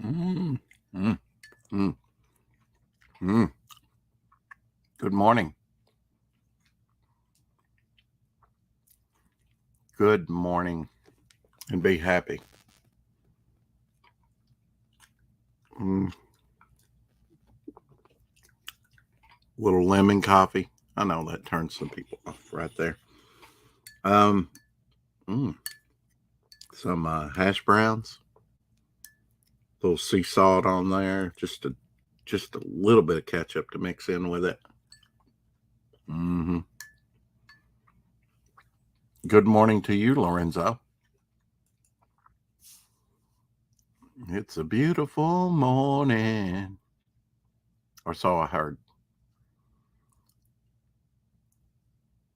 Mm, mm, mm, mm. Good morning. Good morning. And be happy. Mm, little lemon coffee. I know that turns some people off right there. Um, mm, some hash browns, little sea salt on there, just a little bit of ketchup to mix in with it. hmm Good morning to you, Lorenzo. It's a beautiful morning, or so I heard.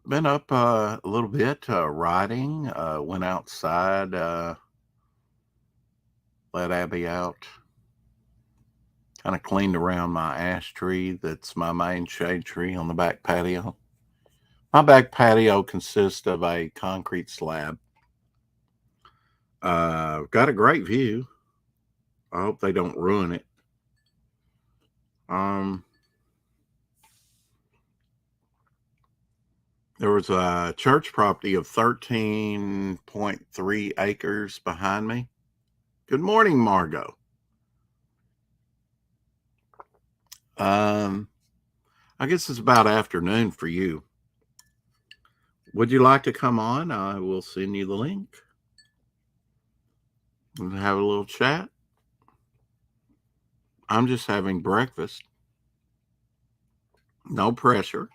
Been up a little bit riding. Went outside. Let Abby out. Kind of cleaned around my ash tree. That's my main shade tree on the back patio. My back patio consists of a concrete slab. Got a great view. I hope they don't ruin it. Um, there was a church property of 13.3 acres behind me. Good morning, Margot. Um, I guess it's about afternoon for you. Would you like to come on? I will send you the link and have a little chat. I'm just having breakfast. No pressure.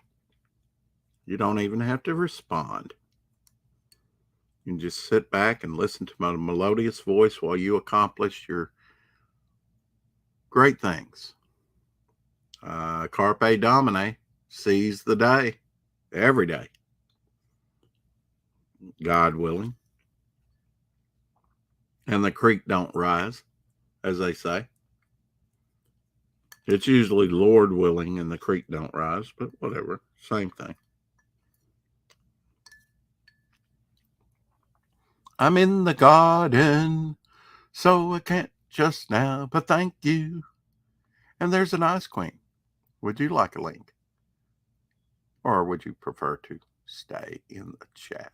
You don't even have to respond. You can just sit back and listen to my melodious voice while you accomplish your great things. Carpe Domine, seize the day, every day, God willing. And the creek don't rise, as they say. It's usually Lord willing and the creek don't rise, but whatever, same thing. I'm in the garden, so I can't just now, but thank you. And there's an ice queen. Would you like a link? Or would you prefer to stay in the chat?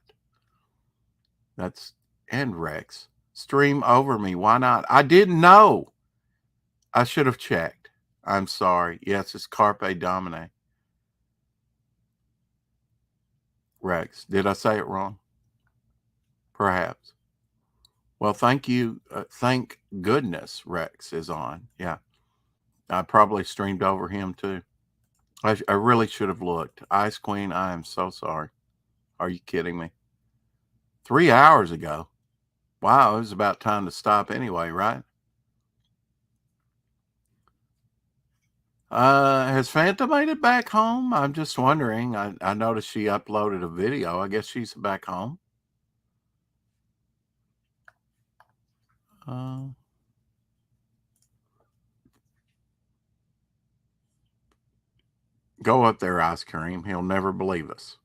That's and Rex. Stream over me. Why not? I didn't know. I should have checked. I'm sorry. Yes, it's Carpe Domine. Rex. Did I say it wrong? Perhaps. Well, thank you. Thank goodness Rex is on. Yeah. I probably streamed over him too. I really should have looked. Ice Queen, I am so sorry. Are you kidding me? 3 hours ago. Wow, it was about time to stop anyway, right? Has Fanta made it back home? I'm just wondering. I noticed she uploaded a video. I guess she's back home. Uh, go up there, Ice Cream. He'll never believe us.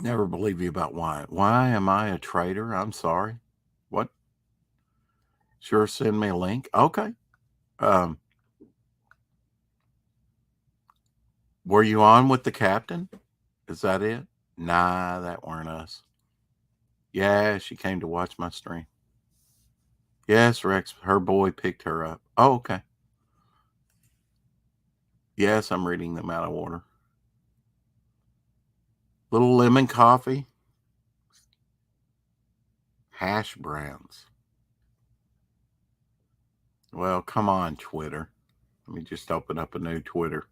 Never believe you about why. Why am I a traitor? I'm sorry. What? Sure, send me a link. Okay. Um, were you on with the captain? Is that it? Nah, that weren't us. Yeah, she came to watch my stream. Yes, Rex, her boy picked her up. Oh, okay. Yes, I'm reading them out of order. Little lemon coffee, hash browns. Well, come on, Twitter. Let me just open up a new Twitter.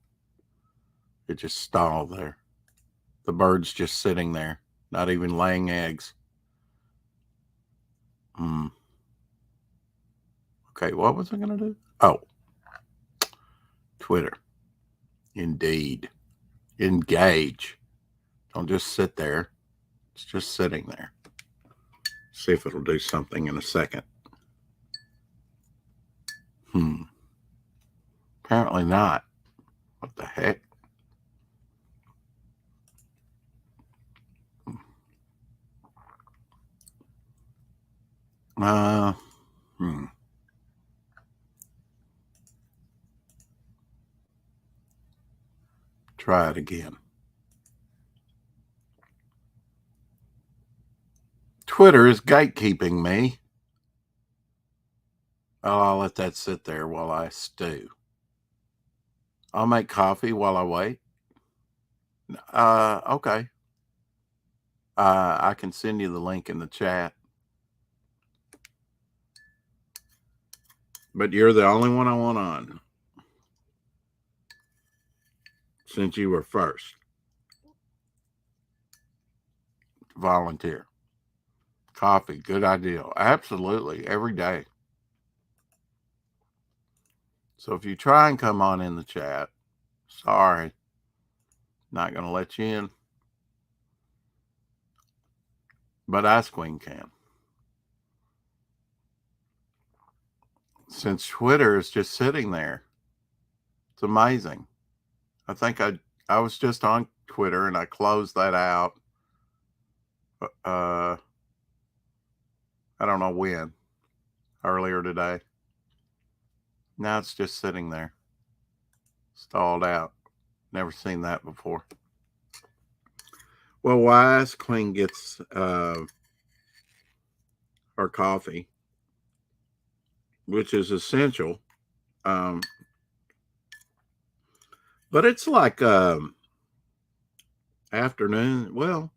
It just stalled there. The bird's just sitting there, not even laying eggs. Hmm. Okay, what was I going to do? Oh, Twitter. Indeed. Engage. Don't just sit there. It's just sitting there. See if it'll do something in a second. Hmm. Apparently not. What the heck? Uh, hmm. Try it again. Twitter is gatekeeping me. Oh, I'll let that sit there while I stew. I'll make coffee while I wait. Okay. I can send you the link in the chat. But you're the only one I want on since you were first. Volunteer. Coffee, good idea. Absolutely, every day. So if you try and come on in the chat, sorry, not going to let you in. But Ice Queen can. Since Twitter is just sitting there, it's amazing. I think I was just on Twitter and I closed that out. I don't know when, earlier today. Now it's just sitting there, stalled out. Never seen that before. Well, Wise Queen gets her coffee, which is essential. But it's like afternoon. Well,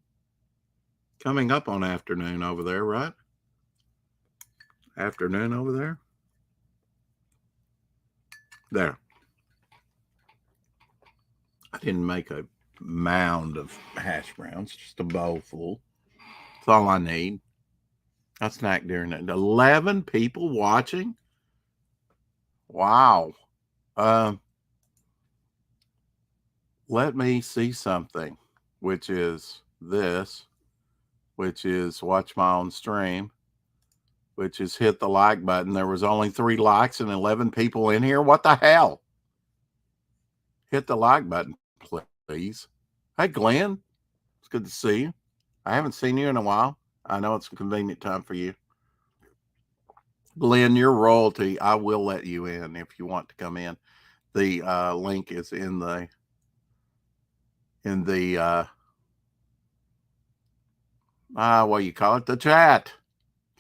coming up on afternoon over there, right? Afternoon over there. There. I didn't make a mound of hash browns, just a bowl full. That's all I need. I snacked during it. 11 people watching? Wow. Let me see something, which is this, which is watch my own stream, which is hit the like button. There was only 3 likes and 11 people in here. What the hell? Hit the like button, please. Hey, Glenn. It's good to see you. I haven't seen you in a while. I know it's a convenient time for you. Glenn, you're royalty. I will let you in if you want to come in. The link is in the what you call it, the chat.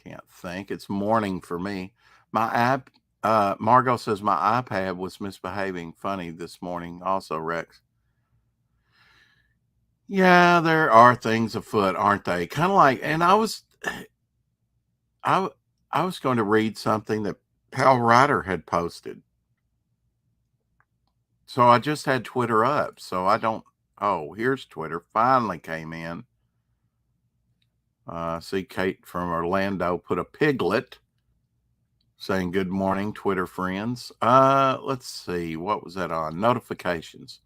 Can't think. It's morning for me. My app, Margot says my iPad was misbehaving funny this morning. Also, Rex. Yeah, there are things afoot, aren't they? Kind of like, and I was going to read something that Pal Ryder had posted. So I just had Twitter up. So I don't. Oh, here's Twitter. Finally came in. See, Kate from Orlando put a piglet saying good morning, Twitter friends. Let's see. What was that on? Notifications.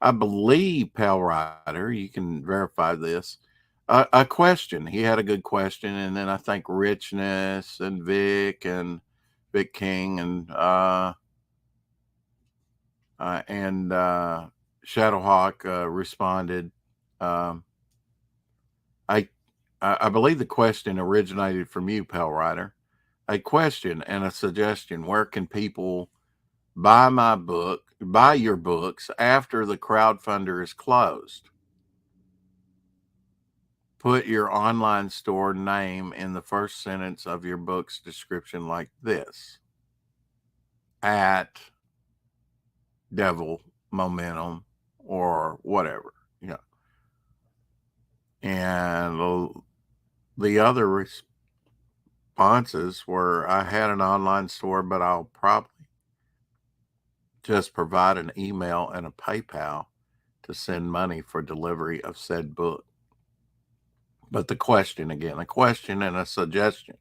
I believe Pal Ryder, you can verify this. A question. He had a good question. And then I think Richness and Vic King and Shadowhawk responded. I believe the question originated from you, Pal Ryder. A question and a suggestion. Where can people buy your books after the crowdfunder is closed? Put your online store name in the first sentence of your book's description like this. At Devil Momentum or whatever, you know. And the other responses were, I had an online store, but I'll probably just provide an email and a PayPal to send money for delivery of said book. But the question again, a question and a suggestion.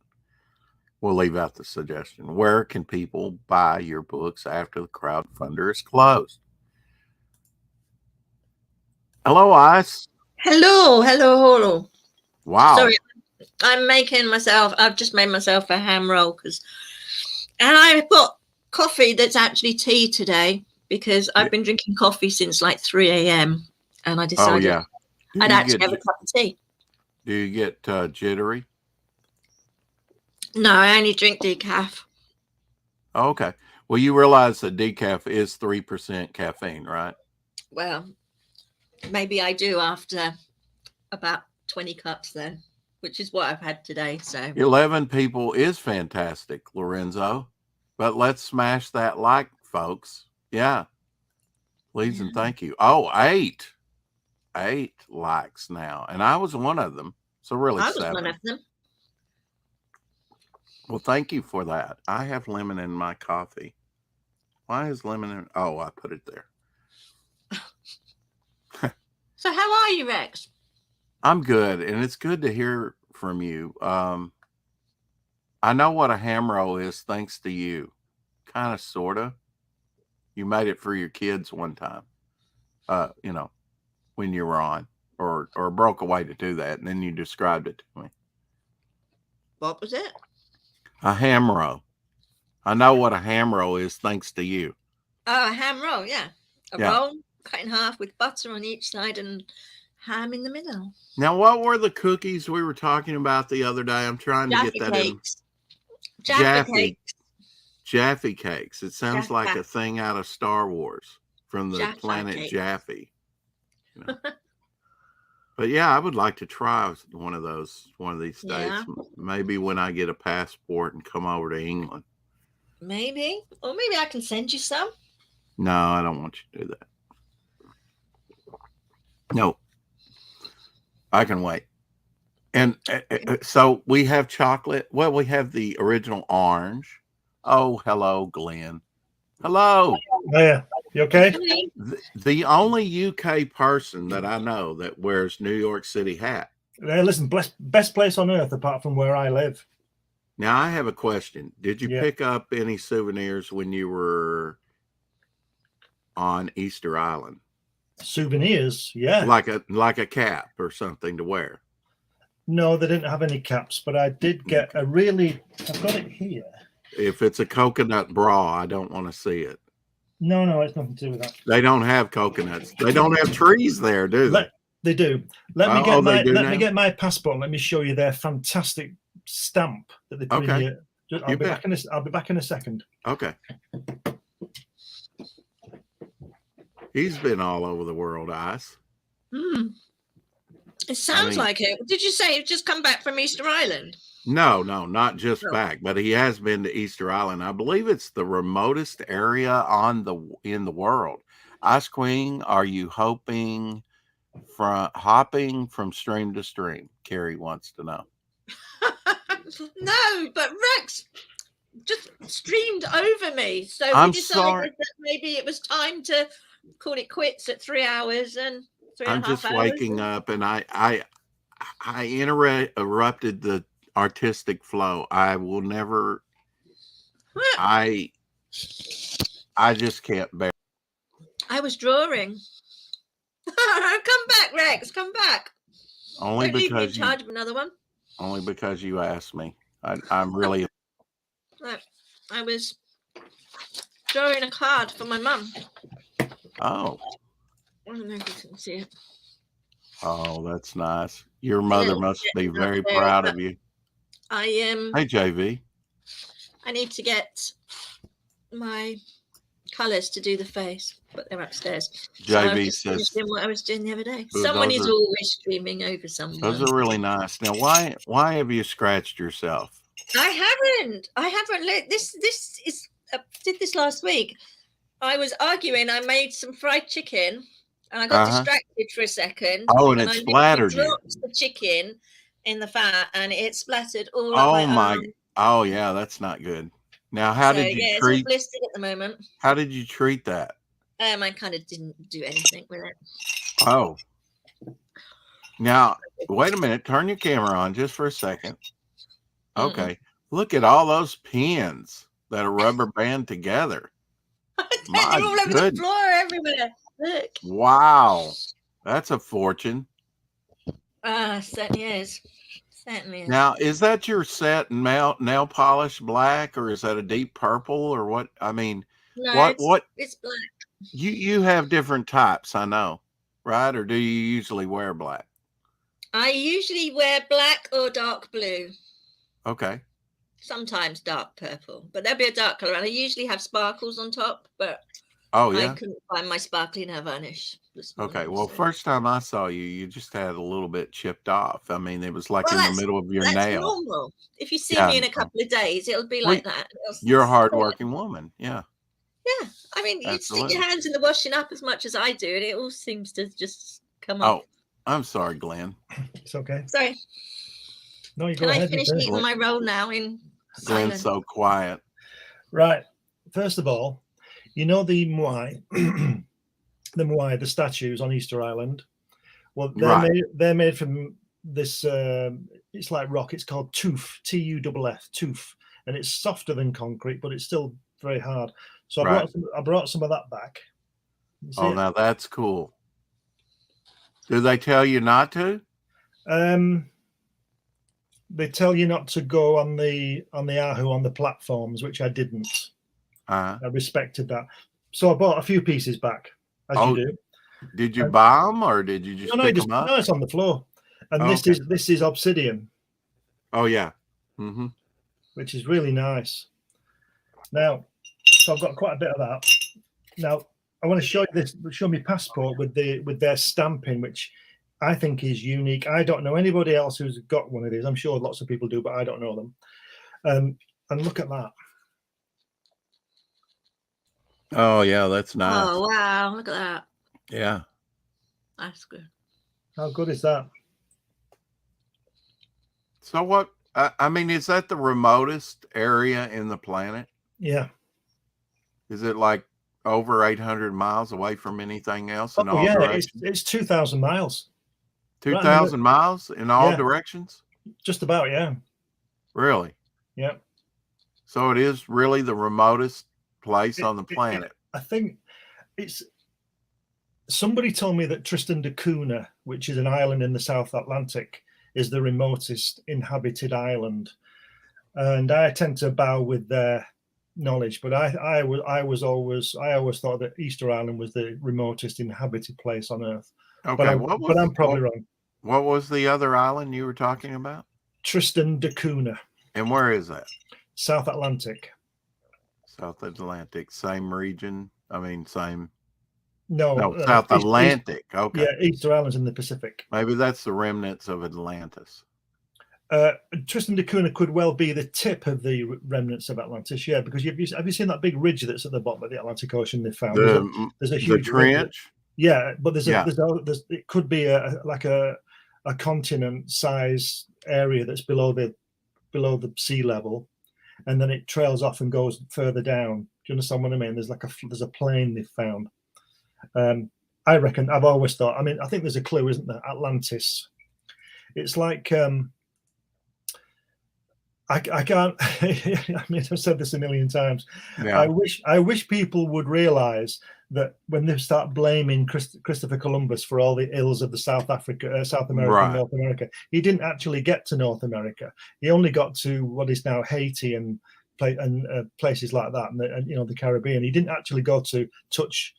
We'll leave out the suggestion. Where can people buy your books after the crowdfunder is closed? Hello, Ice. Hello. Wow. Sorry, I've just made myself a ham roll and I've got coffee that's actually tea today because I've been drinking coffee since like 3 a.m. and I decided I'd actually have a cup of tea. Do you get jittery? No, I only drink decaf. Okay. Well, you realize that decaf is 3% caffeine, right? Well, maybe I do after about 20 cups then, which is what I've had today. So 11 people is fantastic, Lorenzo. But let's smash that like, folks. Yeah. Please and thank you. Oh, 8. 8 likes now. And I was one of them. So really I was one 7. of them. Well, thank you for that. I have lemon in my coffee. Why is lemon in? Oh, I put it there. So how are you, Rex? I'm good, and it's good to hear from you. I know what a ham roll is thanks to you. Kind of, sort of. You made it for your kids one time, when you were on, or broke away to do that, and then you described it to me. What was it? A ham roll. I know what a ham roll is thanks to you. Oh, a ham roll, yeah. A Yeah. roll cut in half with butter on each side and ham in the middle. Now, what were the cookies we were talking about the other day? I'm trying to get that Cakes. in. Jaffa cakes. Jaffe cakes. It sounds Jaffa. like a thing out of Star Wars from the Jaffa planet cakes. Jaffe. But yeah, I would like to try one of these days. Yeah. Maybe when I get a passport and come over to England. Maybe. Or maybe I can send you some. No, I don't want you to do that. No, I can wait. And so we have chocolate. Well, we have the original orange. Oh, hello, Glenn. Hello. Yeah, you okay? The only UK person that I know that wears New York City hat. Listen, best place on earth apart from where I live. Now, I have a question. Did you pick up any souvenirs when you were on Easter Island? Souvenirs, yeah. Like a cap or something to wear? No, they didn't have any caps, but I did get I've got it here. If it's a coconut bra, I don't want to see it. No, it's nothing to do with that. They don't have coconuts. They don't have trees there, do they? They do. Let me get my passport. Let me show you their fantastic stamp that they put in here. I'll be back in a second. Okay. He's been all over the world, Ice. It sounds like it. Did you say you've just come back from Easter Island? No, not just back, but he has been to Easter Island. I believe it's the remotest area in the world. Ice Queen, are you hopping from stream to stream? Carrie wants to know. No, but Rex just streamed over me. So I'm we decided sorry. that maybe it was time to call it quits at 3 hours and 3.5 hours. I'm just waking up, and I interrupted the artistic flow. I will never. I just can't bear. I was drawing. Come back, Rex. Come back. Don't leave me in charge of another one. Only because you asked me. I'm really. I was drawing a card for my mum. Oh. I don't know if you can see it. Oh, that's nice. Your mother must be very proud of you. Hey, JV. I need to get my colours to do the face, but they're upstairs. JV says what I was doing the other day. Someone is always streaming over someone. Those are really nice. Now, why have you scratched yourself? I haven't. This is. I did this last week. I was arguing. I made some fried chicken, and I got distracted for a second. Oh, and it splattered you. I dropped the chicken in the fat, and it splattered all up my arm. Oh, yeah, that's not good. Now, how did you treat? It's blistered at the moment. How did you treat that? I kind of didn't do anything with it. Oh. Now, wait a minute. Turn your camera on just for a second. Okay. Look at all those pins that are rubber band together. They're all over the floor everywhere. Look. Wow. That's a fortune. Certainly is. Certainly is. Now, is that your set nail polish black, or is that a deep purple, or what? I mean, no, it's black. You have different types, I know, right? Or do you usually wear black? I usually wear black or dark blue. Okay. sometimes dark purple, but there'll be a dark color. And I usually have sparkles on top, but I couldn't find my sparkly nail varnish this morning. Okay, well, first time I saw you, you just had a little bit chipped off. I mean, it was like in the middle of your nail. That's normal. If you see me in a couple of days, it'll be like that. You're a hardworking woman. Yeah. Yeah. I mean, you stick your hands in the washing up as much as I do, and it all seems to just come off. Oh, I'm sorry, Glenn. It's okay. Sorry. No, you go ahead. Can I finish eating my roll now in silence? Glenn's so quiet. Right. First of all, you know the Moai, the statues on Easter Island. Well, they're made from this. It's like rock. It's called tuff, Tuff, tuff, and it's softer than concrete, but it's still very hard. So I brought some of that back. Oh, now that's cool. Do they tell you not to? They tell you not to go on the Ahu on the platforms, which I didn't. I respected that. So I bought a few pieces back, as you do. Did you buy them or did you just pick them up? No, it's on the floor. And this is obsidian. Oh, yeah. Mm-hmm. Which is really nice. Now, so I've got quite a bit of that. Now, I want to show me passport with their stamping, which I think is unique. I don't know anybody else who's got one of these. I'm sure lots of people do, but I don't know them. And look at that. Oh, yeah, that's nice. Oh, wow. Look at that. Yeah. That's good. How good is that? So what, I mean, is that the remotest area in the planet? Yeah. Is it like over 800 miles away from anything else in all directions? It's 2,000 miles. 2,000 miles in all directions? Just about, yeah. Really? Yeah. So it is really the remotest place on the planet. I think it's. Somebody told me that Tristan da Cunha, which is an island in the South Atlantic, is the remotest inhabited island, and I tend to bow with their knowledge. But I always thought that Easter Island was the remotest inhabited place on Earth. Okay, but I'm probably wrong. What was the other island you were talking about? Tristan da Cunha. And where is that? South Atlantic. South Atlantic, same region. I mean, same. No, South Atlantic. Okay. Yeah, Easter Island's in the Pacific. Maybe that's the remnants of Atlantis. Tristan da Cunha could well be the tip of the remnants of Atlantis, yeah, because have you seen that big ridge that's at the bottom of the Atlantic Ocean they found? There's a huge trench. Yeah, but there's it could be like a continent size area that's below the sea level, and then it trails off and goes further down. Do you understand what I mean? There's a plain they've found. I reckon, I've always thought, I mean, I think there's a clue, isn't there? Atlantis. It's like, I can't, I mean, I've said this a million times. Yeah. I wish people would realize that when they start blaming Christopher Columbus for all the ills of the South America, and North America, he didn't actually get to North America. He only got to what is now Haiti and places like that, and the Caribbean. He didn't actually go to touch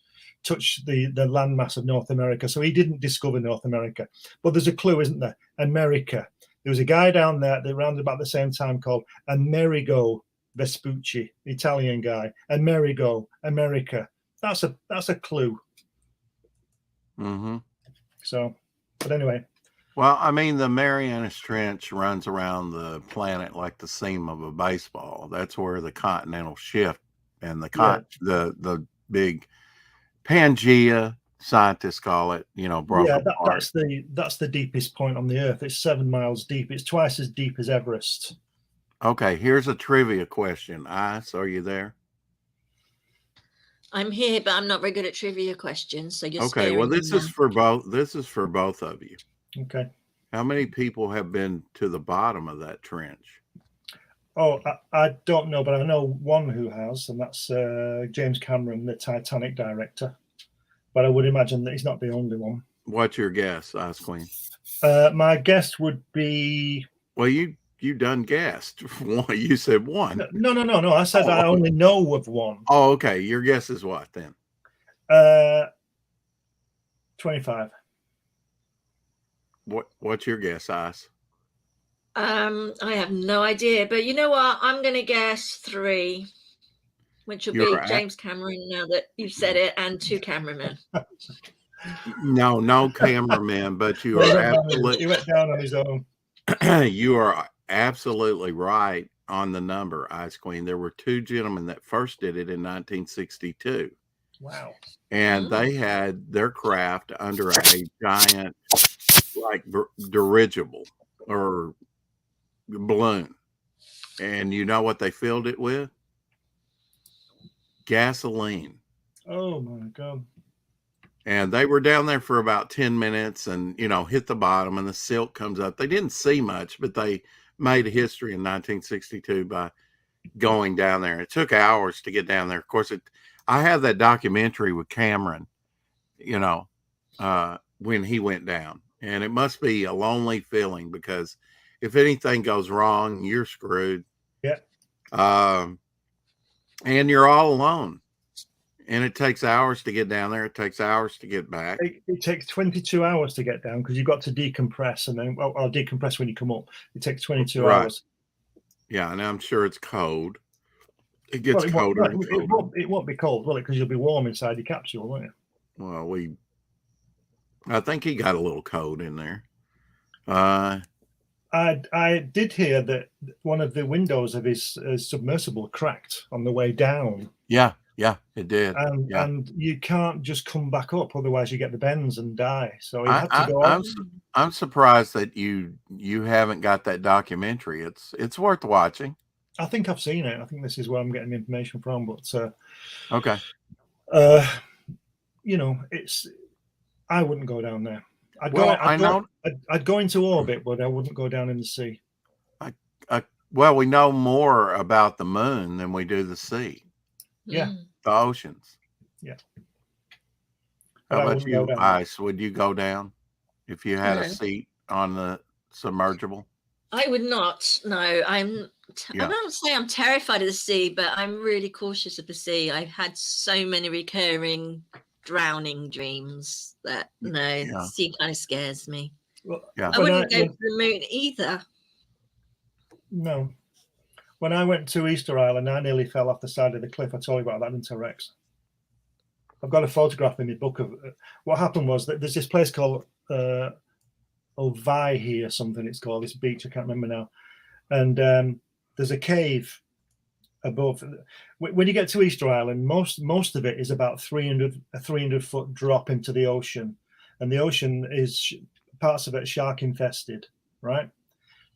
the landmass of North America. So he didn't discover North America. But there's a clue, isn't there? America. There was a guy down there that around about the same time called Amerigo Vespucci, Italian guy. Amerigo, America. That's a clue. Mm-hmm. So, but anyway. Well, I mean, the Marianas Trench runs around the planet like the seam of a baseball. That's where the continental shift and the big Pangea, scientists call it, broke apart. That's the deepest point on the Earth. It's 7 miles deep. It's twice as deep as Everest. Okay, here's a trivia question. Ice, are you there? I'm here, but I'm not very good at trivia questions. So you're okay. Well, this is for both. This is for both of you. Okay. How many people have been to the bottom of that trench? Oh, I don't know, but I know one who has, and that's James Cameron, the Titanic director. But I would imagine that he's not the only one. What's your guess, Ice Queen? My guess would be. Well, you done guessed one. You said one. No. I said I only know of one. Oh, okay. Your guess is what then? 25. What's your guess, Ice? I have no idea, but you know what? I'm going to guess 3, which will be James Cameron now that you've said it, and 2 cameramen. No cameraman, but you are absolutely. He went down on his own. You are absolutely right on the number, Ice Queen. There were 2 gentlemen that first did it in 1962. Wow. And they had their craft under a giant, like, dirigible or balloon. And you know what they filled it with? Gasoline. Oh, my God. And they were down there for about 10 minutes and, hit the bottom and the silt comes up. They didn't see much, but they made history in 1962 by going down there. It took hours to get down there. Of course, I have that documentary with Cameron, when he went down. And it must be a lonely feeling because if anything goes wrong, you're screwed. Yeah. And you're all alone. And it takes hours to get down there. It takes hours to get back. It takes 22 hours to get down because you've got to decompress. And then, I'll decompress when you come up. It takes 22 hours. Yeah, and I'm sure it's cold. It gets colder and colder. It won't be cold, will it? Because you'll be warm inside your capsule, won't you? Well, I think he got a little cold in there. I did hear that one of the windows of his submersible cracked on the way down. Yeah, it did. And you can't just come back up, otherwise you get the bends and die. So he had to go. I'm surprised that you haven't got that documentary. It's worth watching. I think I've seen it. I think this is where I'm getting the information from. But okay. I wouldn't go down there. I'd go into orbit, but I wouldn't go down in the sea. Well, we know more about the moon than we do the sea. Yeah. The oceans. Yeah. How about you, Ice? Would you go down if you had a seat on the submergible? I would not. No, I don't say I'm terrified of the sea, but I'm really cautious of the sea. I've had so many recurring drowning dreams that the sea kind of scares me. Well, I wouldn't go to the moon either. No. When I went to Easter Island, I nearly fell off the side of the cliff. I told you about that, didn't I, Rex? I've got a photograph in my book of what happened. Was that there's this place called Ovai or something. It's called this beach. I can't remember now. And there's a cave above. When you get to Easter Island, most of it is about 300-foot drop into the ocean, and the ocean is parts of it shark infested, right?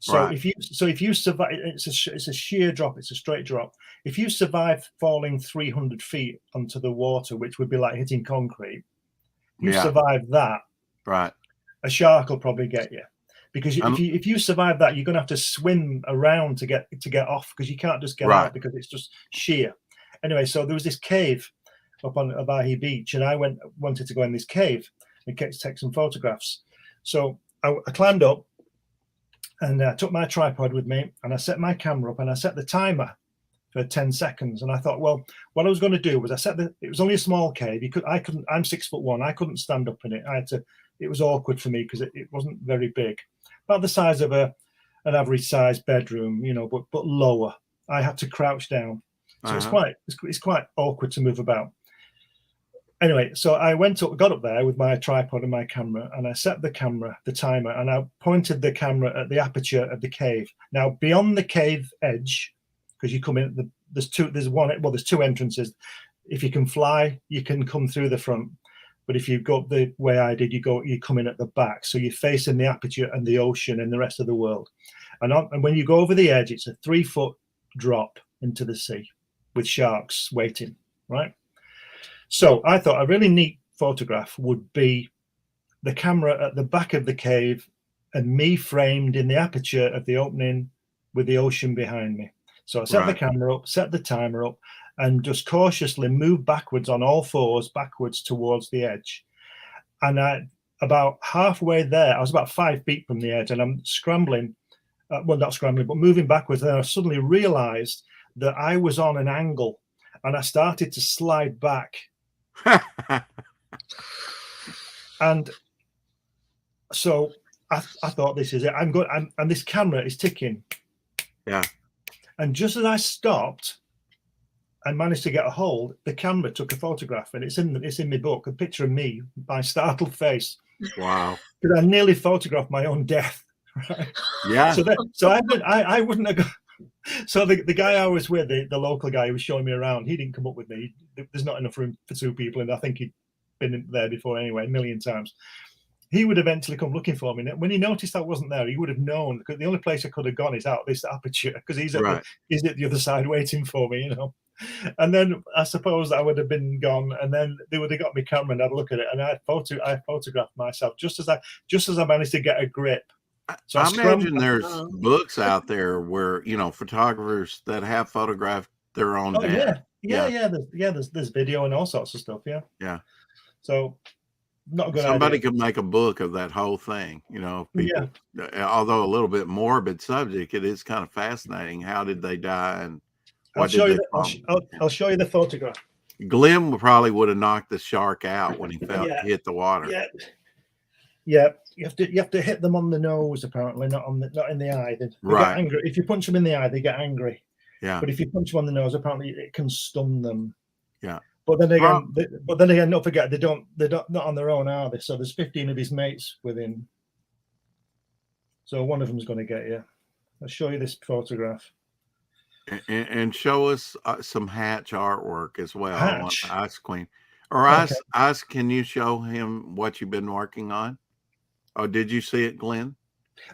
So if you survive, it's a sheer drop. It's a straight drop. If you survive falling 300 feet onto the water, which would be like hitting concrete, you survive that. Right. A shark will probably get you, because if you survive that, you're going to have to swim around to get off, because you can't just get out because it's just sheer. Anyway, so there was this cave up on Abahi Beach, and I wanted to go in this cave and take some photographs. So I climbed up. And I took my tripod with me, and I set my camera up, and I set the timer for 10 seconds. And I thought, well, what I was going to do was it was only a small cave. I'm 6'1". I couldn't stand up in it. It was awkward for me because it wasn't very big, about the size of an average sized bedroom, but lower. I had to crouch down. So it's quite awkward to move about. Anyway, so I got up there with my tripod and my camera, and I set the timer, and I pointed the camera at the aperture of the cave. Now, beyond the cave edge, because you come in, there's two entrances. If you can fly, you can come through the front. But if you go the way I did, you come in at the back. So you're facing the aperture and the ocean and the rest of the world. And when you go over the edge, it's a 3-foot drop into the sea with sharks waiting, right? So I thought a really neat photograph would be the camera at the back of the cave and me framed in the aperture of the opening with the ocean behind me. So I set the camera up, set the timer up, and just cautiously moved backwards on all fours, backwards towards the edge. And about halfway there, I was about 5 feet from the edge, and I'm scrambling, not scrambling, but moving backwards. And I suddenly realized that I was on an angle, and I started to slide back. And so I thought, this is it. I'm good. And this camera is ticking. Yeah. And just as I stopped, I managed to get a hold. The camera took a photograph, and it's in my book. A picture of me, my startled face. Wow. Because I nearly photographed my own death. Right? Yeah. So I wouldn't have. So the guy I was with, the local guy who was showing me around, he didn't come up with me. There's not enough room for two people, and I think he'd been there before anyway, a million times. He would eventually come looking for me. And when he noticed I wasn't there, he would have known, because the only place I could have gone is out this aperture, because he's at the other side waiting for me, you know. And then I suppose I would have been gone, and then they would have got my camera and I'd look at it, and I photographed myself just as I managed to get a grip. So I imagine there's books out there where, you know, photographers that have photographed their own death. Yeah. There's video and all sorts of stuff. Yeah. So not a good Somebody idea. could make a book of that whole thing, you know. People, although a little bit morbid subject, it is kind of fascinating. How did they die, and I'll show you the photograph. Glenn probably would have knocked the shark out when he hit the water. Yeah. You have to hit them on the nose, apparently, not in the eye. They get angry. If you punch them in the eye, they get angry. Yeah. But if you punch them on the nose, apparently it can stun them. Yeah. But then again, don't forget, they're not on their own, are they? So there's 15 of his mates with him. So one of them's going to get you. I'll show you this photograph. And show us some Hatch artwork as well. Hatch. I want Ice Queen. Or Ice, can you show him what you've been working on? Oh, did you see it, Glenn?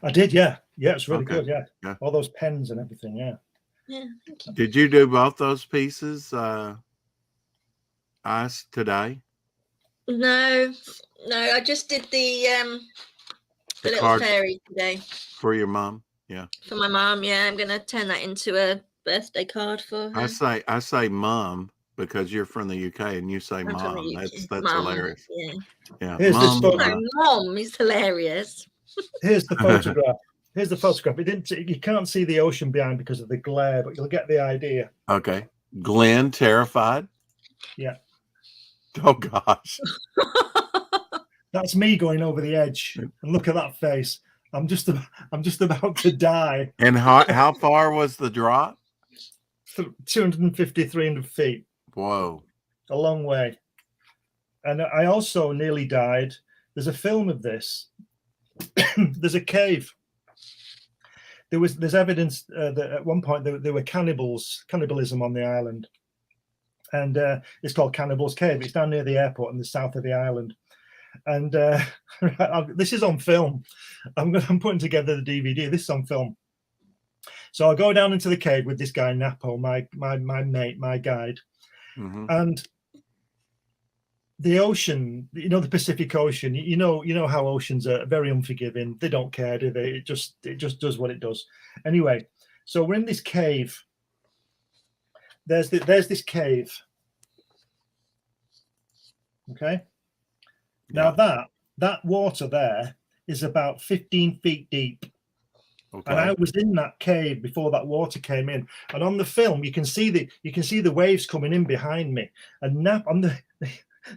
I did, yeah. Yeah, it's really good, yeah. All those pens and everything, yeah. Yeah, thank you. Did you do both those pieces, Ice, today? No, I just did the little fairy today. For your mom? Yeah. For my mom, yeah. I'm going to turn that into a birthday card for her. I say mum because you're from the UK and you say mom. That's mom, hilarious. Yeah. Here's this photograph. Mom is hilarious. Here's the photograph. Here's the photograph. You can't see the ocean behind because of the glare, but you'll get the idea. Okay. Glenn, terrified? Yeah. Oh gosh. That's me going over the edge. And look at that face. I'm just about to die. And how far was the drop? 250, 300 feet. Whoa. A long way. And I also nearly died. There's a film of this. There's a cave. There's evidence that at one point there were cannibalism on the island. And it's called Cannibal's Cave. It's down near the airport in the south of the island. And this is on film. I'm putting together the DVD. This is on film. So I'll go down into the cave with this guy Napo, my mate, my guide, and the ocean. You know, the Pacific Ocean. You know how oceans are very unforgiving. They don't care, do they? It just does what it does. Anyway, so we're in this cave. There's this cave. Okay. Now that water there is about 15 feet deep. Okay. And I was in that cave before that water came in. And on the film, you can see the waves coming in behind me. And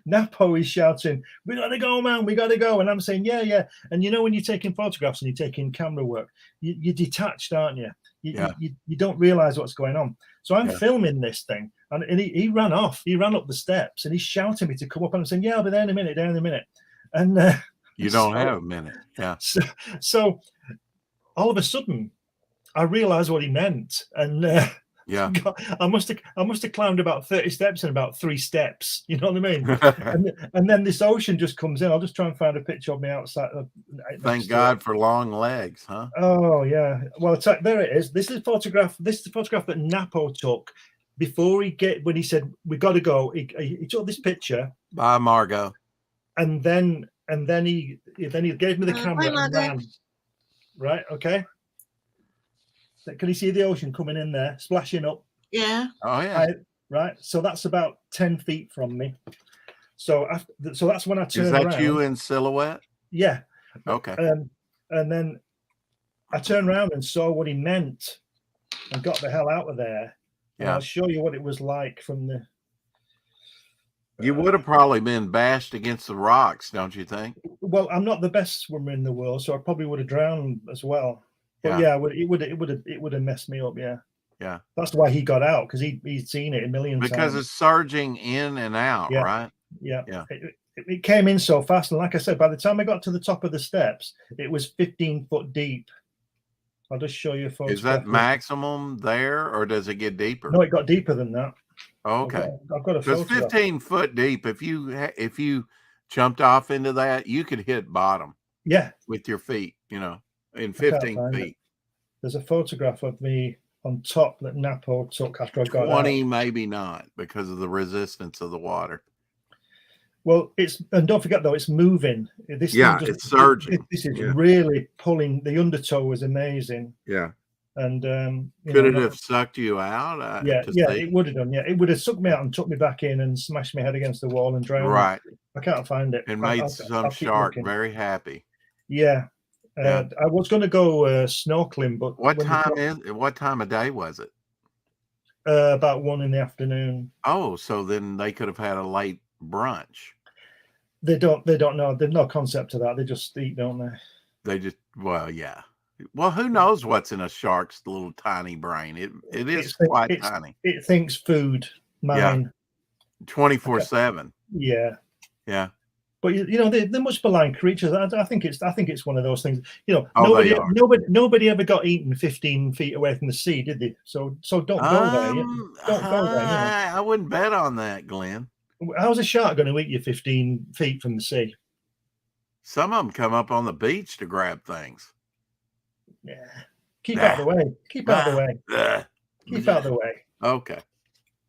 Napo is shouting, "We gotta go, man! We gotta go!" And I'm saying, "Yeah." And you know, when you're taking photographs and you're taking camera work, you're detached, aren't you? You don't realize what's going on. So I'm filming this thing, and he ran off. He ran up the steps, and he's shouting me to come up. And I'm saying, "Yeah, I'll be there in a minute. And you don't have a minute. Yeah. So all of a sudden, I realized what he meant, and God, I must have climbed about 30 steps in about 3 steps. You know what I mean? and then this ocean just comes in. I'll just try and find a picture of me outside. Thank God for long legs, huh? Oh yeah. Well, there it is. This is the photograph that Napo took before when he said we got to go. He took this picture. Bye, Margot. And then he gave me the camera and ran. Right. Okay. Can you see the ocean coming in there, splashing up? Yeah. Oh yeah. Right. So that's about 10 feet from me. So that's when I turned around. Is that you in silhouette? Yeah. Okay. And then I turned around and saw what he meant, and got the hell out of there. Yeah. And I'll show you what it was like from the. You would have probably been bashed against the rocks, don't you think? Well, I'm not the best swimmer in the world, so I probably would have drowned as well. But Yeah. it would have messed me up. Yeah. Yeah. That's why he got out, because he'd seen it a million times. Because it's surging in and out, Yeah. right? Yeah. Yeah. It came in so fast, and like I said, by the time I got to the top of the steps, it was 15 foot deep. I'll just show you a photograph. Is that maximum there, or does it get deeper? No, it got deeper than that. Okay. I've got a Because photograph. 15 foot deep, if you jumped off into that, you could hit bottom. Yeah. With your feet, in 15 feet. There's a photograph of me on top that Napo took after I got 20, out. maybe not, because of the resistance of the water. Well, and don't forget though, it's moving. It's surging. This is really pulling. The undertow was amazing. Yeah. And could it have sucked you out? It would have done. Yeah, it would have sucked me out and took me back in and smashed my head against the wall and drowned. Right. Me. I can't find it. And made some shark very happy. Yeah. I was going to go snorkeling, but what time of day was it? About 1 p.m. Oh, so then they could have had a late brunch. They don't know. They've no concept of that. They just eat, don't they? They just yeah. Well, who knows what's in a shark's little tiny brain? It is quite tiny. It thinks food, mine. 24/7. Yeah. Yeah. But they're much maligned creatures. I think it's one of those things. Nobody ever got eaten 15 feet away from the sea, did they? So don't go there. Don't go there. I wouldn't bet on that, Glenn. How's a shark going to eat you 15 feet from the sea? Some of them come up on the beach to grab things. Yeah. Keep out of the way. Keep out of the way. Keep out of the way. Okay.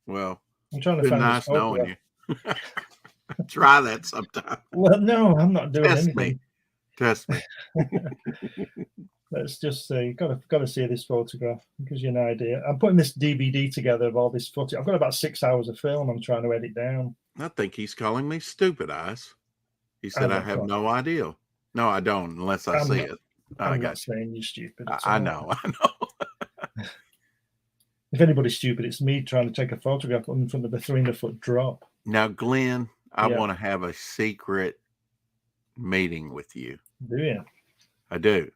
Well, I'm trying to find nice knowing you. Try that sometime. Well, no, I'm not doing anything. Test me. Let's just see. Got to see this photograph. It gives you an idea. I'm putting this DVD together of all this footage. I've got about 6 hours of film. I'm trying to edit down. I think he's calling me stupid eyes. He said I have no idea. No, I don't, unless I see it. I'm not saying you're stupid. I know. If anybody's stupid, it's me trying to take a photograph in front of a 300-foot drop. Now, Glenn, I want to have a secret meeting with you. Do you? I do.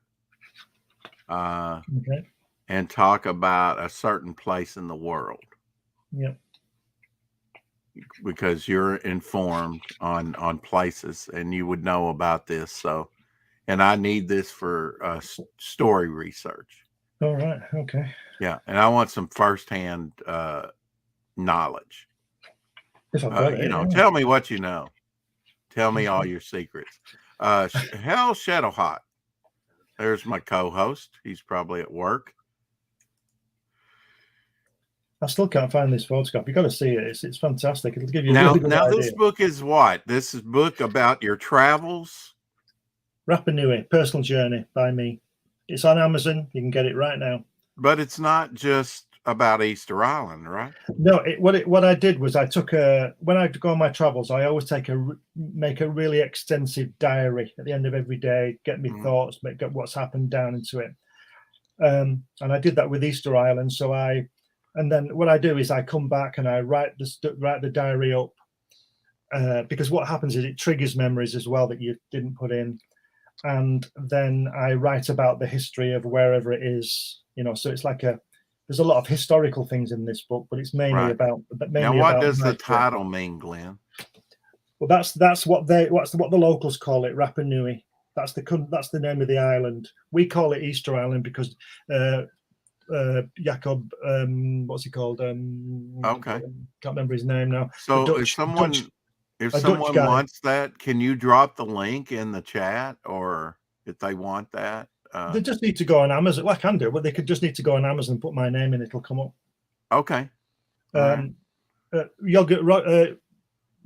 Okay. And talk about a certain place in the world. Yep. Because you're informed on places and you would know about this. So, and I need this for story research. All right. Okay. Yeah. And I want some firsthand knowledge. If I've got it, tell me what you know. Tell me all your secrets. Hell Shadowhot. There's my co-host. He's probably at work. I still can't find this photograph. You got to see it. It's fantastic. It'll give you now. A really good idea. This book is what? This is a book about your travels. Rapa Nui, Personal Journey by me. It's on Amazon. You can get it right now. But it's not just about Easter Island, right? No. What I did was I took when I go on my travels, I always make a really extensive diary at the end of every day. Get me thoughts, get what's happened down into it. And I did that with Easter Island. And then what I do is I come back and I write the diary up because what happens is it triggers memories as well that you didn't put in. And then I write about the history of wherever it is, so it's like there's a lot of historical things in this book, but it's mainly about. Now, what does the title mean, Glenn? Well, that's what the locals call it, Rapa Nui. That's the name of the island. We call it Easter Island because Jacob, what's he called? Okay, can't remember his name now. So if someone wants that, can you drop the link in the chat, or if they want that? They just need to go on Amazon. Well, I can do it, but they could just need to go on Amazon and put my name in. It'll come up. Okay.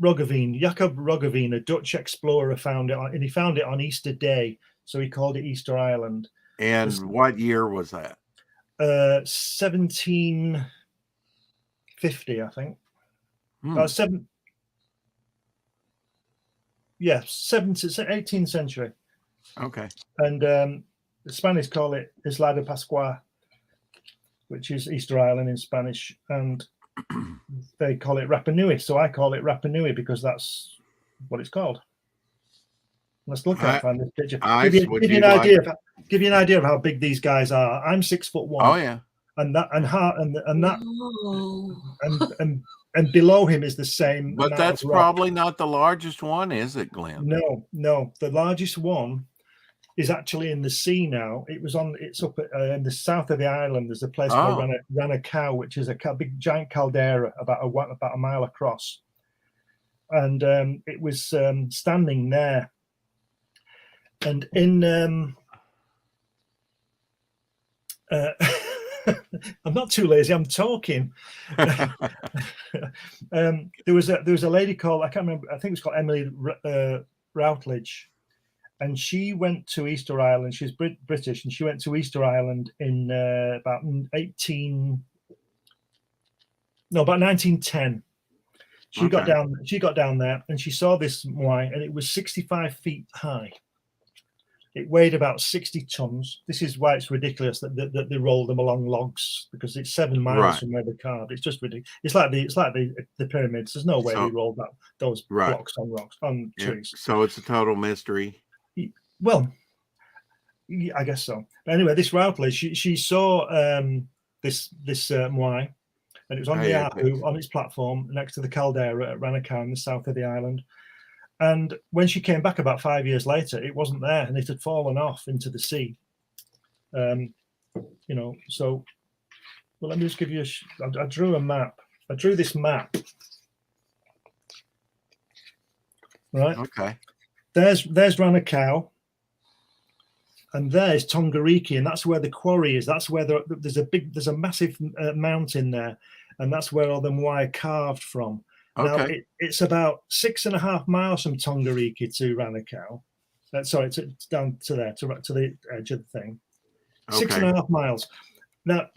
Roggeveen, Jacob Roggeveen, a Dutch explorer, found it, and he found it on Easter Day, so he called it Easter Island. And what year was that? 1750, I think. 18th century. Okay. And the Spanish call it Isla de Pascua, which is Easter Island in Spanish. And they call it Rapa Nui. So I call it Rapa Nui because that's what it's called. Let's look at find this picture. Give you an idea of how big these guys are. I'm 6'1". Oh yeah. And below him is the same. But that's probably not the largest one, is it, Glenn? No. The largest one is actually in the sea now. It's up in the south of the island. There's a place called Ranacao, which is a big giant caldera about a mile across. And it was standing there. And in I'm not too lazy. I'm talking. There was a lady called, I can't remember. I think it's called Emily Routledge, and she went to Easter Island. She's British, and she went to Easter Island in about 1910. She got down there, and she saw this moai, and it was 65 feet high. It weighed about 60 tons. This is why it's ridiculous that they roll them along logs, because it's 7 miles from where they carved. It's just ridiculous. It's like the pyramids. There's no way they rolled those blocks on rocks on trees. So it's a total mystery. Well, I guess so. But anyway, this Routledge, she saw this moai, and it was on the Apu, on its platform next to the caldera at Ranacao in the south of the island. And when she came back about 5 years later, it wasn't there, and it had fallen off into the sea. So, well, let me just give you I drew a map. I drew this map. Right. Okay. There's Ranacao, and there's Tongariki, and that's where the quarry is. That's where there's a massive mountain there, and that's where all the moai are carved from. Okay. Now it's about 6.5 miles from Tongariki to Ranacao. Down to there, to the edge of the thing. Okay. 6.5 miles. Now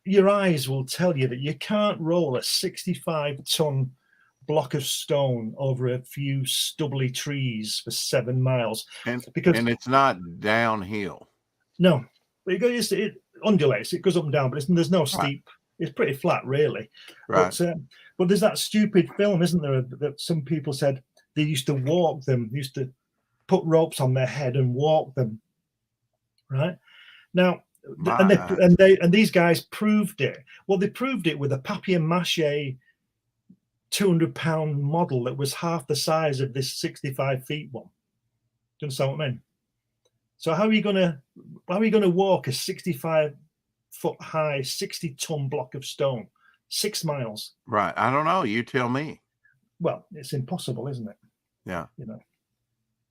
your eyes will tell you that you can't roll a 65-ton block of stone over a few stubbly trees for 7 miles. And it's not downhill. No, it undulates. It goes up and down, but there's no steep. It's pretty flat, really. Right. But there's that stupid film, isn't there, that some people said they used to walk them, used to put ropes on their head and walk them. Right. Now, and these guys proved it. Well, they proved it with a papier-mâché 200-pound model that was half the size of this 65 feet one. Do you understand what I mean? So how are you gonna walk a 65-foot high, 60-ton block of stone 6 miles? Right. I don't know. You tell me. Well, it's impossible, isn't it? Yeah.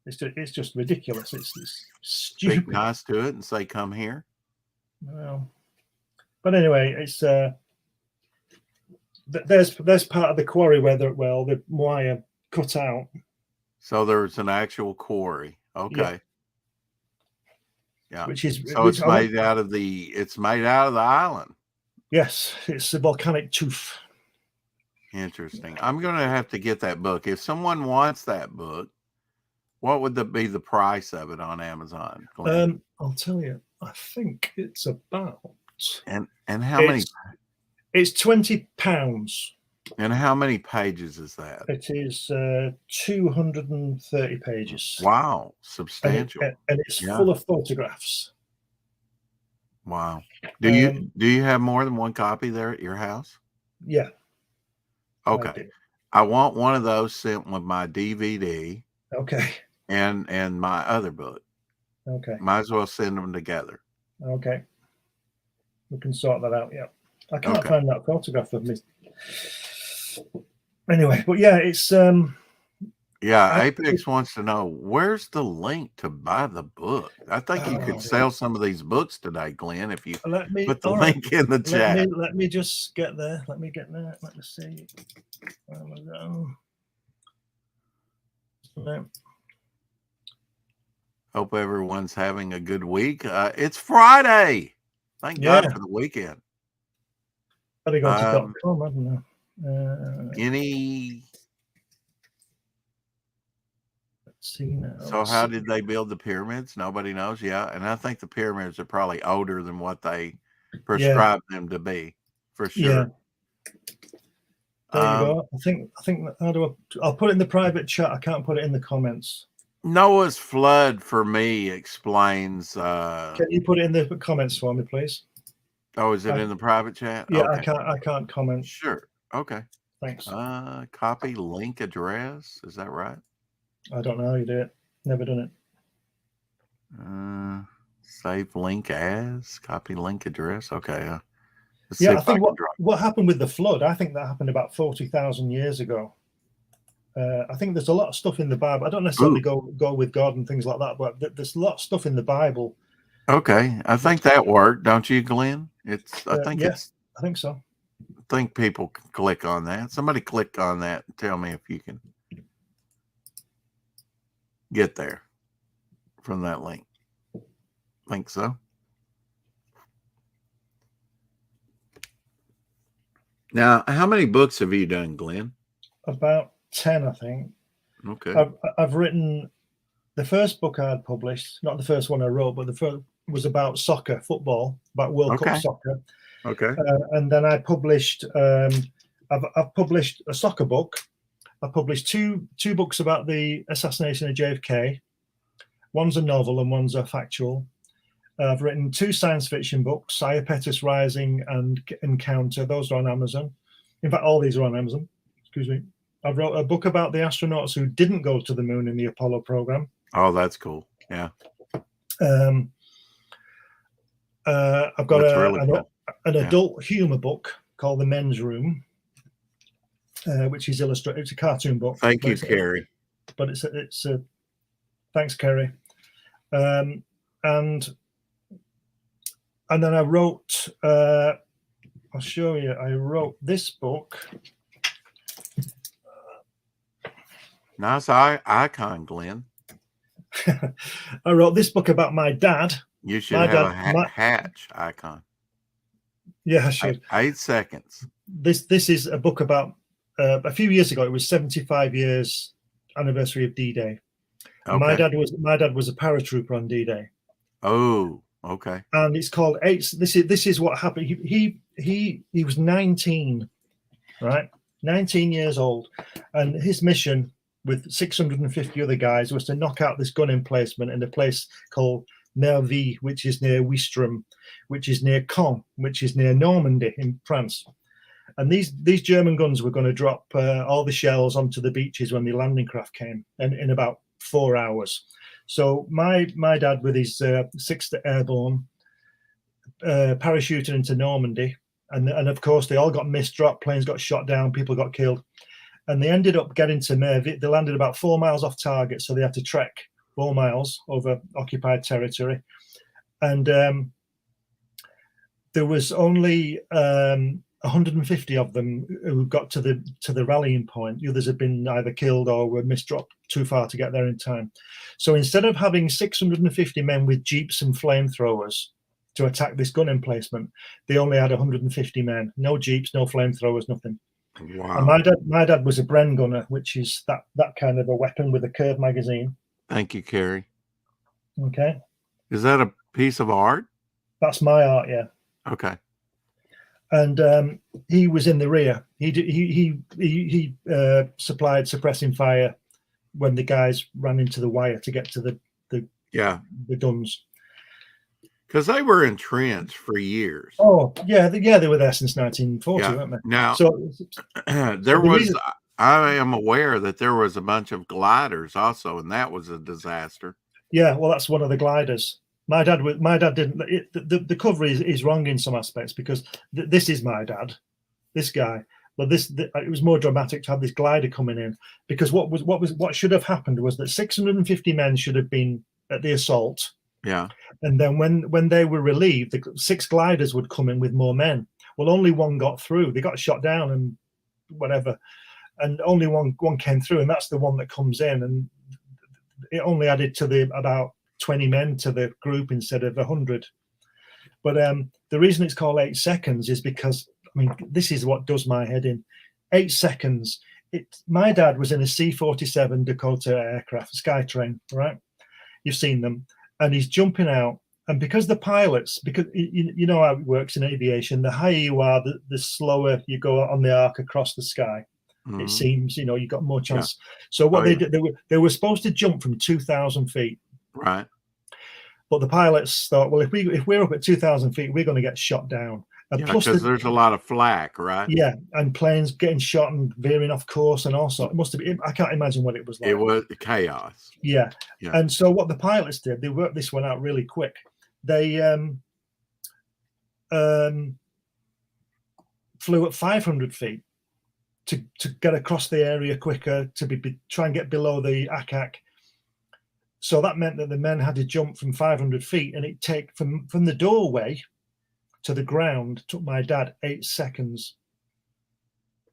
It's just ridiculous. It's stupid. Speak nice to it and say, "Come here." Well, but anyway, it's there's part of the quarry where the moai are cut out. So there's an actual quarry. Okay. Yeah. It's made out of the island. Yes, it's a volcanic tooth. Interesting. I'm going to have to get that book. If someone wants that book, what would be the price of it on Amazon? I'll tell you. I think it's about and how many? It's £20. And how many pages is that? It is 230 pages. Wow, substantial. And it's full of photographs. Wow. Do you have more than one copy there at your house? Yeah. Okay. I want one of those sent with my DVD. Okay. And my other book. Okay. Might as well send them together. Okay. We can sort that out. Yeah. I can't find that photograph of me. Anyway, but yeah, it's Apex wants to know, where's the link to buy the book? I think you could sell some of these books today, Glenn, if you put the link in the chat. Let me just get there. Let me see. There we go. No. Hope everyone's having a good week. It's Friday. Thank God for the weekend. Better go to .com, haven't I? Let's see now. So how did they build the pyramids? Nobody knows. Yeah, and I think the pyramids are probably older than what they prescribed them to be, for sure. There you go. I think how do I'll put it in the private chat. I can't put it in the comments. Noah's flood for me explains. Can you put it in the comments for me, please? Oh, is it in the private chat? Yeah, okay. I can't comment. Sure. Okay. Thanks. Copy link address. Is that right? I don't know how you do it. Never done it. Save link as copy link address. Okay. Yeah, I think what happened with the flood, I think that happened about 40,000 years ago. I think there's a lot of stuff in the Bible. I don't necessarily go with God and things like that, but there's a lot of stuff in the Bible. Okay, I think that worked, don't you, Glenn? I think so. I think people can click on that. Somebody click on that and tell me if you can get there from that link. Think so. Now, how many books have you done, Glenn? About 10, I think. Okay. I've written the first book I had published, not the first one I wrote, but the first was about soccer, football, about World Cup soccer. Okay. And then I published, I've published a soccer book. I published two books about the assassination of JFK. One's a novel and one's a factual. I've written 2 science fiction books, Iapetus Rising and Encounter. Those are on Amazon. In fact, all these are on Amazon. Excuse me. I wrote a book about the astronauts who didn't go to the moon in the Apollo program. Oh, that's cool. Yeah. I've got an adult humor book called The Men's Room, which is illustrated. It's a cartoon book. Thank you, Kerry. But it's a thanks, Kerry. And then I wrote, I'll show you, I wrote this book. Nice icon, Glenn. I wrote this book about my dad. You should have a hatch icon. Yeah, I should. 8 seconds. This is a book about, a few years ago, it was 75 years anniversary of D-Day. Okay. My dad was a paratrooper on D-Day. Oh. Okay. And it's called Eight. This is what happened. He was 19, right? 19 years old, and his mission with 650 other guys was to knock out this gun emplacement in a place called Nervy, which is near Ouistreham, which is near Caen, which is near Normandy in France. And these German guns were going to drop all the shells onto the beaches when the landing craft came, and in about 4 hours. So my dad, with his 6th Airborne, parachuted into Normandy, and of course they all got misdropped, planes got shot down, people got killed, and they ended up getting to Merville. They landed about 4 miles off target, so they had to trek 4 miles over occupied territory, and there was only 150 of them who got to the rallying point. The others had been either killed or were misdropped too far to get there in time. So instead of having 650 men with jeeps and flamethrowers to attack this gun emplacement, they only had 150 men. No jeeps, no flamethrowers, nothing. Wow. And my dad was a Bren gunner, which is that kind of a weapon with a curved magazine. Thank you, Kerry. Okay. Is that a piece of art? That's my art, yeah. Okay. And he was in the rear. He supplied suppressing fire when the guys ran into the wire to get to the guns. Because they were entrenched for years. Oh yeah, they were there since 1940, weren't they? Now, so I am aware that there was a bunch of gliders also, and that was a disaster. Yeah, well, that's one of the gliders. My dad didn't. The cover is wrong in some aspects, because this is my dad, this guy. But it was more dramatic to have this glider coming in, because what should have happened was that 650 men should have been at the assault. Yeah. And then when they were relieved, the 6 gliders would come in with more men. Well, only one got through. They got shot down and whatever, and only one came through, and that's the one that comes in, and it only added to about 20 men to the group instead of 100. But the reason it's called 8 seconds is because, I mean, this is what does my head in. 8 seconds. My dad was in a C-47 Dakota aircraft, Skytrain, right? You've seen them. And he's jumping out, And because the pilots, because you know how it works in aviation, the higher you are, the slower you go on the arc across the sky. It seems, you know, you got more chance. Yeah. So what they did, they were supposed to jump from 2,000 feet. Right. But the pilots thought, well, if we're up at 2,000 feet, we're going to get shot down. And yeah, because there's a lot of flak, right? Yeah, and planes getting shot and veering off course and all sorts. It must have been. I can't imagine what it was like. It was chaos. Yeah. And so what the pilots did, they worked this one out really quick. They flew at 500 feet to get across the area quicker, to try and get below the ack. So that meant that the men had to jump from 500 feet, and it take from the doorway to the ground took my dad 8 seconds.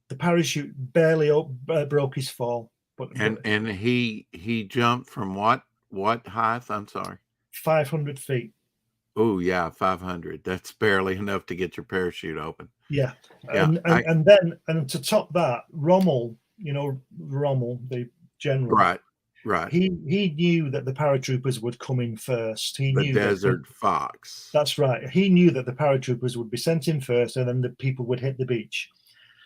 The parachute barely broke his fall. And he jumped from what height? I'm sorry. 500 feet. Oh yeah, 500. That's barely enough to get your parachute open. Yeah. And then to top that, Rommel, you know, the general. Right. He knew that the paratroopers would come in first. He knew Desert Fox. That's right. He knew that the paratroopers would be sent in first, and then the people would hit the beach.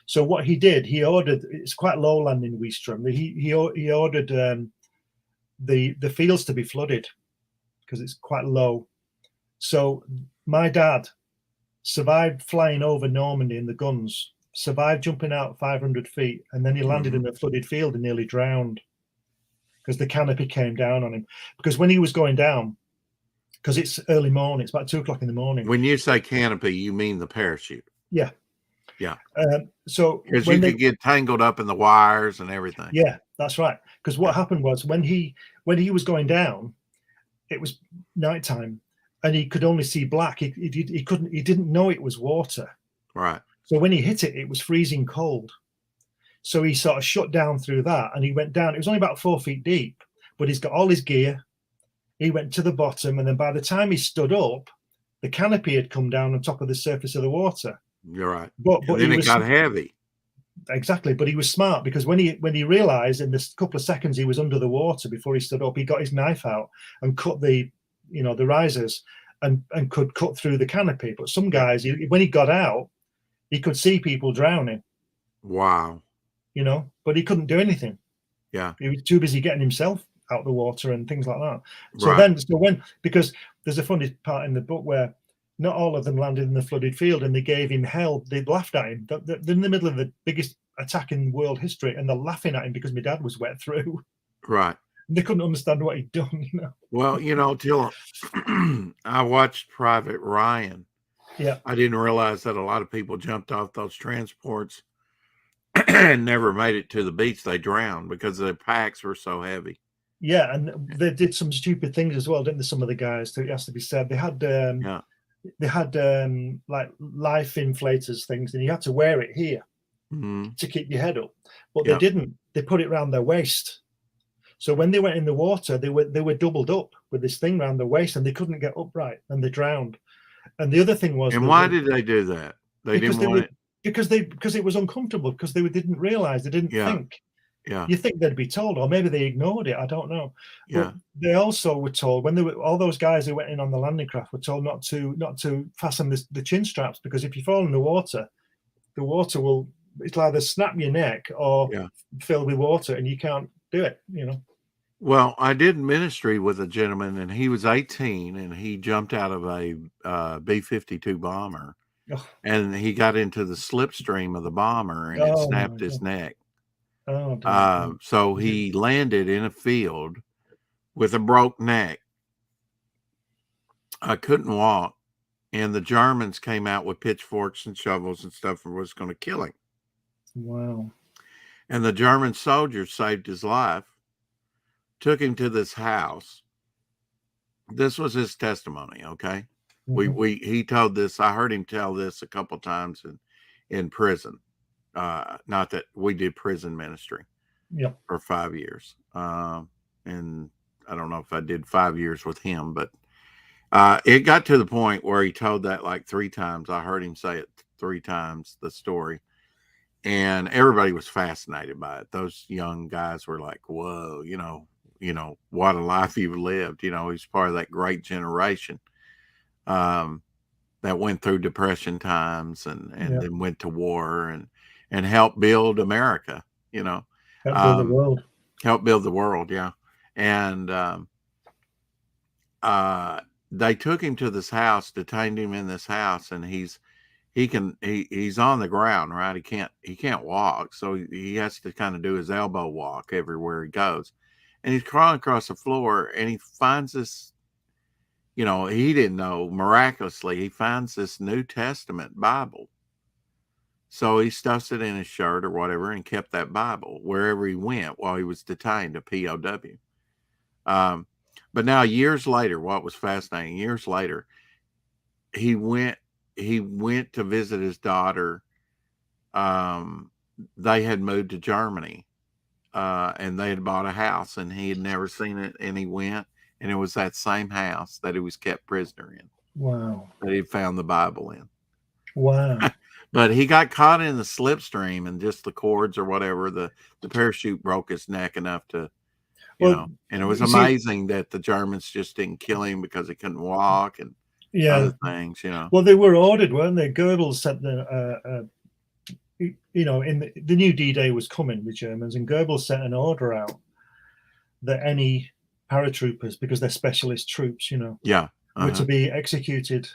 So what he did, he ordered. It's quite low landing Weestrom. He ordered the fields to be flooded because it's quite low. So my dad survived flying over Normandy in the guns, survived jumping out 500 feet, and then he landed in a flooded field and nearly drowned because the canopy came down on him. Because when he was going down, because it's early morning, it's about 2 o'clock in the morning. When you say canopy, you mean the parachute? Yeah. Yeah. So because you could get tangled up in the wires and everything. Yeah, that's right. Because what happened was when he was going down, it was nighttime, and he could only see black. He didn't know it was water. Right. So when he hit it, it was freezing cold. So he sort of shut down through that, and he went down. It was only about 4 feet deep, but he's got all his gear. He went to the bottom, and then by the time he stood up, the canopy had come down on top of the surface of the water. You're right. But then it got heavy. Exactly, but he was smart because when he realized in this couple of seconds he was under the water before he stood up, he got his knife out and cut the risers and could cut through the canopy. But some guys, when he got out, he could see people drowning. Wow. But he couldn't do anything. Yeah. He was too busy getting himself out of the water and things like that. So because there's a funny part in the book where not all of them landed in the flooded field, and they gave him hell. They laughed at him. They're in the middle of the biggest attack in world history, and they're laughing at him because my dad was wet through. Right. They couldn't understand what he'd done. Well, till I watched Private Ryan. Yeah. I didn't realize that a lot of people jumped off those transports and never made it to the beach. They drowned because their packs were so heavy. Yeah, and they did some stupid things as well, didn't they? Some of the guys, it has to be said. They had like life inflators things, and you had to wear it here to keep your head up. But they didn't. They put it around their waist. So when they went in the water, they were doubled up with this thing around their waist, and they couldn't get upright, and they drowned. And the other thing was, and why did they do that? They didn't want it because it was uncomfortable, because they didn't realize, they didn't think. Yeah. You think they'd be told, or maybe they ignored it. I don't know. Yeah. But they also were told, when all those guys who went in on the landing craft were told not to fasten the chin straps, because if you fall in the water will, it'll either snap your neck or fill with water, and you can't do it. Well, I did ministry with a gentleman, and he was 18, and he jumped out of a B-52 bomber, and he got into the slipstream of the bomber, and it snapped his neck. So he landed in a field with a broke neck. I couldn't walk, and the Germans came out with pitchforks and shovels and stuff and was going to kill him. Wow. And the German soldiers saved his life, took him to this house. This was his testimony, okay? He told this, I heard him tell this a couple times in prison. Not that we did prison ministry for 5 years. And I don't know if I did 5 years with him, but it got to the point where he told that like 3 times. I heard him say it 3 times, the story. And everybody was fascinated by it. Those young guys were like, whoa, what a life you've lived. He's part of that great generation. that went through Depression times and then went to war and helped build America, you know. Help build the world. Help build the world, yeah. And they took him to this house, detained him in this house, and he's on the ground, right? He can't walk, so he has to kind of do his elbow walk everywhere he goes. And he's crawling across the floor, and he finds this, you know, he didn't know, miraculously, he finds this New Testament Bible. So he stuffs it in his shirt or whatever and kept that Bible wherever he went while he was detained, a POW. But now years later, what was fascinating, years later, he went to visit his daughter. They had moved to Germany, and they had bought a house, and he had never seen it. And he went, and it was that same house that he was kept prisoner in. Wow. That he found the Bible in. Wow. But he got caught in the slipstream, and just the cords or whatever, the parachute broke his neck enough to, you know, and it was amazing that the Germans just didn't kill him because he couldn't walk and other things, you know. Well, they were ordered, weren't they? Goebbels said that, you know, in the new D-Day was coming, the Germans, and Goebbels sent an order out that any paratroopers, because they're specialist troops, you know, were to be executed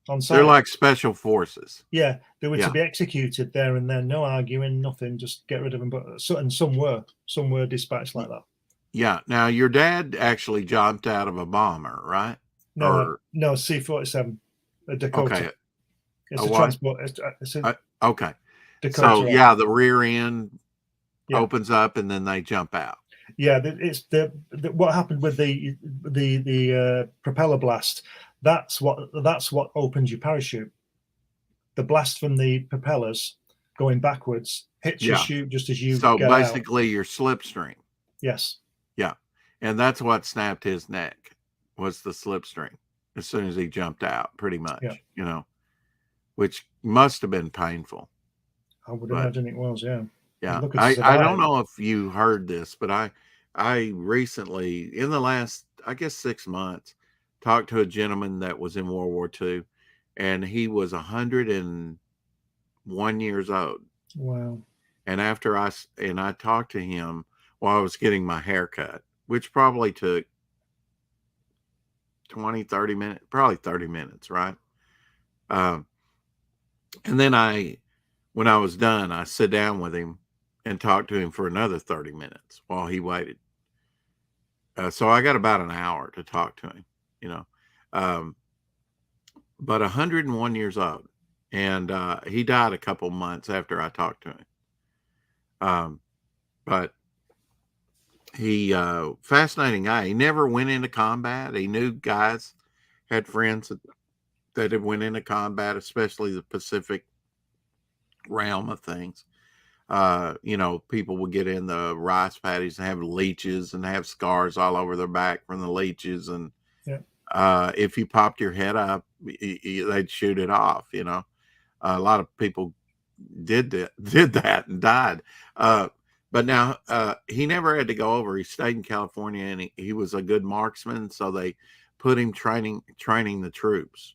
on site. They're like special forces. Yeah, they were to be executed there and then, no arguing, nothing, just get rid of them. But and some were dispatched like that. Yeah. Now, your dad actually jumped out of a bomber, right? No, C-47, a Dakota. Okay. It's a transport. Okay. Dakota. So the rear end opens up and then they jump out. Yeah, it's what happened with the propeller blast. That's what opens your parachute. The blast from the propellers going backwards hits your chute just as you So get basically, out. your slipstream. Yes. Yeah, and that's what snapped his neck, was the slipstream. As soon as he jumped out, pretty much, you know, which must have been painful. I would imagine it was. Yeah. Yeah. I don't know if you heard this, but I recently, in the last, I guess, 6 months, talked to a gentleman that was in World War II, and he was 101 years old. Wow. And after I talked to him while I was getting my hair cut, which probably took 20, 30 minutes, probably 30 minutes, right? And then when I was done, I sat down with him and talked to him for another 30 minutes while he waited. So I got about an hour to talk to him, you know. But 101 years old. And he died a couple months after I talked to him. But he, fascinating guy. He never went into combat. He knew guys, had friends that had went into combat, especially the Pacific realm of things. You know, people would get in the rice paddies and have leeches and have scars all over their back from the leeches. And if you popped your head up, they'd shoot it off, you know. A lot of people did that and died. But now he never had to go over. He stayed in California, and he was a good marksman. So they put him training the troops,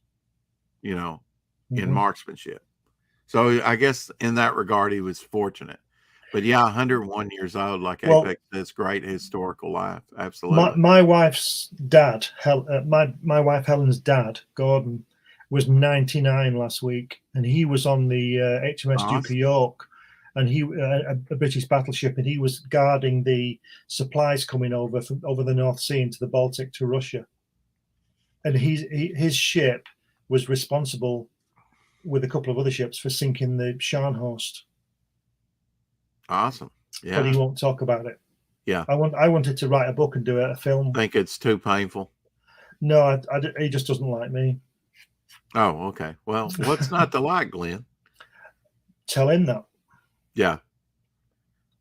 you know, in marksmanship. So I guess in that regard, he was fortunate. But 101 years old, like Apex says, great historical life. Absolutely. My wife's dad, my wife Helen's dad, Gordon, was 99 last week, and he was on the HMS Duke of York, and he a British battleship, and he was guarding the supplies coming over the North Sea into the Baltic to Russia. And his ship was responsible, with a couple of other ships, for sinking the Scharnhorst. Awesome. Yeah. But he won't talk about it. Yeah. I wanted to write a book and do a film. Think it's too painful? No, he just doesn't like me. Oh, okay. Well, what's not to like, Glenn? Tell him that. Yeah.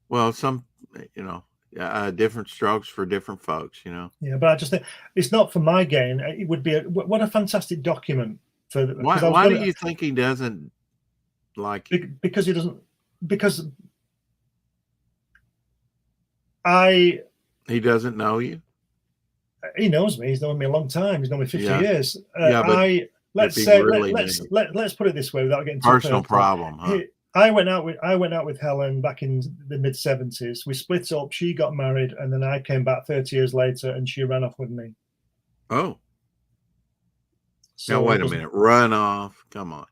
Well, some, you know, different strokes for different folks, you know. Yeah, but I just think it's not for my gain. It would be what a fantastic document for. Why do you think he doesn't like you? Because he doesn't. Because he doesn't know you. He knows me. He's known me a long time. He's known me 50 years. But let's put it this way without getting too personal problem, huh? I went out with Helen back in the mid-70s. We split up. She got married, and then I came back 30 years later, and she ran off with me. Oh. So now wait a minute. Run off. Come on.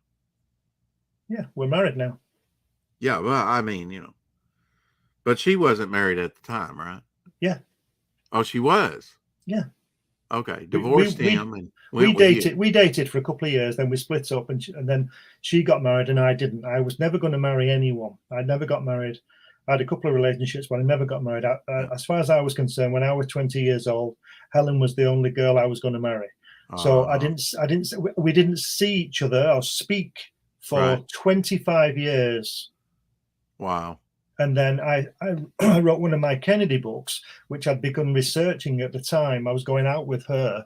Yeah, we're married now. Yeah, well, I mean, but she wasn't married at the time, right? Yeah. Oh, she was. Yeah. Okay. Divorced him and we dated. We dated for a couple of years. Then we split up, and then she got married, and I didn't. I was never going to marry anyone. I never got married. I had a couple of relationships, but I never got married. As far as I was concerned, when I was 20 years old, Helen was the only girl I was going to marry. So we didn't see each other or speak for 25 years. Wow. And then I wrote one of my Kennedy books, which I'd begun researching at the time. I was going out with her.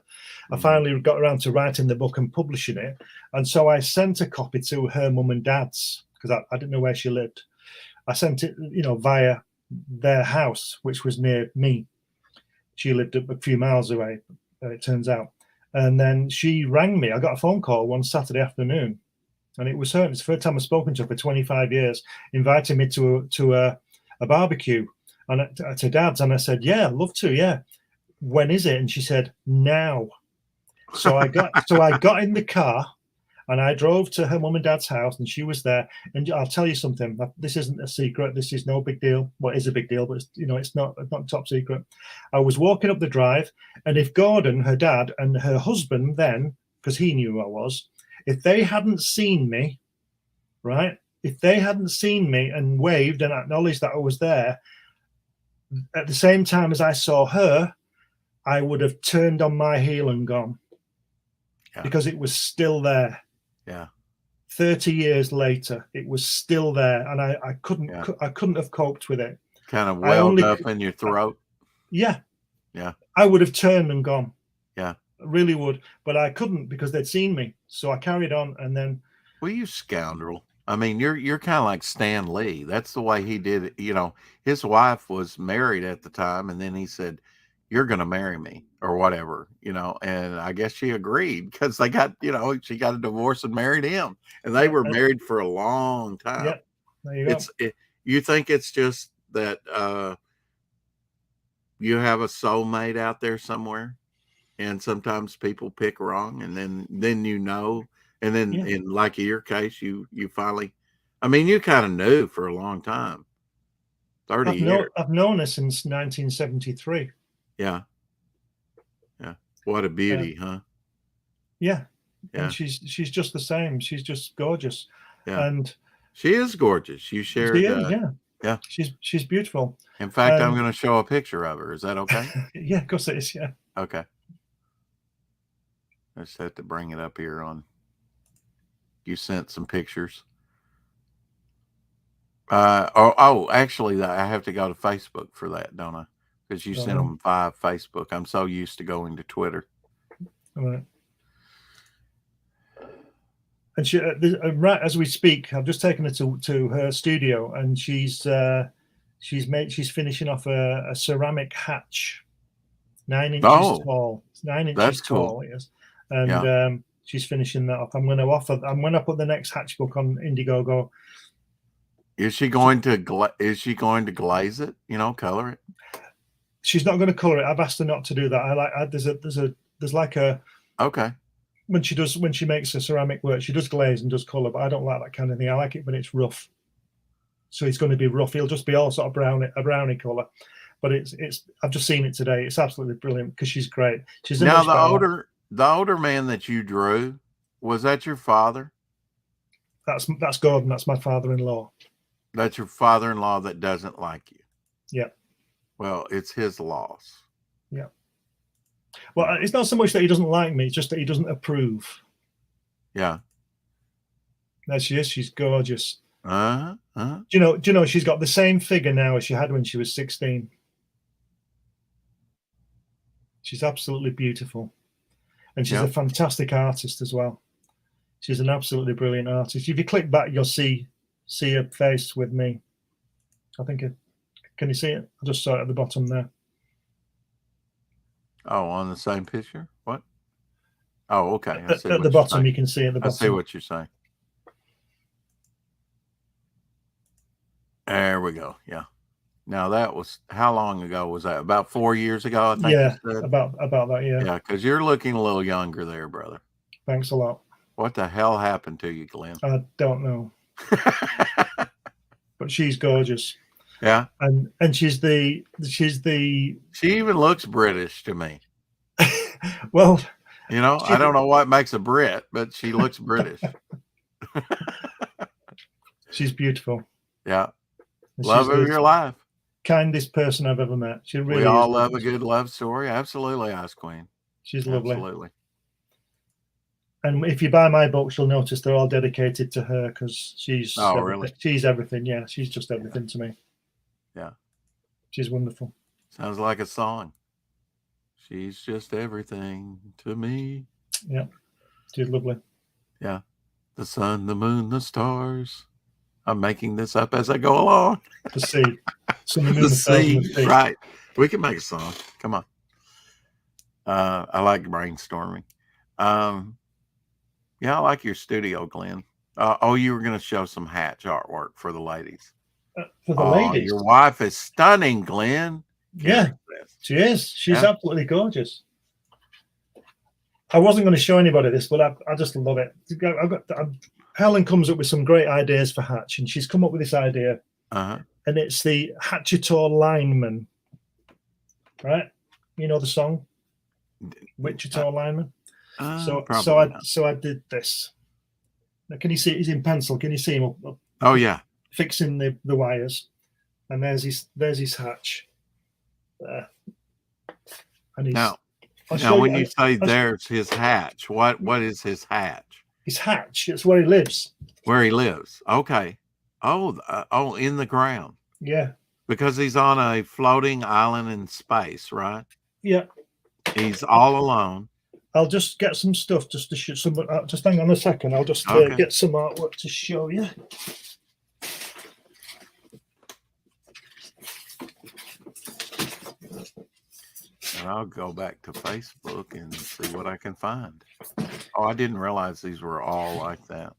I finally got around to writing the book and publishing it. And so I sent a copy to her mum and dad's, because I didn't know where she lived. I sent it, via their house, which was near me. She lived a few miles away, it turns out. And then she rang me. I got a phone call one Saturday afternoon. And it was her. It's the first time I've spoken to her for 25 years, inviting me to a barbecue and to Dad's. And I said, yeah, I'd love to. Yeah. When is it? And she said, now. So I got in the car and I drove to her mum and dad's house, and she was there. And I'll tell you something. This isn't a secret. This is no big deal. Well, it is a big deal, but it's not top secret. I was walking up the drive, and if Gordon, her dad, and her husband then, because he knew who I was, if they hadn't seen me, right? If they hadn't seen me and waved and acknowledged that I was there, at the same time as I saw her, I would have turned on my heel and gone, because it was still there. Yeah. 30 years later, it was still there, and I couldn't have coped with it. Kind of welled up in your throat. Yeah. Yeah. I would have turned and gone. Yeah. Really would, but I couldn't because they'd seen me. So I carried on, and then. Well, you scoundrel! I mean, you're kind of like Stan Lee. That's the way he did it. His wife was married at the time, and then he said, "You're going to marry me," or whatever. And I guess she agreed because they got, she got a divorce and married him, and they were married for a long time. Yeah, there you go. You think it's just that you have a soulmate out there somewhere? And sometimes people pick wrong, and then and then in like your case, you finally, I mean, you kind of knew for a long time, 30 years. I've known her since 1973. Yeah. Yeah. What a beauty, huh? Yeah. And she's just the same. She's just gorgeous. Yeah. And she is gorgeous. You shared. Yeah. She's beautiful. In fact, I'm going to show a picture of her. Is that okay? Yeah, of course it is. Yeah. Okay. I just have to bring it up here on. You sent some pictures. Actually, I have to go to Facebook for that, don't I? Because you sent them via Facebook. I'm so used to going to Twitter. All right. And she, right as we speak, I've just taken her to her studio, and she's finishing off a ceramic hatch, 9 inches tall. It's 9 inches That's tall. Cool. Yes. And she's finishing that up. I'm going to put the next hatch book on Indiegogo. Is she going to glaze it? Color it? She's not going to color it. I've asked her not to do that. There's like a okay. When she makes a ceramic work, she does glaze and does color, but I don't like that kind of thing. I like it when it's rough. So it's going to be rough. It'll just be all sort of a brownie color. But I've just seen it today. It's absolutely brilliant because she's great. She's now the older man that you drew, was that your father? That's Gordon. That's my father-in-law. That's your father-in-law that doesn't like you. Yeah. Well, it's his loss. Yeah. Well, it's not so much that he doesn't like me; it's just that he doesn't approve. Yeah. There she is. She's gorgeous. Do you know she's got the same figure now as she had when she was 16. She's absolutely beautiful, and she's a fantastic artist as well. She's an absolutely brilliant artist. If you click back, you'll see her face with me. I think can you see it? I just saw it at the bottom there. Oh, on the same picture? What? Oh, okay. At the bottom, you can see at the bottom. I see what you're saying. There we go. Yeah. Now that was, how long ago was that? About 4 years ago, I think. Yeah, you said? about that. Yeah. Yeah, because you're looking a little younger there, brother. Thanks a lot. What the hell happened to you, Glenn? I don't know. But she's gorgeous. Yeah. And she's the. She even looks British to me. Well, you know, I don't know what makes a Brit, but she looks British. She's beautiful. Yeah. Love of your life. Kindest person I've ever met. She really we all love a good love story. Absolutely, Ice Queen. She's lovely. Absolutely. And if you buy my books, you'll notice they're all dedicated to her because she's really? She's everything. Yeah, she's just everything to me. Yeah. She's wonderful. Sounds like a song. She's just everything to me. Yeah. She's lovely. Yeah. The sun, the moon, the stars. I'm making this up as I go along. The sea. The sea. Right. We can make a song. Come on. I like brainstorming. Yeah, I like your studio, Glenn. You were going to show some hatch artwork for the ladies. For the ladies? Your wife is stunning, Glenn. Yeah, she is. She's absolutely gorgeous. I wasn't going to show anybody this, but I just love it. Helen comes up with some great ideas for hatch, and she's come up with this idea. And it's the Hatchetaw Lineman. Right? You know the song? Wichita Lineman? So I did this. Now, can you see? He's in pencil. Can you see him? Oh yeah, fixing the wires. And there's his hatch. There. And now when you say there's his hatch, what is his hatch? His hatch. It's where he lives. Where he lives. Okay. Oh, in the ground. Yeah. Because he's on a floating island in space, right? Yeah. He's all alone. I'll just get some stuff just to show some. Just hang on a second. I'll just get some artwork to show you. And I'll go back to Facebook and see what I can find. Oh, I didn't realize these were all like that.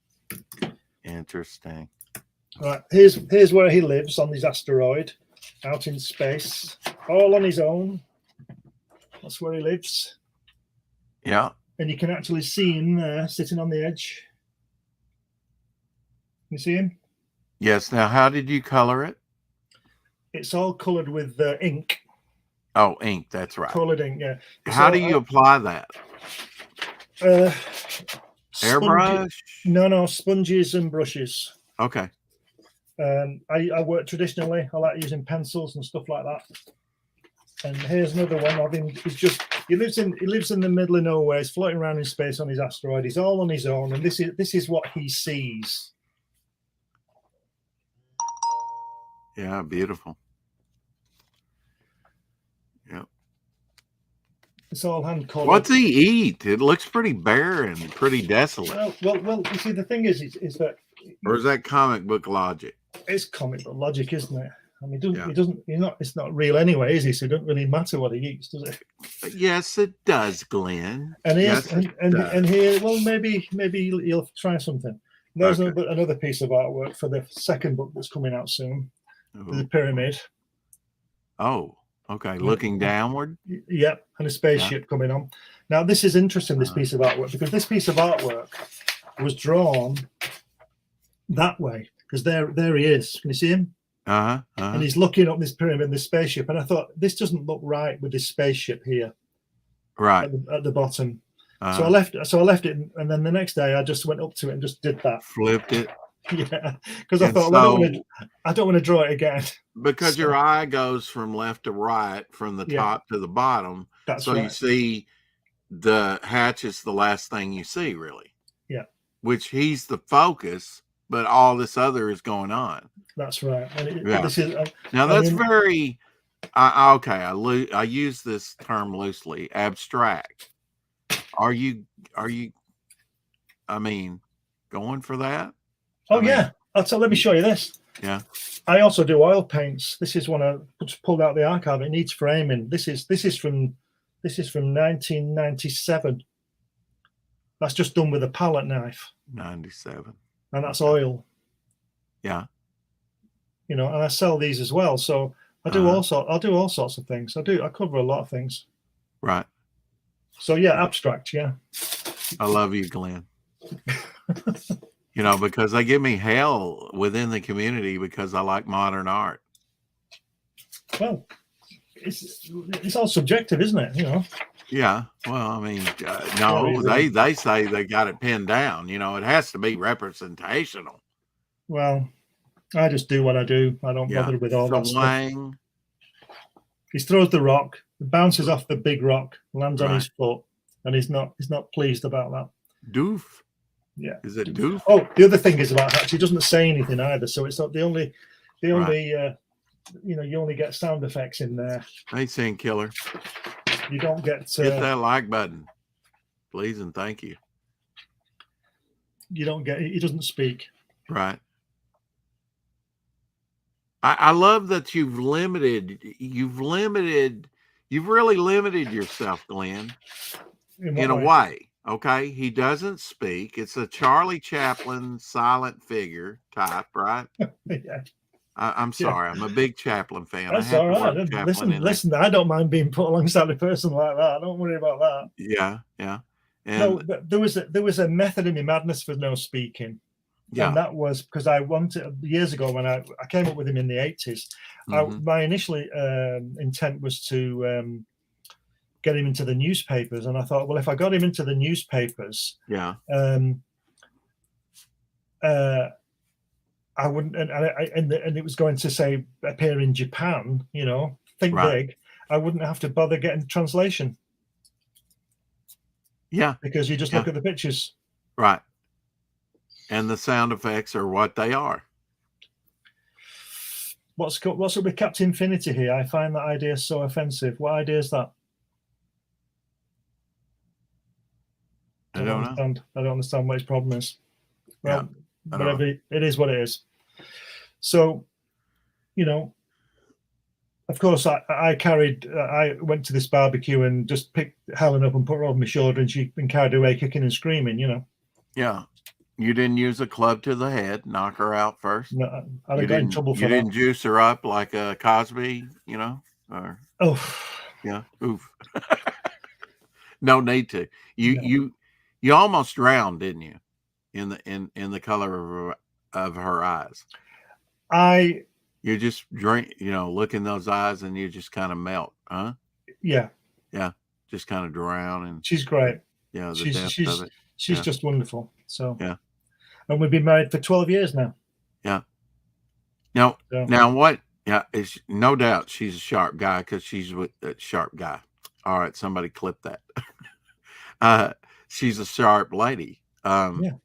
Interesting. All right, here's where he lives on this asteroid, out in space, all on his own. That's where he lives. Yeah. And you can actually see him there, sitting on the edge. You see him? Yes. Now, how did you color it? It's all colored with ink. Oh, ink. That's right. Colored ink, yeah. How do you apply that? Airbrush? No, sponges and brushes. Okay. I work traditionally. I like using pencils and stuff like that. And here's another one of him. He lives in the middle of nowhere. He's floating around in space on his asteroid. He's all on his own, and this is what he sees. Yeah, beautiful. Yeah. It's all hand colored. What's he eat? It looks pretty barren and pretty desolate. Well. You see, the thing is that. Or is that comic book logic? It's comic book logic, isn't it? I mean, it's not real anyway, is he? So it doesn't really matter what he eats, does it? Yes, it does, Glenn. And here, well, maybe you'll try something. There's another piece of artwork for the second book that's coming out soon. The pyramid. Oh, okay. Looking downward. Yep, and a spaceship coming on. Now, this is interesting. This piece of artwork, because this piece of artwork was drawn that way, because there he is. Can you see him? And he's looking up this pyramid, this spaceship, and I thought this doesn't look right with this spaceship here, right at the bottom. So I left it, and then the next day I just went up to it and just did that. Flipped it. Yeah, because I thought, well, I don't want to draw it again. Because your eye goes from left to right, from the top to the bottom. That's so right. You see the hatch is the last thing you see, really. Yeah. Which he's the focus, but all this other is going on. That's right. This is, now that's very I use this term loosely. Abstract. Are you? I mean, going for that? Oh yeah. Let me show you this. Yeah. I also do oil paints. This is one I pulled out of the archive. It needs framing. This is from This is from 1997. That's just done with a palette knife. 97. And that's oil. Yeah. You know, and I sell these as well. So I do all sorts of things. I cover a lot of things. Right. So yeah, abstract, yeah. I love you, Glenn. You know, because they give me hell within the community because I like modern art. Well, it's all subjective, isn't it? You know. Yeah. Well, I mean, no, they say they got it pinned down. You know, it has to be representational. Well, I just do what I do. I don't bother with all that stuff. He throws the rock, it bounces off the big rock, lands on his foot, and he's not pleased about that. Doof. Yeah. Is it doof? Oh, the other thing is about that, she doesn't say anything either. So it's not the only you know, you only get sound effects in there. Hey, Sin Killer. You don't get hit that like button, please, and thank you. You don't get, he doesn't speak. Right. I love that you've really limited yourself, Glenn, in a way. Okay. He doesn't speak. It's a Charlie Chaplin silent figure type, right? Yeah. I'm sorry. I'm a big Chaplin fan. That's all right. Listen, I don't mind being put alongside a person like that. Don't worry about that. Yeah. Yeah. And no, there was a method in my madness for no speaking. Yeah. And that was because I wanted, years ago when I came up with him in the 80s, my initial intent was to get him into the newspapers. And I thought, well, if I got him into the newspapers, yeah, I wouldn't, and it was going to say appear in Japan, you know, think big. I wouldn't have to bother getting translation. Yeah. Because you just look at the pictures. Right. And the sound effects are what they are. What's up with Captain Infinity here? I find that idea so offensive. What idea is that? I don't understand. I don't understand what his problem is. Well, whatever, it is what it is. So, you know, of course, I went to this barbecue and just picked Helen up and put her on my shoulder, and she carried away kicking and screaming, you know. Yeah. You didn't use a club to the head, knock her out first. No, I got in trouble for that. You didn't juice her up like a Cosby, you know, or yeah, oof. No need to. You almost drowned, didn't you, in the color of her eyes? You just drink, you know, look in those eyes, and you just kind of melt, huh? Yeah. Yeah, just kind of drown. And she's great. Yeah, the depth of it. She's just wonderful. So yeah. And we've been married for 12 years now. Yeah. Now what? Yeah, is no doubt she's a sharp guy because she's with a sharp guy. All right, somebody clip that. She's a sharp lady. What's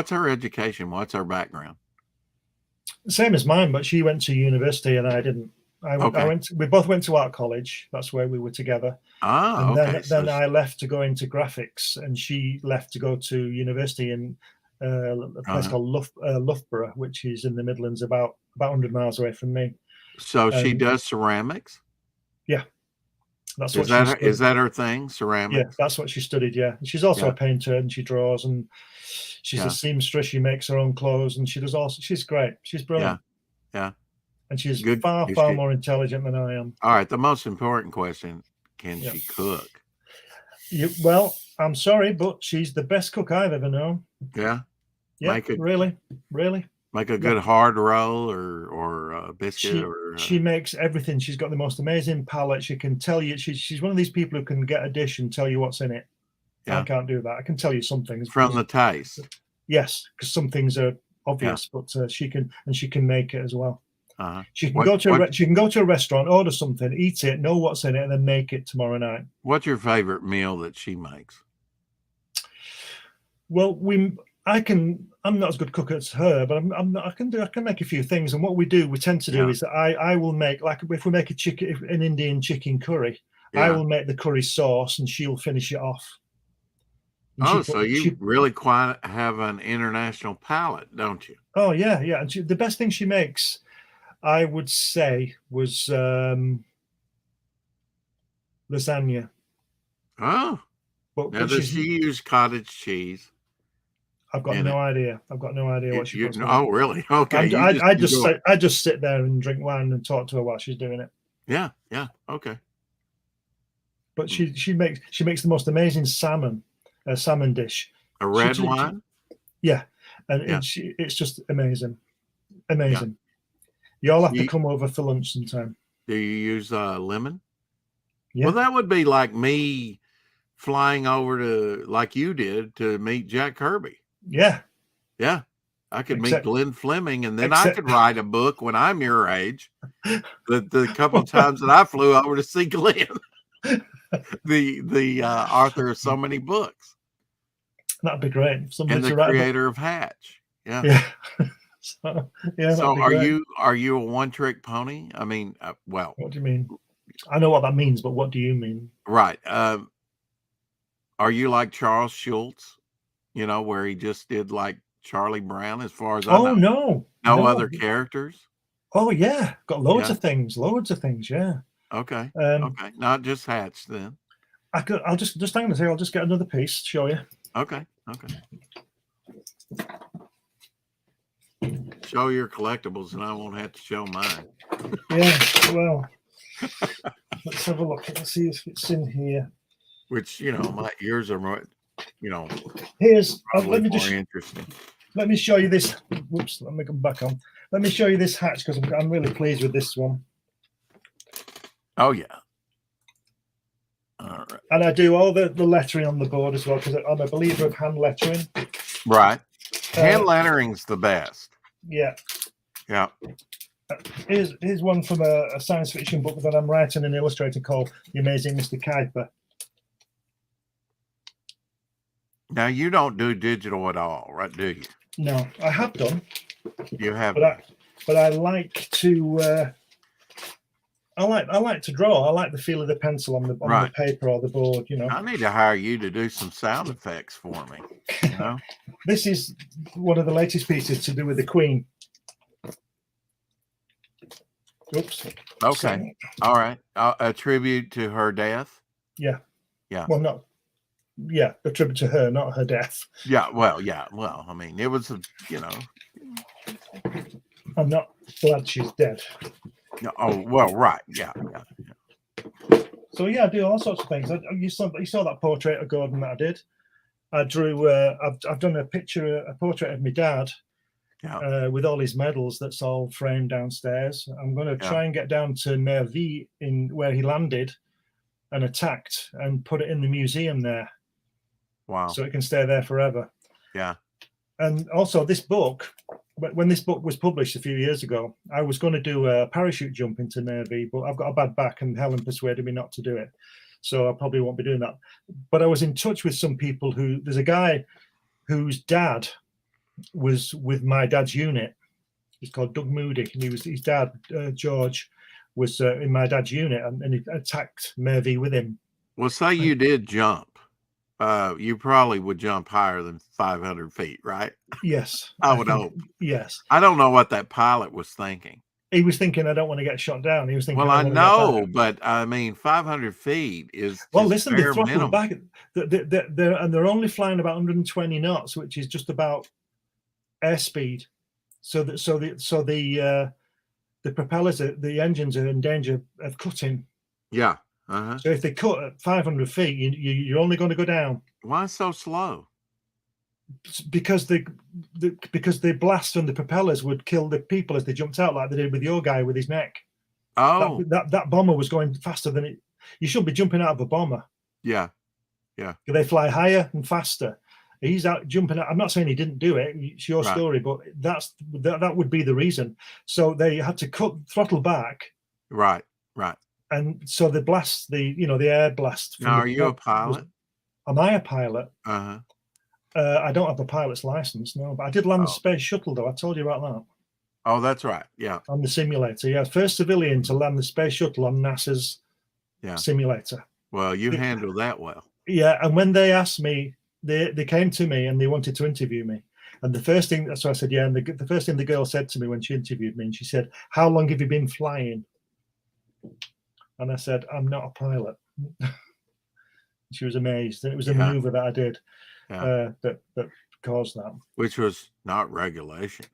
her education? What's her background? Same as mine, but she went to university and I didn't. We both went to art college. That's where we were together. Then I left to go into graphics, and she left to go to university in a place called Loughborough, which is in the Midlands, about 100 miles away from me. So she does ceramics. Yeah, is that her thing? Ceramics. Yeah, that's what she studied. Yeah, she's also a painter, and she draws, and she's a seamstress. She makes her own clothes, and she does also. She's great. She's brilliant. Yeah. And she's far more intelligent than I am. All right. The most important question, can she cook? Well, I'm sorry, but she's the best cook I've ever known. Yeah? Yeah, really. Make a good hard roll or a biscuit? She makes everything. She's got the most amazing palate. She can tell you. She's one of these people who can get a dish and tell you what's in it. Yeah. I can't do that. I can tell you some things. From the taste? Yes, because some things are obvious, but she can make it as well. She can go to a restaurant, order something, eat it, know what's in it, and then make it tomorrow night. What's your favorite meal that she makes? Well, I'm not as good cook as her, but I can make a few things. And what we tend to do is that I will make, like if we make an Indian chicken curry, I will make the curry sauce and she'll finish it off. So you really quite have an international palate, don't you? Oh yeah. And the best thing she makes, I would say, was lasagna. Oh, But does she use cottage cheese? I've got no idea. I've got no idea what she puts. Oh, really? Okay. I just sit there and drink wine and talk to her while she's doing it. Yeah. Okay. But she makes the most amazing salmon dish. A red wine. Yeah, and it's just amazing. Yeah. You all have to come over for lunch sometime. Do you use lemon? Yeah. Well, that would be like me flying over to, like you did, to meet Jack Kirby. Yeah. Yeah. I could meet Glenn Fleming, and then I could write a book when I'm your age. The couple of times that I flew over to see Glenn, the author of so many books. That'd be great. And the creator of Hatch. Yeah. Yeah. So are you a one-trick pony? I mean, well. What do you mean? I know what that means, but what do you mean? Right. Are you like Charles Schulz? You know, where he just did like Charlie Brown, as far as I know. No other characters. Oh yeah, got loads of things. Yeah. Okay. Okay. Not just Hatch then. I'll just hang on a second. I'll just get another piece to show you. Okay. Show your collectibles, and I won't have to show mine. Yeah. Well, let's have a look. Let's see if it's in here. Which, my ears are more, Here's. Let me interesting. Let me show you this. Whoops. Let me come back on. Let me show you this hatch because I'm really pleased with this one. Oh yeah. All right. And I do all the lettering on the board as well because I'm a believer of hand lettering. Right. Hand lettering's the best. Yeah. Yeah. Here's one from a science fiction book that I'm writing and illustrating called The Amazing Mr. Kuiper. Now, you don't do digital at all, right? Do you? No, I have done. You have, but I like to. I like to draw. I like the feel of the pencil on the paper or the board. I need to hire you to do some sound effects for me. This is one of the latest pieces to do with the Queen. Oops. Okay. All right. A tribute to her death. Yeah. Yeah. Well, not. Yeah, a tribute to her, not her death. Yeah. Well, yeah. Well, I mean, it was I'm not glad she's dead. Oh well, right. Yeah. So yeah, I do all sorts of things. You saw that portrait of Gordon that I did. I drew. I've done a portrait of my dad. Yeah. With all his medals, that's all framed downstairs. I'm going to try and get down to Nervi in where he landed and attacked, and put it in the museum there. Wow! So it can stay there forever. Yeah. And also, this book. When this book was published a few years ago, I was going to do a parachute jump into Nervi, but I've got a bad back and Helen persuaded me not to do it. So I probably won't be doing that. But I was in touch with some people there's a guy whose dad was with my dad's unit. He's called Doug Moody. And his dad, George, was in my dad's unit and he attacked Nervi with him. Well, say you did jump. You probably would jump higher than 500 feet, right? Yes. I would hope. Yes. I don't know what that pilot was thinking. He was thinking, I don't want to get shot down. He was thinking, well, I know, but I mean, 500 feet is listen, the throttle minimum. Back. They're only flying about 120 knots, which is just about airspeed. So the propellers, the engines are in danger of cutting. Yeah. Uh-huh. So if they cut at 500 feet, you're only going to go down. Why so slow? Because the blast from the propellers would kill the people as they jumped out, like they did with your guy with his neck. Oh, that bomber was going faster than it. You shouldn't be jumping out of a bomber. Yeah. They fly higher and faster. He's out jumping out. I'm not saying he didn't do it. It's your story, but that would be the reason. So they had to throttle back. Right. And so the blast, the air blast. Now, are you a pilot? Am I a pilot? Uh-huh. I don't have a pilot's license, no, but I did land the space shuttle, though. I told you about that. Oh, that's right. Yeah. On the simulator. Yeah. First civilian to land the space shuttle on NASA's simulator. Well, you handled that well. Yeah. And when they asked me, they came to me and they wanted to interview me. And the first thing, so I said, yeah. And the first thing the girl said to me when she interviewed me, and she said, "How long have you been flying?" And I said, "I'm not a pilot." She was amazed. And it was a maneuver that I did that caused that. Which was not regulation.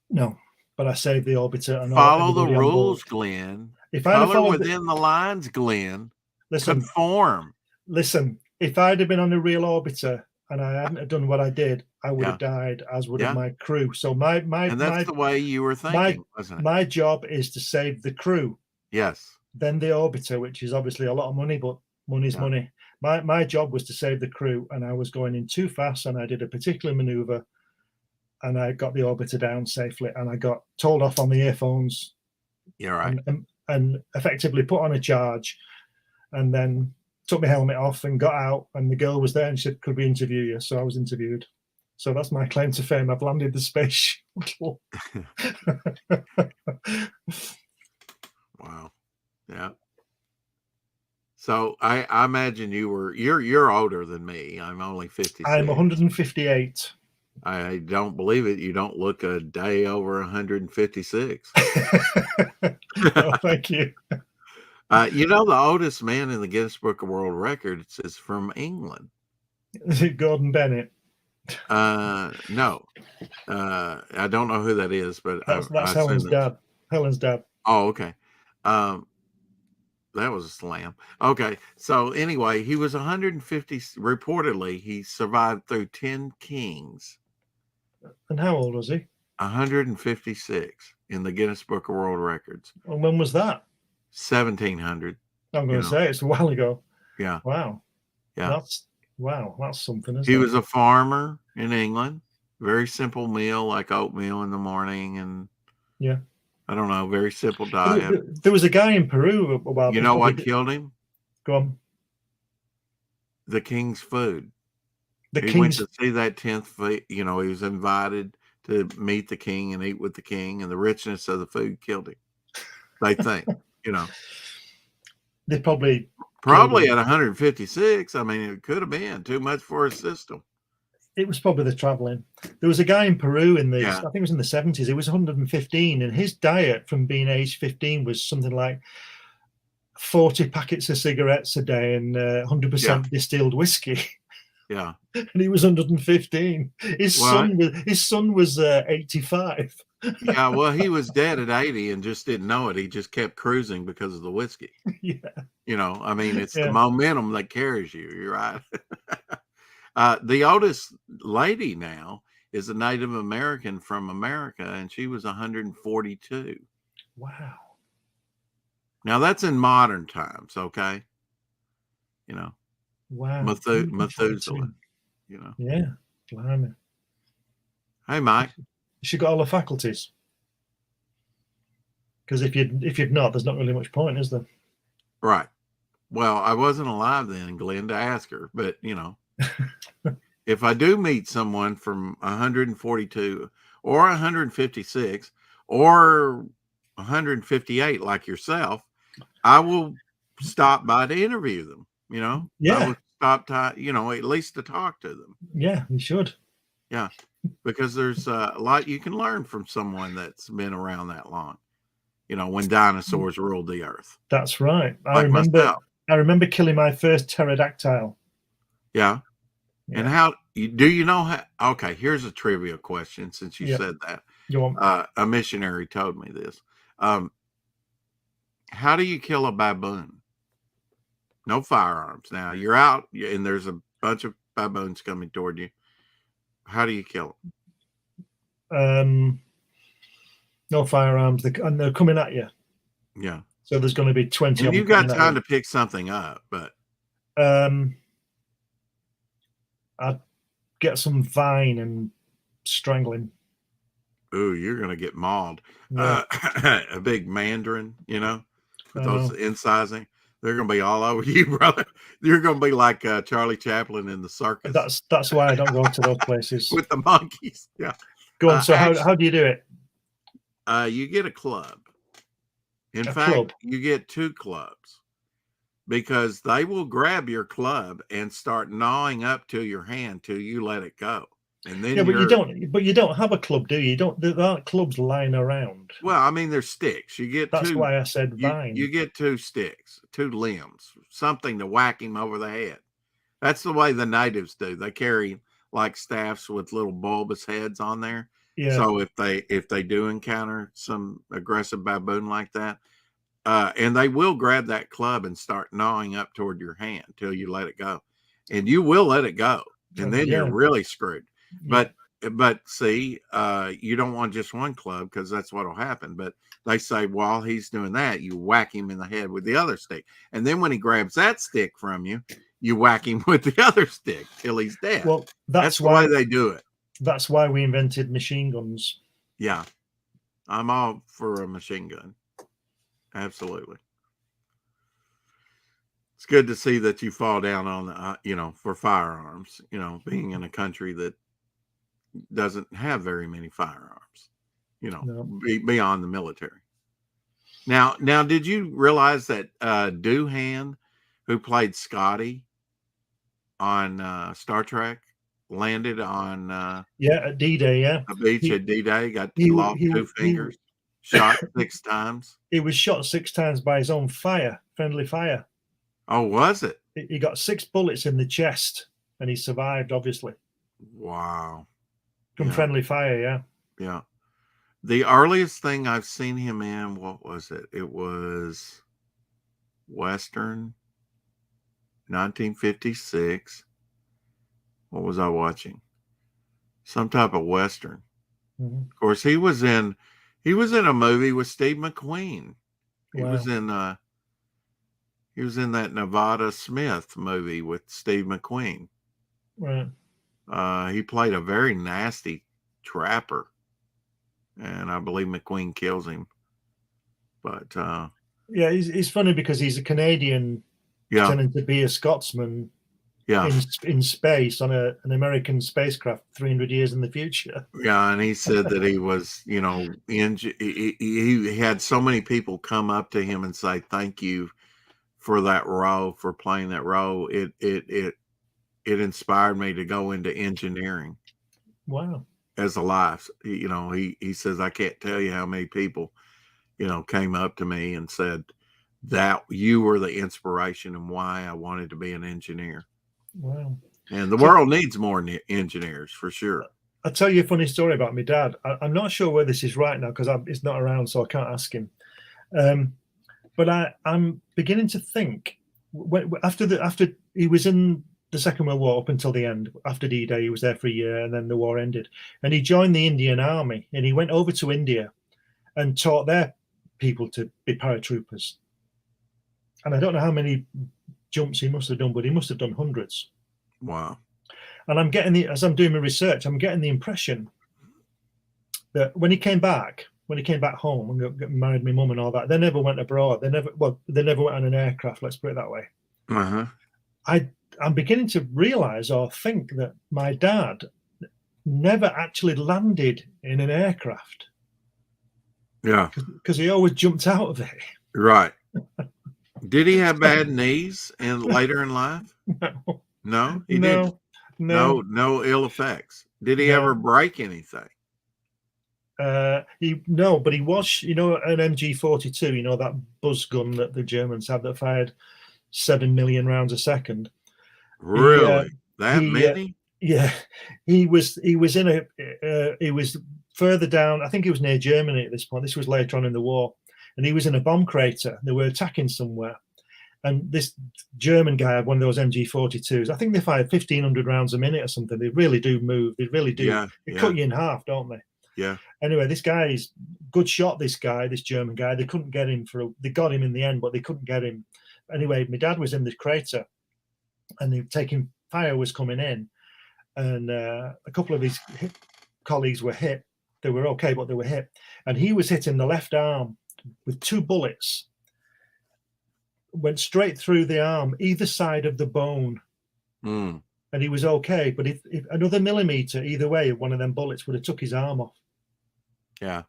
No, but I saved the orbiter. And follow the rules, Glenn. If I'd color within the lines, Glenn. Conform. Listen, if I'd have been on a real orbiter and I hadn't have done what I did, I would have died, as would have my crew. So that's the way you were thinking, wasn't it? My job is to save the crew. Yes. Then the orbiter, which is obviously a lot of money, but money's money. My job was to save the crew, and I was going in too fast, and I did a particular maneuver, and I got the orbiter down safely, and I got told off on the earphones. You're right. And effectively put on a charge, and then took my helmet off and got out, and the girl was there and she said, "Could we interview you?" So I was interviewed. So that's my claim to fame. I've landed the space shuttle. Wow. Yeah. So I imagine you're older than me. I'm only 56. I'm 158. I don't believe it. You don't look a day over 156. Oh, thank you. The oldest man in the Guinness Book of World Records is from England. Is it Gordon Bennett? No. I don't know who that is, but that's Helen's dad. Helen's dad. Oh, okay. That was a slam. Okay. So anyway, he was 150. Reportedly, he survived through 10 kings. And how old was he? 156 in the Guinness Book of World Records. And when was that? 1700. I'm going to say it's a while ago. Yeah. Wow. Yeah. That's something. Isn't he was a farmer in England. Very simple meal, like oatmeal in the morning, and I don't know, very simple diet. There was a guy in Peru a while. You know what killed him? Go on. The king's food. He went to see that 10th. He was invited to meet the king and eat with the king, and the richness of the food killed him. They think, They probably at 156. I mean, it could have been too much for his system. It was probably the traveling. There was a guy in Peru I think it was in the 70s. He was 115, and his diet from being age 15 was something like 40 packets of cigarettes a day and 100% distilled whiskey. Yeah. And he was 115. His son was 85. Yeah, well, he was dead at 80 and just didn't know it. He just kept cruising because of the whiskey. Yeah. I mean, it's the momentum that carries you. You're right. The oldest lady now is a Native American from America, and she was 142. Wow. Now that's in modern times, okay? Wow. Methuselah. Yeah. Blimey. Hey, Mike. She got all the faculties. Because if you'd not, there's not really much point, is there? Right. Well, I wasn't alive then, Glenn, to ask her, but if I do meet someone from 142 or 156 or 158 like yourself, I will stop by to interview them. I would stop at least to talk to them. Yeah, you should. Yeah, because there's a lot you can learn from someone that's been around that long. When dinosaurs ruled the earth. That's right. I remember killing my first pterodactyl. Yeah. And how do you know how? Okay, here's a trivia question. Since you said that, a missionary told me this. How do you kill a baboon? No firearms. Now you're out and there's a bunch of baboons coming toward you. How do you kill them? No firearms, and they're coming at you. Yeah. So there's going to be 20. And you've got time to pick something up, but I'd get some vine and strangling. Ooh, you're going to get mauled. Yeah. A big mandarin, with those incising. They're going to be all over you, brother. You're going to be like Charlie Chaplin in the circus. That's why I don't go to those places. With the monkeys. Yeah. Go on. So how do you do it? You get a club. In fact, you get 2 clubs because they will grab your club and start gnawing up to your hand till you let it go. And then yeah, but you don't have a club, do you? There aren't clubs lying around. Well, I mean, there's sticks. That's why I said vine. You get 2 sticks, 2 limbs, something to whack him over the head. That's the way the natives do. They carry like staffs with little bulbous heads on there. Yeah. So if they do encounter some aggressive baboon like that, and they will grab that club and start gnawing up toward your hand till you let it go, and you will let it go, and then you're really screwed. Yeah. But see, you don't want just one club because that's what'll happen. But they say while he's doing that, you whack him in the head with the other stick, and then when he grabs that stick from you, you whack him with the other stick till he's dead. Well, that's why they do it. That's why we invented machine guns. Yeah, I'm all for a machine gun. Absolutely. It's good to see that you fall down on the, for firearms, being in a country that doesn't have very many firearms, beyond the military. Now, did you realize that Doohan, who played Scotty on Star Trek, landed on at D-Day, a beach at D-Day, lost 2 fingers, shot 6 times. He was shot 6 times by his own friendly fire. Oh, was it? He got 6 bullets in the chest, and he survived, obviously. Wow. From friendly fire, yeah. Yeah. The earliest thing I've seen him in, what was it? It was Western, 1956. What was I watching? Some type of Western. Mm-hmm. Of course, he was in a movie with Steve McQueen. He was in that Nevada Smith movie with Steve McQueen. Right. He played a very nasty trapper, and I believe McQueen kills him. But he's funny because he's a Canadian pretending to be a Scotsman. Yeah. In space on an American spacecraft 300 years in the future. Yeah, and he said that he was, he had so many people come up to him and say thank you for that role, for playing that role. It inspired me to go into engineering. Wow. As a life, he says I can't tell you how many people, came up to me and said that you were the inspiration and why I wanted to be an engineer. Wow. And the world needs more engineers, for sure. I'll tell you a funny story about my dad. I'm not sure where this is right now because he's not around, so I can't ask him. But I'm beginning to think after he was in the Second World War up until the end, after D-Day, he was there for a year and then the war ended. And he joined the Indian Army and he went over to India and taught their people to be paratroopers. And I don't know how many jumps he must have done, but he must have done hundreds. Wow. And I'm getting as I'm doing my research, I'm getting the impression that when he came back home and got married, my mum and all that, they never went abroad. They never went on an aircraft, let's put it that way. Uh-huh. I'm beginning to realize or think that my dad never actually landed in an aircraft. Yeah. Because he always jumped out of it. Right. Did he have bad knees later in life? No, he didn't. No ill effects. Did he ever break anything? But he was, an MG42, that buzz gun that the Germans had that fired 7 million rounds a second. Really? That many? Yeah. He was further down. I think he was near Germany at this point. This was later on in the war. And he was in a bomb crater. They were attacking somewhere. And this German guy had one of those MG42s. I think they fired 1,500 rounds a minute or something. They really do move. They really do. Yeah, they cut you in half, don't they? Yeah. Anyway, this guy's good shot, this German guy. They couldn't get him they got him in the end, but they couldn't get him. Anyway, my dad was in this crater and fire was coming in. And a couple of his colleagues were hit. They were okay, but they were hit. And he was hit in the left arm with 2 bullets, went straight through the arm, either side of the bone. Mm. And he was okay. But if another millimeter either way, one of them bullets would have took his arm off. Yeah.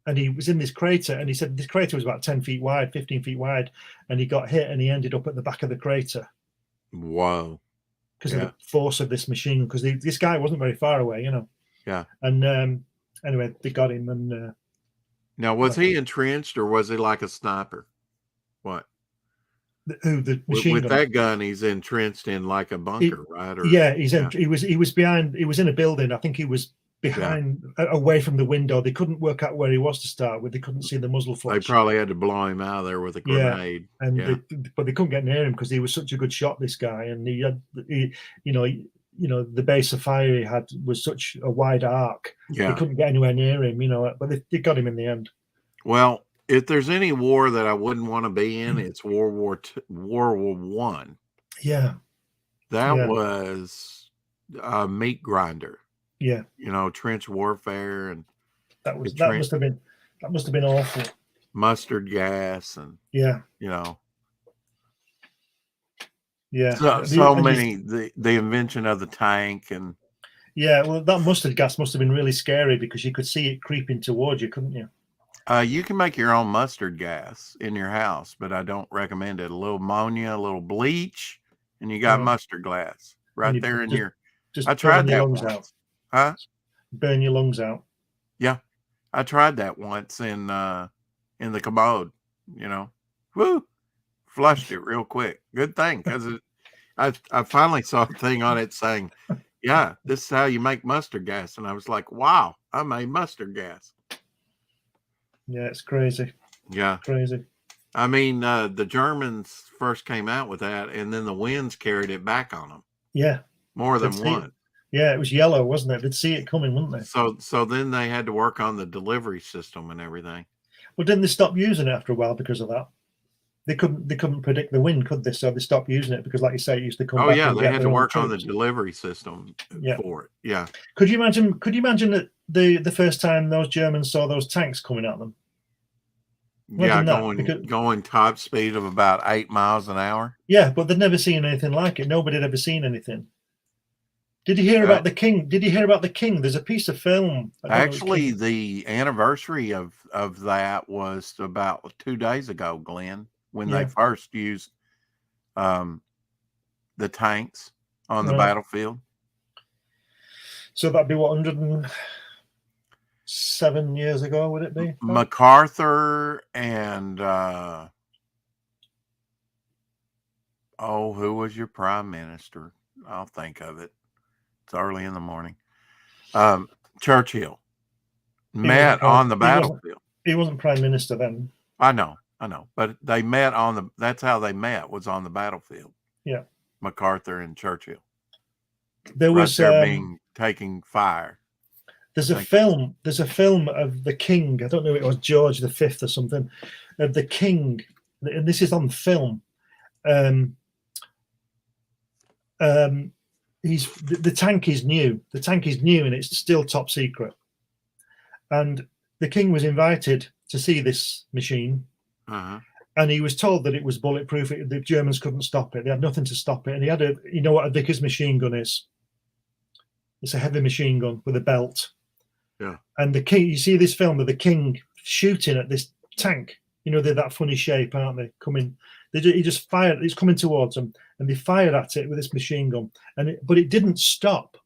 And he was in this crater, and he said this crater was about 10 feet wide, 15 feet wide, and he got hit and he ended up at the back of the crater. Wow. because of the force of this machine. Because this guy wasn't very far away, you know. Yeah. And anyway, they got him. And now, was he entrenched or was he like a sniper? What? The machine with gun. that gun, he's entrenched in like a bunker, right? Or, yeah, he was behind. He was in a building. I think he was behind, away from the window. They couldn't work out where he was to start with. They couldn't see the muzzle flash. They probably had to blow him out of there with a grenade. Yeah, and but they couldn't get near him because he was such a good shot. This guy, and he had, you know, the base of fire he had was such a wide arc. Yeah, they couldn't get anywhere near him. You know, but they got him in the end. Well, if there's any war that I wouldn't want to be in, it's World War One. Yeah, that was a meat grinder. Yeah, you know, trench warfare, and that must have been awful. Mustard gas, and you know, so many the invention of the tank, and well, that mustard gas must have been really scary because you could see it creeping towards you, couldn't you? You can make your own mustard gas in your house, but I don't recommend it. A little ammonia, a little bleach, and you got mustard gas right there in your. I tried that once. Huh? Burn your lungs out. Yeah, I tried that once in the commode. You know, woo, flushed it real quick. Good thing, because I finally saw a thing on it saying, "Yeah, this is how you make mustard gas," and I was like, "Wow, I made mustard gas." Yeah, it's crazy. Yeah, crazy. I mean, the Germans first came out with that, and then the winds carried it back on them. Yeah, more than one. Yeah, it was yellow, wasn't it? They'd see it coming, wouldn't they? So then they had to work on the delivery system and everything. Well, didn't they stop using it after a while because of that? They couldn't predict the wind, could they? So they stopped using it because, like you say, it used to come. Oh yeah, they had to work on the delivery system for it. Yeah. Could you imagine? That the first time those Germans saw those tanks coming at them? Going top speed of about 8 miles an hour. Yeah, but they'd never seen anything like it. Nobody had ever seen anything. Did you hear about the King? Did you hear about the King? There's a piece of film. Actually, the anniversary of that was about 2 days ago, Glenn, when they first used the tanks on the battlefield. So that'd be what, 107 years ago, would it be? MacArthur and who was your prime minister? I'll think of it. It's early in the morning. Churchill met on the battlefield. He wasn't prime minister then. I know, but they met that's how they met, was on the battlefield. Yeah, MacArthur and Churchill. There was taking fire. There's a film of the King. I don't know if it was George V or something, of the King, and this is on film. The tank is new. The tank is new, and it's still top secret. And the King was invited to see this machine, and he was told that it was bulletproof. The Germans couldn't stop it. They had nothing to stop it. And he had you know what a Vickers machine gun is? It's a heavy machine gun with a belt. Yeah. And the King, you see this film of the King shooting at this tank. You know, they're that funny shape, aren't they? He just fired. It's coming towards them, and they fired at it with this machine gun, but it didn't stop.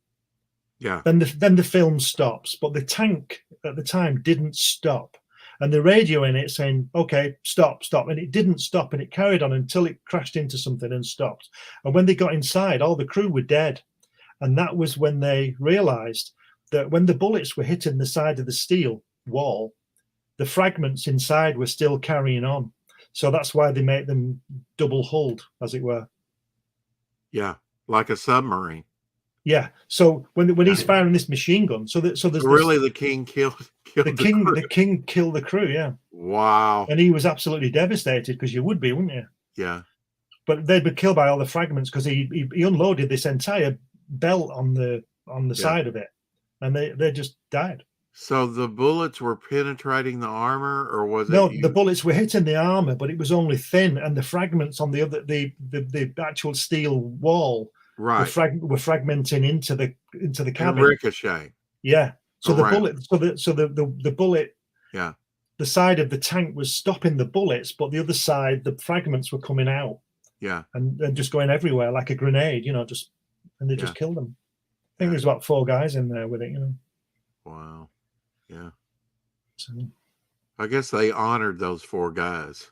Yeah. Then the film stops, but the tank at the time didn't stop, and the radio in it saying, "Okay, stop," and it didn't stop, and it carried on until it crashed into something and stopped. And when they got inside, all the crew were dead, and that was when they realised that when the bullets were hitting the side of the steel wall, the fragments inside were still carrying on. So that's why they make them double hulled, as it were. Yeah, like a submarine. Yeah. So when he's firing this machine gun, there's really the King killed the King. Crew. The King killed the crew. Yeah. Wow. And he was absolutely devastated, because you would be, wouldn't you? Yeah. But they'd be killed by all the fragments, because he unloaded this entire belt on the side of it, and they just died. So the bullets were penetrating the armor, or was it? No, the bullets were hitting the armor, but it was only thin, and the fragments on the actual steel wall were fragmenting into the cabin. And ricochet. Yeah. So the bullet. Yeah. The side of the tank was stopping the bullets, but the other side, the fragments were coming out. Yeah. And just going everywhere like a grenade, just and they just killed them. I think there's about 4 guys in there with it, you know. Wow. Yeah. So, I guess they honored those 4 guys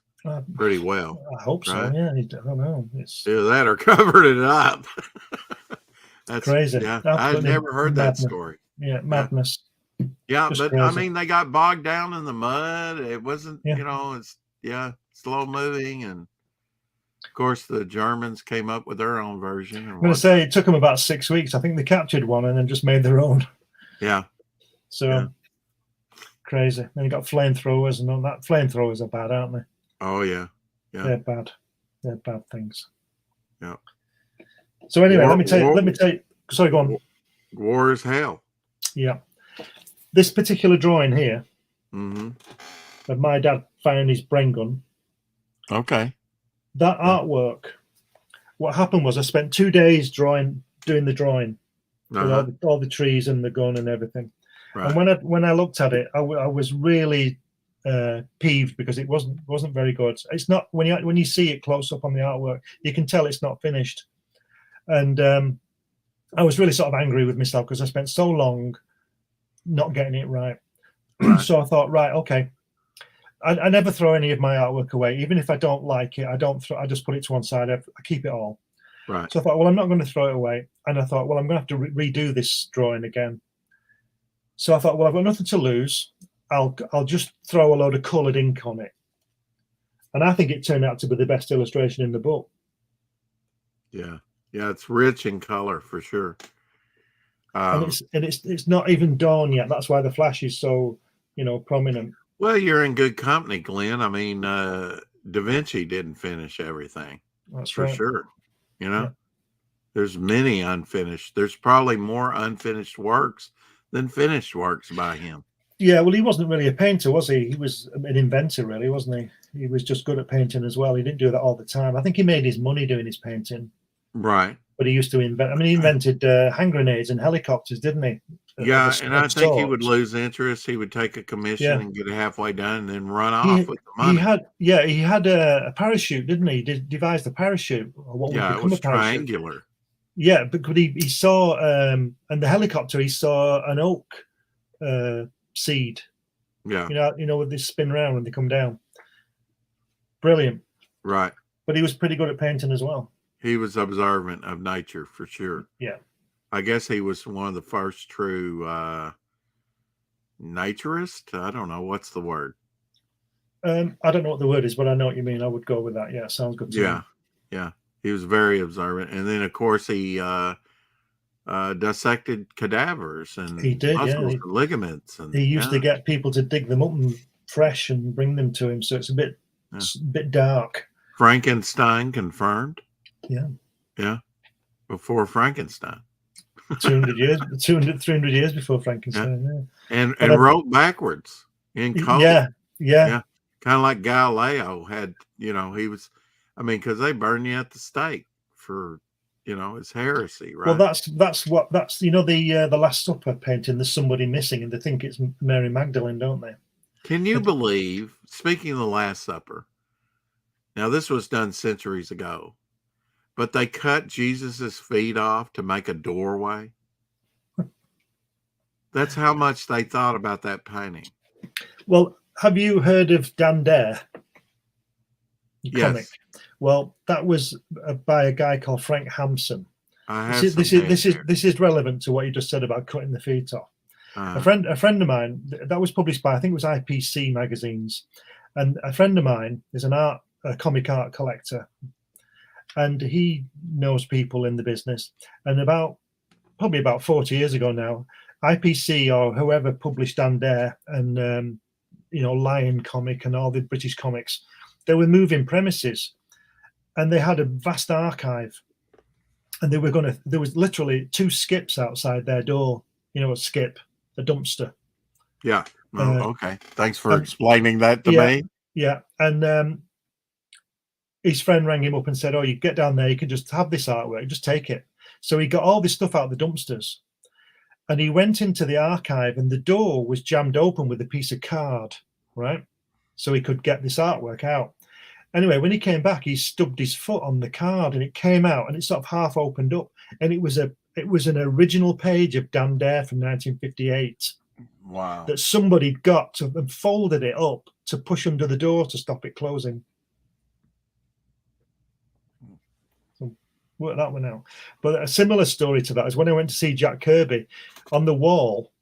pretty well. I hope so. Right? Yeah, I don't know. It's either that or covered it up. That's crazy. Yeah, Absolutely I'd never heard that madness. story. Yeah, madness. Yeah, Just but crazy. I mean, they got bogged down in the mud. It wasn't, Yeah. you know, it's slow moving, and of course the Germans came up with their own version. I'm going to say it took them about 6 weeks. I think they captured one and then just made their own. Yeah. So crazy. Then you got flamethrowers and all that. Flamethrowers are bad, aren't they? Oh yeah. Yeah. They're bad. They're bad things. Yeah. So anyway, let me tell you. Sorry, go on. War is hell. Yeah. This particular drawing here, that my dad found his brain gun. Okay. That artwork. What happened was I spent 2 days doing the drawing with all the trees and the gun and everything. Right. And when I looked at it, I was really peeved because it wasn't very good. It's not when you see it close up on the artwork, you can tell it's not finished. And I was really sort of angry with myself because I spent so long not getting it right. So I thought, right, okay. I never throw any of my artwork away, even if I don't like it. I just put it to one side. I keep it all. Right. So I thought, well, I'm not going to throw it away. And I thought, well, I'm going to have to redo this drawing again. So I thought, well, I've got nothing to lose. I'll just throw a load of coloured ink on it. And I think it turned out to be the best illustration in the book. Yeah. Yeah, it's rich in color for sure. And it's not even dawn yet. That's why the flash is so, prominent. Well, you're in good company, Glenn. I mean, Da Vinci didn't finish everything. That's for right. sure. There's many unfinished. There's probably more unfinished works than finished works by him. Yeah, well, he wasn't really a painter, was he? He was an inventor, really, wasn't he? He was just good at painting as well. He didn't do that all the time. I think he made his money doing his painting. Right. But he used to invent. I mean, he invented hand grenades and helicopters, didn't he? Yeah, and I think he would lose interest. He would take a commission and get it halfway done and then run off with the money. He had a parachute, didn't he? He devised a parachute. Or what would become it was a parachute. triangular. Yeah, but he saw, and the helicopter, he saw an oak seed. Yeah. With this spin around when they come down. Brilliant. Right. But he was pretty good at painting as well. He was observant of nature for sure. Yeah. I guess he was one of the first true naturist. I don't know. What's the word? I don't know what the word is, but I know what you mean. I would go with that. Yeah, sounds good to me. Yeah. He was very observant. And then, of course, he dissected cadavers and he did, muscles and ligaments. And, he used to get people to dig them up and fresh and bring them to him. So it's a bit dark. Frankenstein confirmed. Yeah. Yeah. Before Frankenstein. 300 years before Frankenstein. Yeah. And wrote backwards in color. Yeah. Kind of like Galileo had, he was, because they burn you at the stake for, it's heresy, right? Well, that's the Last Supper painting. There's somebody missing, and they think it's Mary Magdalene, don't they? Can you believe? Speaking of the Last Supper, now this was done centuries ago, but they cut Jesus's feet off to make a doorway. That's how much they thought about that painting. Well, have you heard of Dan Dare? Comic. Yes. Well, that was by a guy called Frank Hampson. This is relevant to what you just said about cutting the feet off. A friend of mine, that was published by, I think it was IPC magazines, and a friend of mine is a comic art collector, and he knows people in the business. And probably about 40 years ago now, IPC or whoever published Dan Dare and Lion Comic and all the British comics, they were moving premises, and they had a vast archive, and there was literally 2 skips outside their door. A skip, a dumpster. Yeah. Okay. Thanks for explaining that to me. Yeah. And his friend rang him up and said, "Oh, you get down there, you can just have this artwork, just take it." So he got all this stuff out of the dumpsters, and he went into the archive, and the door was jammed open with a piece of card, right? So he could get this artwork out. Anyway, when he came back, he stubbed his foot on the card, and it came out, and it sort of half opened up, and it was a It was an original page of Dan Dare from 1958. Wow. That somebody got to and folded it up to push under the door to stop it closing. So work that one out. But a similar story to that is when I went to see Jack Kirby, on the wall,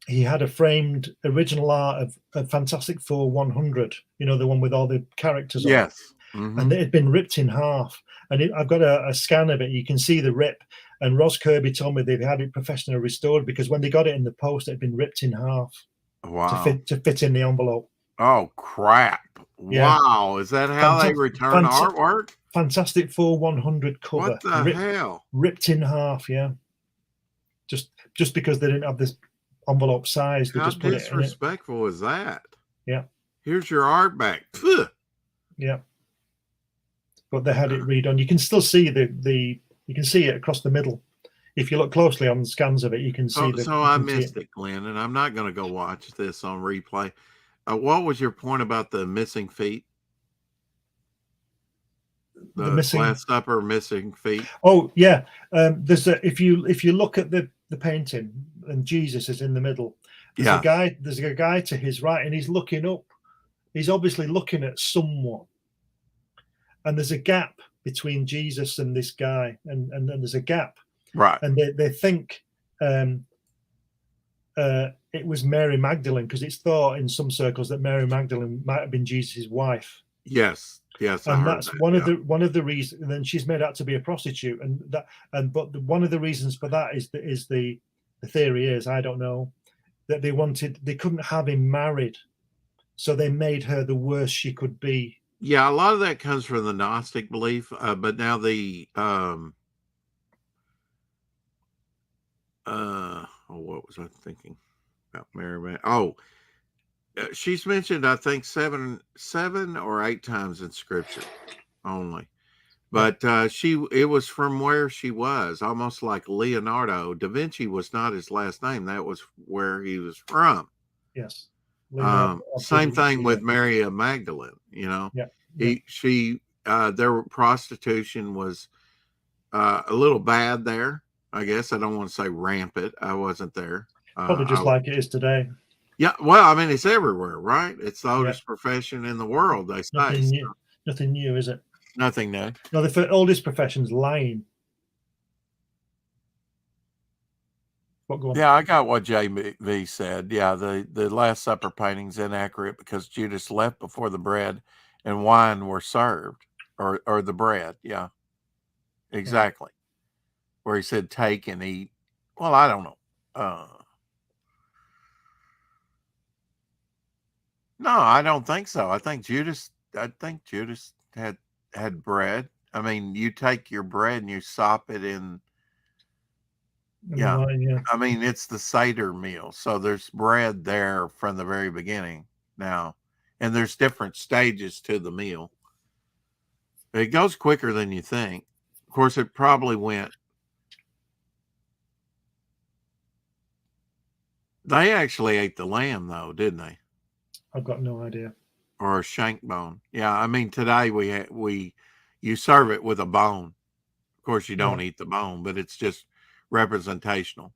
he had a framed original art of Fantastic Four 100, you know, the one with all the characters on it. Yes. And it had been ripped in half. And I've got a scan of it. You can see the rip. And Ross Kirby told me they've had it professionally restored because when they got it in the post, it had been ripped in half. Wow. To fit in the envelope. Oh, crap. Yeah. Wow. Is that how they return artwork? Fantastic Four 100 cover. What the hell? Ripped in half, yeah. Just because they didn't have this envelope size. They How just put disrespectful is that? Yeah. Here's your art back. Phew. Yeah. But they had it redone. You can still see you can see it across the middle. If you look closely on the scans of it, you can see So I missed it, Glenn, and I'm not going to go watch this on replay. What was your point about the missing feet? The missing Last Supper missing feet. Oh yeah, there's if you look at the painting and Jesus is in the middle. There's a guy to his right, and he's looking up. He's obviously looking at someone, and there's a gap between Jesus and this guy, and there's a gap, right? And they think it was Mary Magdalene because it's thought in some circles that Mary Magdalene might have been Jesus' wife. Yes. And that's one of the reasons. And then she's made out to be a prostitute, but one of the reasons for that is the theory is, I don't know, that they couldn't have him married, so they made her the worst she could be. Yeah, a lot of that comes from the Gnostic belief, but now the what was I thinking about Mary? She's mentioned, I think, 7 or 8 times in Scripture only, but it was from where she was, almost like Leonardo da Vinci was not his last name; that was where he was from. Yes. Same thing with Mary Magdalene. You know, their prostitution was a little bad there. I guess I don't want to say rampant. I wasn't there. Probably just like it is today. Yeah, well, I mean, it's everywhere, right? It's the oldest profession in the world, they say. Nothing new, is it? Nothing new. No, the oldest profession is lying. Yeah, I got what JV said. Yeah, the Last Supper painting's inaccurate because Judas left before the bread and wine were served, or the bread. Yeah, exactly. Where he said, "Take and eat." Well, I don't know. No, I don't think so. I think Judas had bread. I mean, you take your bread and you sop it in. Yeah. I mean, it's the Seder meal. So there's bread there from the very beginning now. And there's different stages to the meal. It goes quicker than you think. Of course, it probably went. They actually ate the lamb, though, didn't they? I've got no idea. Or a shank bone. Yeah, I mean, today you serve it with a bone. Of course, you don't eat the bone, but it's just representational,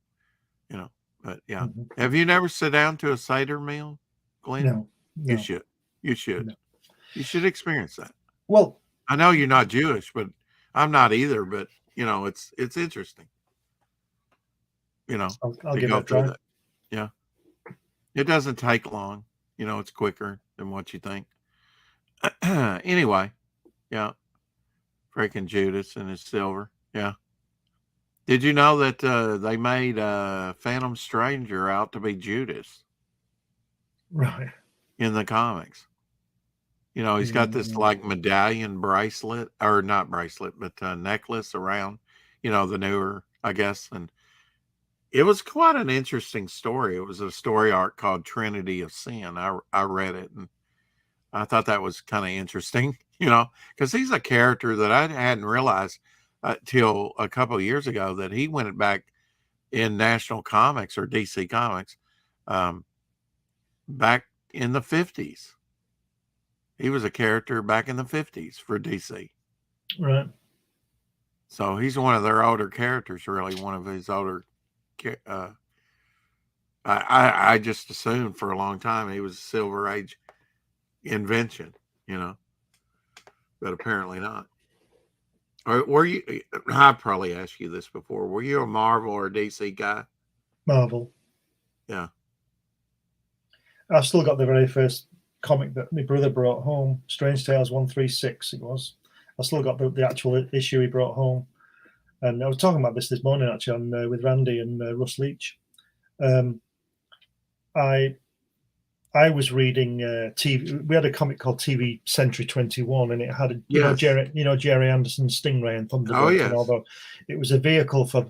you know. But yeah, have you never sat down to a Seder meal, Glenn? No. You should. You should experience that. Well, I know you're not Jewish, but I'm not either. But you know, it's interesting. You know, I'll give it a try. That. Yeah, it doesn't take long. You know, it's quicker than what you think. Anyway, yeah. Freaking Judas and his silver. Yeah. Did you know that they made Phantom Stranger out to be Judas? Right. In the comics. You know, he's got this like medallion bracelet, or not bracelet, but necklace around, you know, the newer, I guess. And it was quite an interesting story. It was a story arc called Trinity of Sin. I read it and I thought that was kind of interesting, you know, because he's a character that I hadn't realized till a couple of years ago that he went back in National Comics or DC Comics back in the 50s. He was a character back in the 50s for DC. Right. So he's one of their older characters, really. One of his older. I just assumed for a long time he was a Silver Age invention, but apparently not. Or were you? I probably asked you this before. Were you a Marvel or a DC guy? Marvel. Yeah. I've still got the very first comic that my brother brought home, Strange Tales 136. It was. I still got the actual issue he brought home, and I was talking about this morning actually with Randy and Russ Leach. I was reading TV. We had a comic called TV Century 21, and it had Jerry Anderson's Stingray and Thunderbird and all that. It was a vehicle for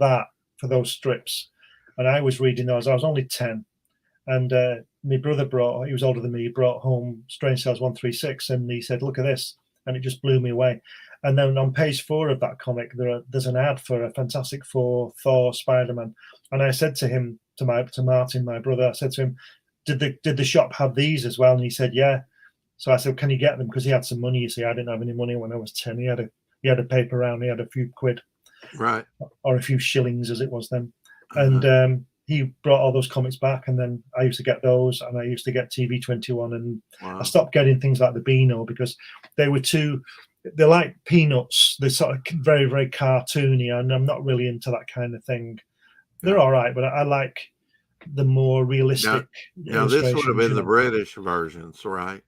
those strips, and I was reading those. I was only 10, and my brother he was older than me. He brought home Strange Tales 136, and he said, "Look at this," and it just blew me away. And then on page 4 of that comic, there's an ad for a Fantastic Four, Thor, Spider-Man, and I said to him, to Martin, my brother, I said to him, Did the shop have these as well? And he said, yeah. So I said, can you get them? Because he had some money. You see, I didn't have any money when I was 10. He had a paper round. He had a few quid, right, or a few shillings as it was then. And he brought all those comics back, and then I used to get those, and I used to get TV 21, and I stopped getting things like the Beano because they're like Peanuts. They're sort of very, very cartoony, and I'm not really into that kind of thing. They're all right, but I like the more realistic. Now this would have been the British versions, right,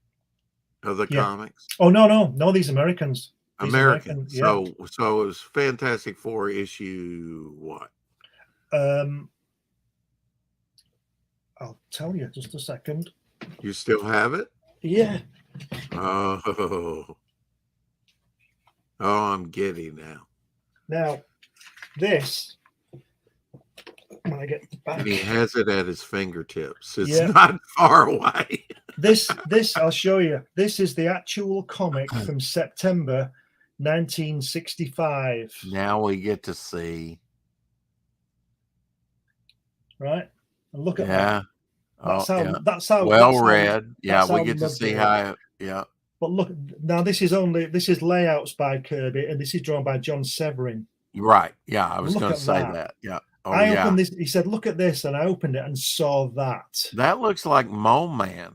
of the comics? Oh no, these Americans. American. So it was Fantastic Four issue what? I'll tell you just a second. You still have it? Yeah. Oh, I'm giddy now. Now, this. When I get back, and he has it at his fingertips. It's not far away. This I'll show you. This is the actual comic from September 1965. Now we get to see. Right, and look at that. That's how well read. We get to see how. But look, now this is layouts by Kirby, and this is drawn by John Severin. Right. Yeah, I was going to say that. Yeah. Oh, I opened this. He said, "Look at this," and I opened it and saw that. That looks like Mole Man.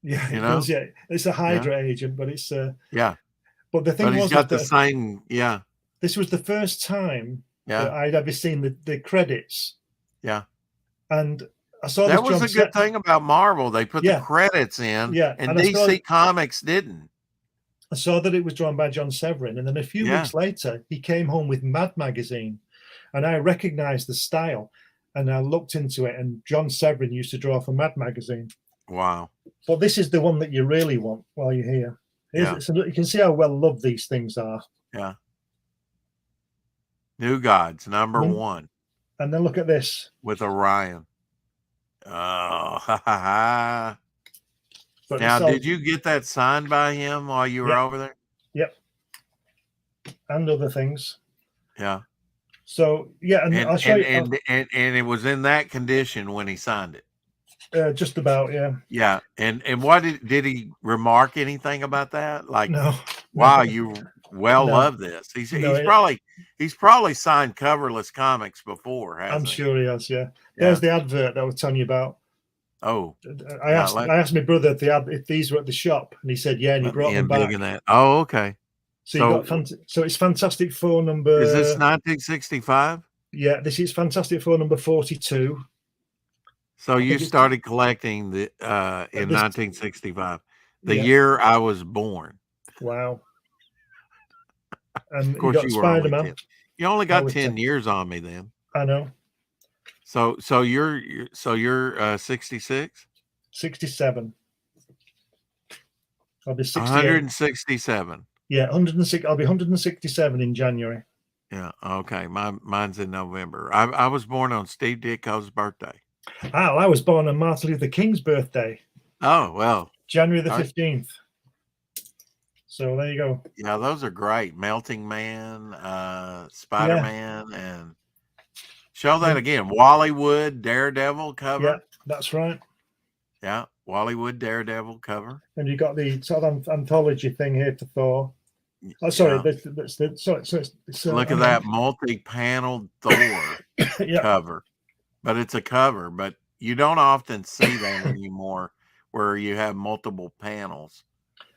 Yeah, it does, yeah. It's a Hydra agent, but it's But the thing he's got the same. Yeah. This was the first time that I'd ever seen the credits. Yeah. And I saw that was a good thing about Marvel. They put the credits in. Yeah. And DC Comics didn't. I saw that it was drawn by John Severin, and then a few weeks later, he came home with Mad Magazine. And I recognized the style, and I looked into it, and John Severin used to draw for Mad Magazine. Wow. But this is the one that you really want while you're here. So you can see how well loved these things are. Yeah. New Gods, number 1. And then look at this. With Orion. Oh, ha, ha, ha. Now, did you get that signed by him while you were over there? Yep. And other things. Yeah. So and I'll show you. And it was in that condition when he signed it. Just about, yeah. Yeah, and what did he remark anything about that? Like, no. Wow, you love this. He's probably signed coverless comics before. I'm sure he has. Yeah. There's the advert that I was telling you about. Oh, I asked my brother if these were at the shop, and he said yeah, and he brought them back. Oh, okay. So it's Fantastic Four number. Is this 1965? Yeah, this is Fantastic Four number 42. So you started collecting in 1965, the year I was born. Wow. And of course, you were only 10. You only got 10 years on me then. I know. So you're 66? 67. I'll be 68. 167. Yeah, 106. I'll be 167 in January. Yeah. Okay. Mine's in November. I was born on Steve Ditko's birthday. Oh, I was born on Martin Luther King's birthday. Oh, well. January the 15th. So there you go. Yeah, those are great. Melting Man, Spider-Man, and show that again. Wally Wood, Daredevil cover. Yeah, that's right. Yeah, Wally Wood, Daredevil cover. And you got the sort of anthology thing here for Thor. Oh, sorry. Yeah. Look at that multi-paneled Thor Yeah, cover. But it's a cover, but you don't often see that anymore where you have multiple panels.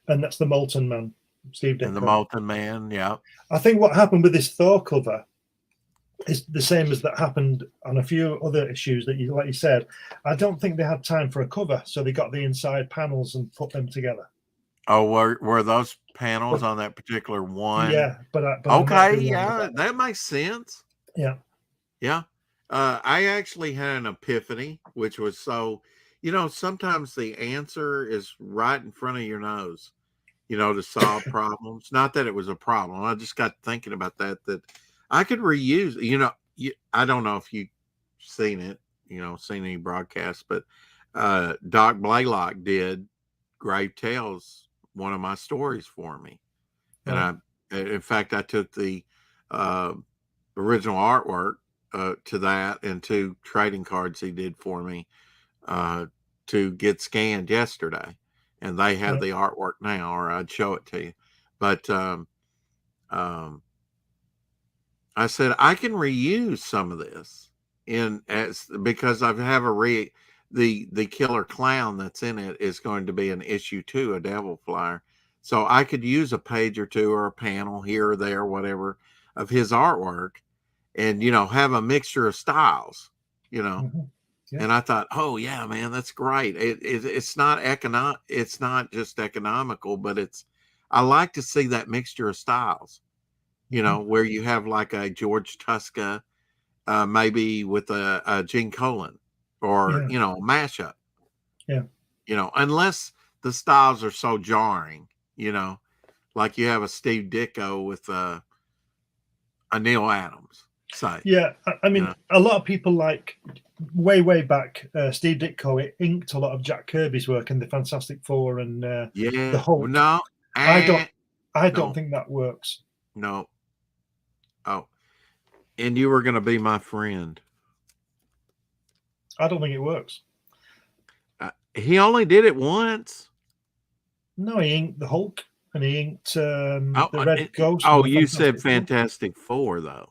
and that's the Molten Man, Steve Ditko. And the Molten Man, yeah. I think what happened with this Thor cover is the same as that happened on a few other issues that you, like you said. I don't think they had time for a cover, so they got the inside panels and put them together. Oh, were those panels on that particular one? Yeah, but okay, yeah, that makes sense. Yeah, yeah. I actually had an epiphany, which was sometimes the answer is right in front of your nose, to solve problems. Not that it was a problem. I just got thinking about that I could reuse, I don't know if you've seen it, seen any broadcasts, but Doc Blaylock did Grave Tales, one of my stories for me. And in fact, I took the original artwork to that and 2 trading cards he did for me to get scanned yesterday. And they have the artwork now, or I'd show it to you. But I said, I can reuse some of this because I have the killer clown that's in it is going to be an issue 2, a devil flyer. So I could use a page or 2 or a panel here or there, whatever, of his artwork and, have a mixture of styles, Mm-hmm. Yeah. And I thought, oh yeah, man, that's great. It's not it's not just economical, but I like to see that mixture of styles, where you have like a George Tuska, maybe with a Gene Colan or, a mashup, unless the styles are so jarring, like you have a Steve Ditko with a Neil Adams. Say. Yeah, I mean, a lot of people like way back. Steve Ditko inked a lot of Jack Kirby's work in the Fantastic Four and the Hulk. No, I don't think that works. No. Oh, and you were going to be my friend. I don't think it works. He only did it once. No, he inked the Hulk and he inked the Red Ghost. Oh, you said Fantastic Four, though.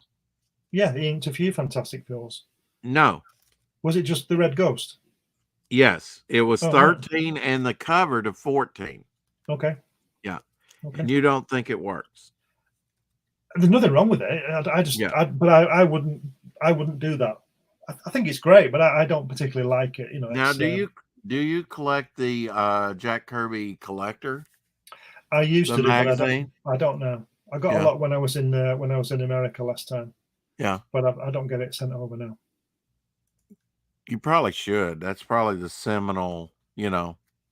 Yeah, he inked a few Fantastic Fours. No. Was it just the Red Ghost? Yes, it was 13 and the cover to 14. Okay. Yeah. Okay. And you don't think it works? There's nothing wrong with it. I wouldn't do that. I think it's great, but I don't particularly like it. Now, do you collect the Jack Kirby collector? I used to, magazine? But I don't know. I got a lot when I was in America last time. Yeah, but I don't get it sent over now. You probably should. That's probably the seminal,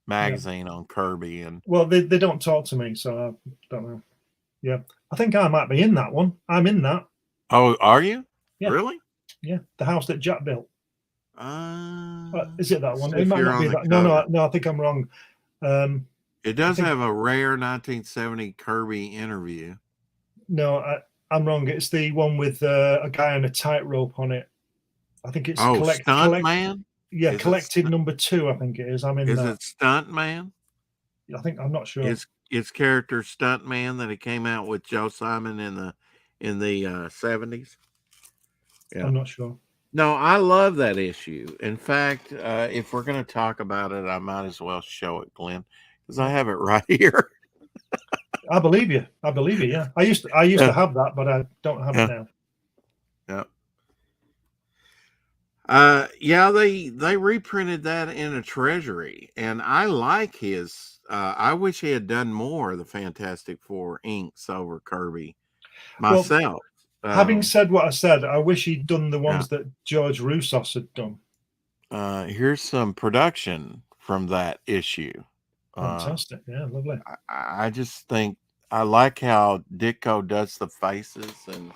magazine on Kirby. And well, they don't talk to me, so I don't know. Yeah, I think I might be in that one. I'm in that. Oh, are you? Yeah. Really? Yeah, the house that Jack built. Is it that one? It might not be that. No, I think I'm wrong. It does have a rare 1970 Kirby interview. No, I'm wrong. It's the one with a guy on a tightrope on it. I think it's Stunt Man. Yeah, collected number 2. I think it is. I'm in. Is it Stunt Man? I think I'm not sure. It's character Stunt Man that he came out with Joe Simon in the 70s. Yeah. I'm not sure. No, I love that issue. In fact, if we're going to talk about it, I might as well show it, Glenn, because I have it right here. I believe you. Yeah, I used to have that, but I don't have it now. Yeah. They reprinted that in a Treasury, and I like his. I wish he had done more of the Fantastic Four inks over Kirby myself. Well, having said what I said, I wish he'd done the ones that George Roussos had done. Here's some production from that issue. Fantastic. Yeah, lovely. I just think I like how Ditko does the faces and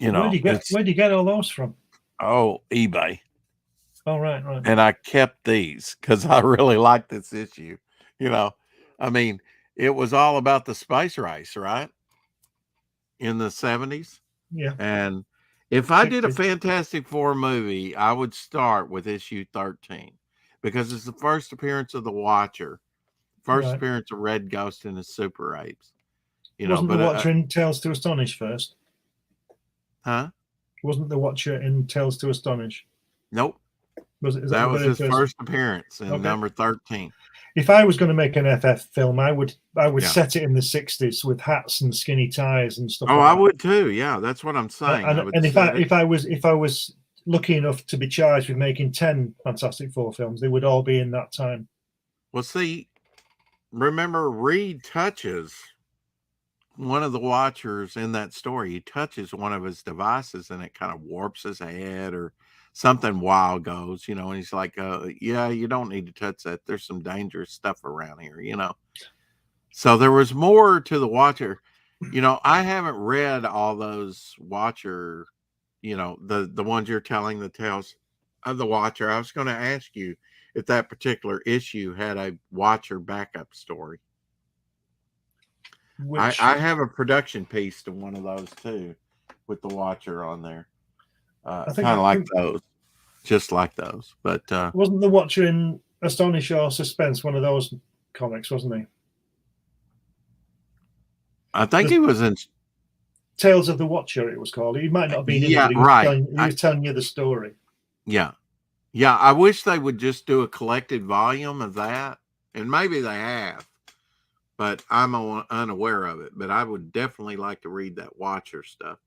where'd you get all those from? Oh, eBay. Oh, right. And I kept these because I really like this issue. I mean, it was all about the space race, right? In the 70s. Yeah. And if I did a Fantastic Four movie, I would start with issue 13 because it's the first appearance of the Watcher. First appearance of Red Ghost and his Super Apes. Wasn't the Watcher in Tales to Astonish first? Huh? Wasn't the Watcher in Tales to Astonish? Nope. That was his first appearance in number 13. If I was going to make an FF film, I would set it in the 60s with hats and skinny ties and stuff. Oh, like I would too. Yeah, that's what I'm saying. And if I was lucky enough to be charged with making 10 Fantastic Four films, they would all be in that time. Well, see, remember Reed touches one of the Watchers in that story. He touches one of his devices and it kind of warps his head or something wild goes, and he's like, yeah, you don't need to touch that. There's some dangerous stuff around here, So there was more to the Watcher. I haven't read all those Watcher, the ones you're telling the tales of the Watcher. I was going to ask you if that particular issue had a Watcher backup story. I have a production piece to one of those too, with the Watcher on there. Kind of like those, just like those. But wasn't the Watcher in Astonish or Suspense one of those comics? Wasn't he? I think he was in Tales of the Watcher. It was called. He might not have been. Yeah, in, right. He was telling you the story. Yeah. I wish they would just do a collected volume of that, and maybe they have, but I'm unaware of it. But I would definitely like to read that Watcher stuff.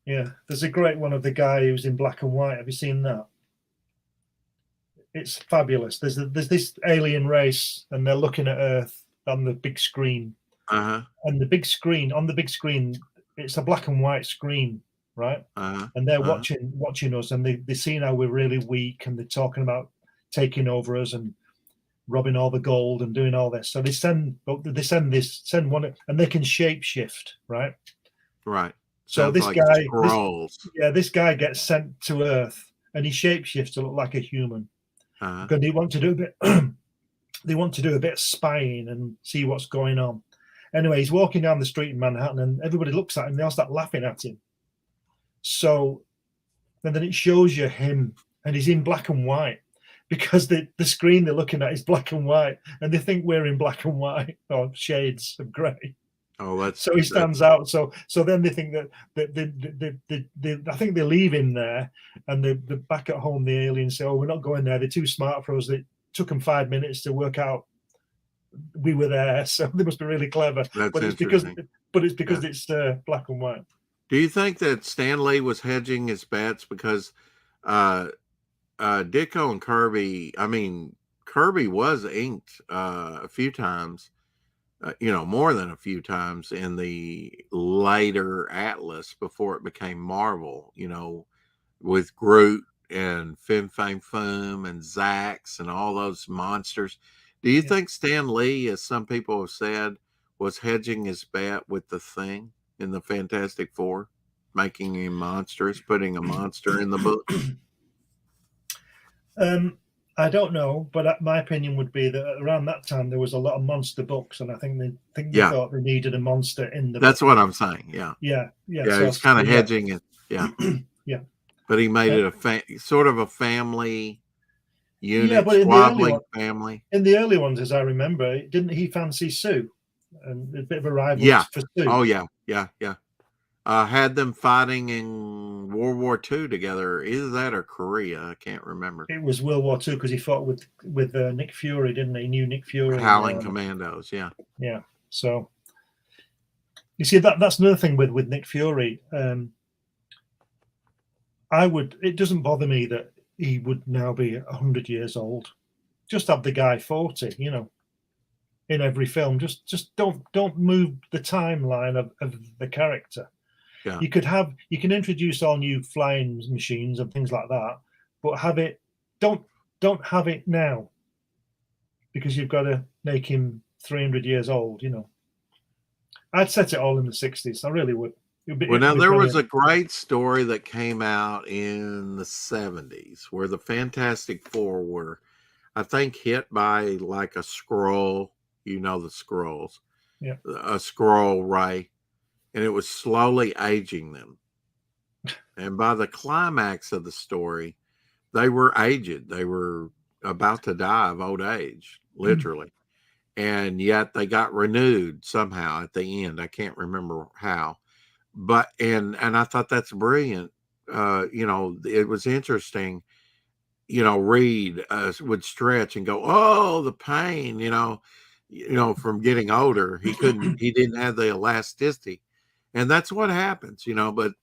Yeah, there's a great one of the guy who's in black and white. Have you seen that? It's fabulous. There's this alien race, and they're looking at Earth on the big screen. And on the big screen, it's a black and white screen, right? And they're watching us, and they see how we're really weak, and they're talking about taking over us and robbing all the gold and doing all this. So they send one, and they can shapeshift, right? Right. So sounds this like guy, scrolls. this guy gets sent to Earth, and he shapeshifts to look like a human. Because they want to do a bit. They want to do a bit of spying and see what's going on. Anyway, he's walking down the street in Manhattan, and everybody looks at him. They all start laughing at him. So, and then it shows you him, and he's in black and white because the screen they're looking at is black and white, and they think we're in black and white or shades of grey. Oh, that's so he stands out. So then they think that I think they leave him there, and they're back at home. The aliens say, "Oh, we're not going there. They're too smart for us. It took them 5 minutes to work out we were there, so they must be really clever." But it's because it's black and white. Do you think that Stan Lee was hedging his bets because Ditko and Kirby? I mean, Kirby was inked a few times. More than a few times in the later Atlas before it became Marvel, with Groot and Fin Fang Foom and Zax and all those monsters. Do you think Stan Lee, as some people have said, was hedging his bet with the Thing in the Fantastic Four, making him monstrous, putting a monster in the book? I don't know, but my opinion would be that around that time there was a lot of monster books, and I think they thought they needed a monster in the. That's book. What I'm saying. Yeah. So he's kind of hedging it. Yeah. Yeah. But he made it sort of a family unit, squabbling family. In the early ones, as I remember, didn't he fancy Sue? And a bit of a rival for Sue. Oh yeah. Had them fighting in World War II together. Either that or Korea. I can't remember. It was World War II because he fought with Nick Fury, didn't he? He knew Nick Fury. Howling Commandos, yeah. Yeah. So you see that's another thing with Nick Fury. It doesn't bother me that he would now be 100 years old. Just have the guy 40, in every film. Just don't move the timeline of the character. Yeah. You can introduce all new flying machines and things like that, but don't have it now, because you've got to make him 300 years old. I'd set it all in the 60s. I really would. There was a great story that came out in the 70s where the Fantastic Four were, I think, hit by like a scroll. The scrolls. Yeah. A scroll ray. And it was slowly aging them. And by the climax of the story, they were aged. They were about to die of old age, literally. and yet they got renewed somehow at the end. I can't remember how, but and I thought that's brilliant. It was interesting. Reed would stretch and go, "Oh, the pain!" From getting older, he didn't have the elasticity, and that's what happens. But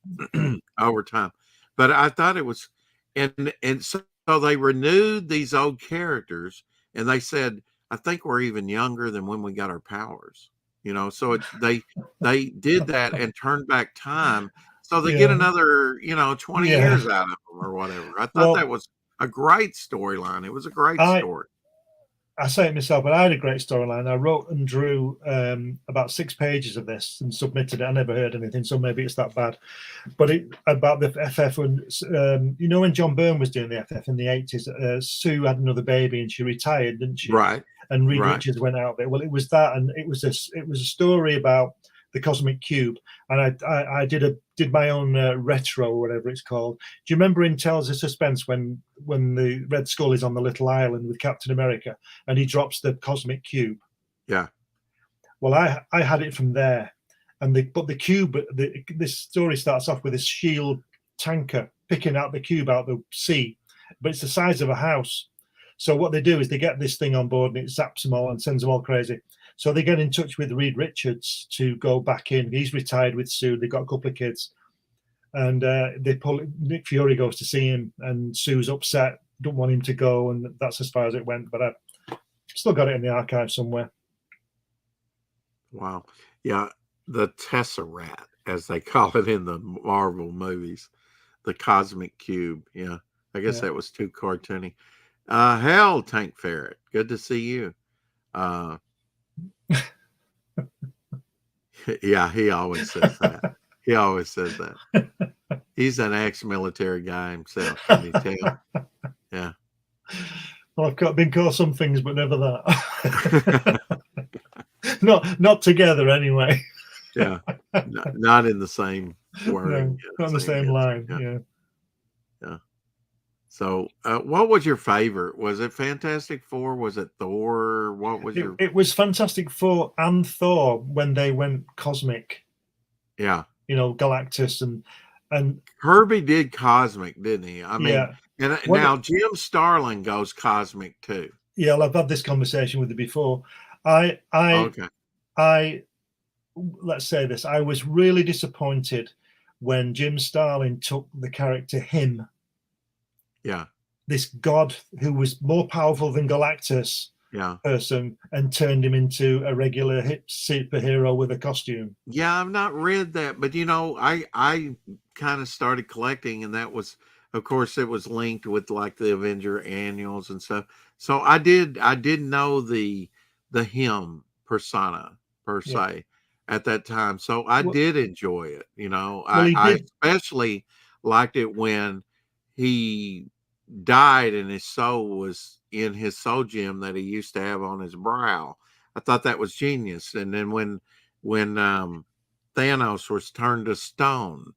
over time. But I thought it was, and so they renewed these old characters, and they said, "I think we're even younger than when we got our powers." So they did that and turned back time, so they get another 20 years out of them or whatever. I thought that was a great storyline. It was a great story. I say it myself, but I had a great storyline. I wrote and drew about 6 pages of this and submitted it. I never heard anything, so maybe it's that bad. But about the FF, and when John Byrne was doing the FF in the 80s, Sue had another baby and she retired, didn't she? Right. And Reed Richards went out there. Well, it was that, and it was a story about the cosmic cube, and I did my own retro, or whatever it's called. Do you remember in Tales of Suspense when the Red Skull is on the little island with Captain America and he drops the cosmic cube? Yeah. Well, I had it from there, but the cube. This story starts off with this shield tanker picking out the cube out the sea, but it's the size of a house. So what they do is they get this thing on board and it zaps them all and sends them all crazy. So they get in touch with Reed Richards to go back in. He's retired with Sue. They've got a couple of kids. And Nick Fury goes to see him, and Sue's upset, don't want him to go, and that's as far as it went. But I've still got it in the archive somewhere. Wow. Yeah, the Tesseract, as they call it in the Marvel movies, the cosmic cube. Yeah, I guess that was too cartoony. Hell, Tank Ferret, good to see you. Yeah, he always says that. He always says that. He's an ex-military guy himself, can you tell? Yeah. Well, I've been called some things, but never that. not together, anyway. Yeah, not in the same wording. No, not in the same line. Yeah. So, what was your favorite? Was it Fantastic Four? Was it Thor? What was your? It was Fantastic Four and Thor when they went cosmic. Yeah. Galactus and Kirby did cosmic, didn't he? I mean, yeah. Now Jim Starlin goes cosmic too. Yeah, well, I've had this conversation with you before. I let's say this. I was really disappointed when Jim Starlin took the character him. Yeah. This god who was more powerful than Galactus person, and turned him into a regular superhero with a costume. Yeah, I've not read that, but I kind of started collecting, and that was, of course, it was linked with like the Avenger annuals and stuff. So I did know the him persona per se at that time. So I did enjoy it. I especially liked it when he died and his soul was in his soul gem that he used to have on his brow. I thought that was genius. And then when Thanos was turned to stone,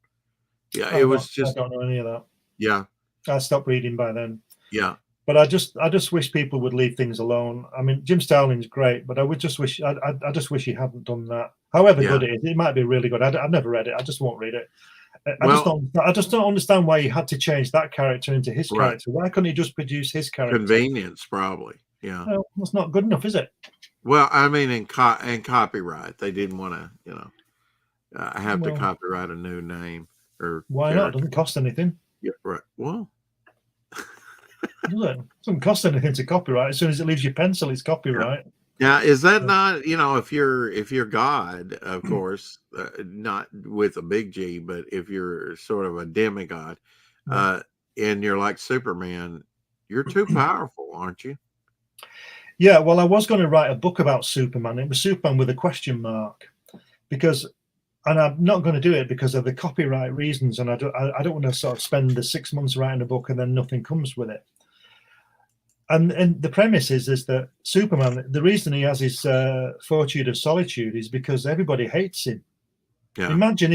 it was just. I don't know any of that. Yeah, I stopped reading by then. Yeah, but I just wish people would leave things alone. I mean, Jim Starlin's great, but I just wish he hadn't done that. However good it is, it might be really good. I've never read it. I just won't read it. I just don't understand why he had to change that character into his character. Why couldn't he just produce his character? Convenience, probably. Yeah. Well, that's not good enough, is it? Well, I mean, in copyright, they didn't want to, have to copyright a new name or. Why not? It doesn't cost anything. Yeah, right. Well, it doesn't cost anything to copyright. As soon as it leaves your pencil, it's copyright. Now, is that not, if you're God, of course, not with a big G, but if you're sort of a demigod, and you're like Superman, you're too powerful, aren't you? Yeah, well, I was going to write a book about Superman. It was Superman with a question mark, and I'm not going to do it because of the copyright reasons, and I don't want to sort of spend the 6 months writing a book and then nothing comes with it. And the premise is that Superman, the reason he has his fortitude of solitude is because everybody hates him. Yeah. Imagine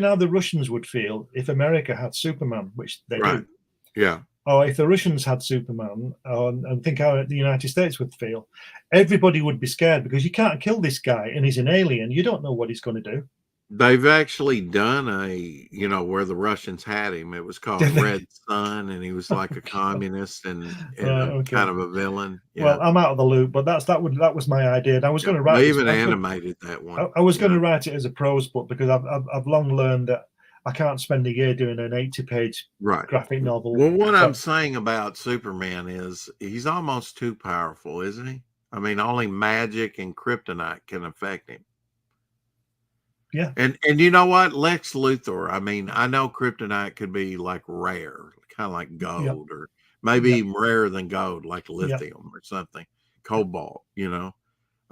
how the Russians would feel if America had Superman, which they do. Yeah. or if the Russians had Superman, and think how the United States would feel, everybody would be scared because you can't kill this guy and he's an alien. You don't know what he's going to do. They've actually done where the Russians had him. It was called Red Sun, and he was like a communist and kind of a villain. Yeah. Well, I'm out of the loop, but that was my idea. And I was going to write. They even animated that one. I was going to write it as a prose book because I've long learned that I can't spend a year doing an 80-page graphic novel. Well, what I'm saying about Superman is he's almost too powerful, isn't he? I mean, only magic and kryptonite can affect him. Yeah. And you know what? Lex Luthor, I mean, I know kryptonite could be like rare, kind of like gold, or maybe even rarer than gold, like lithium or something, cobalt, There's a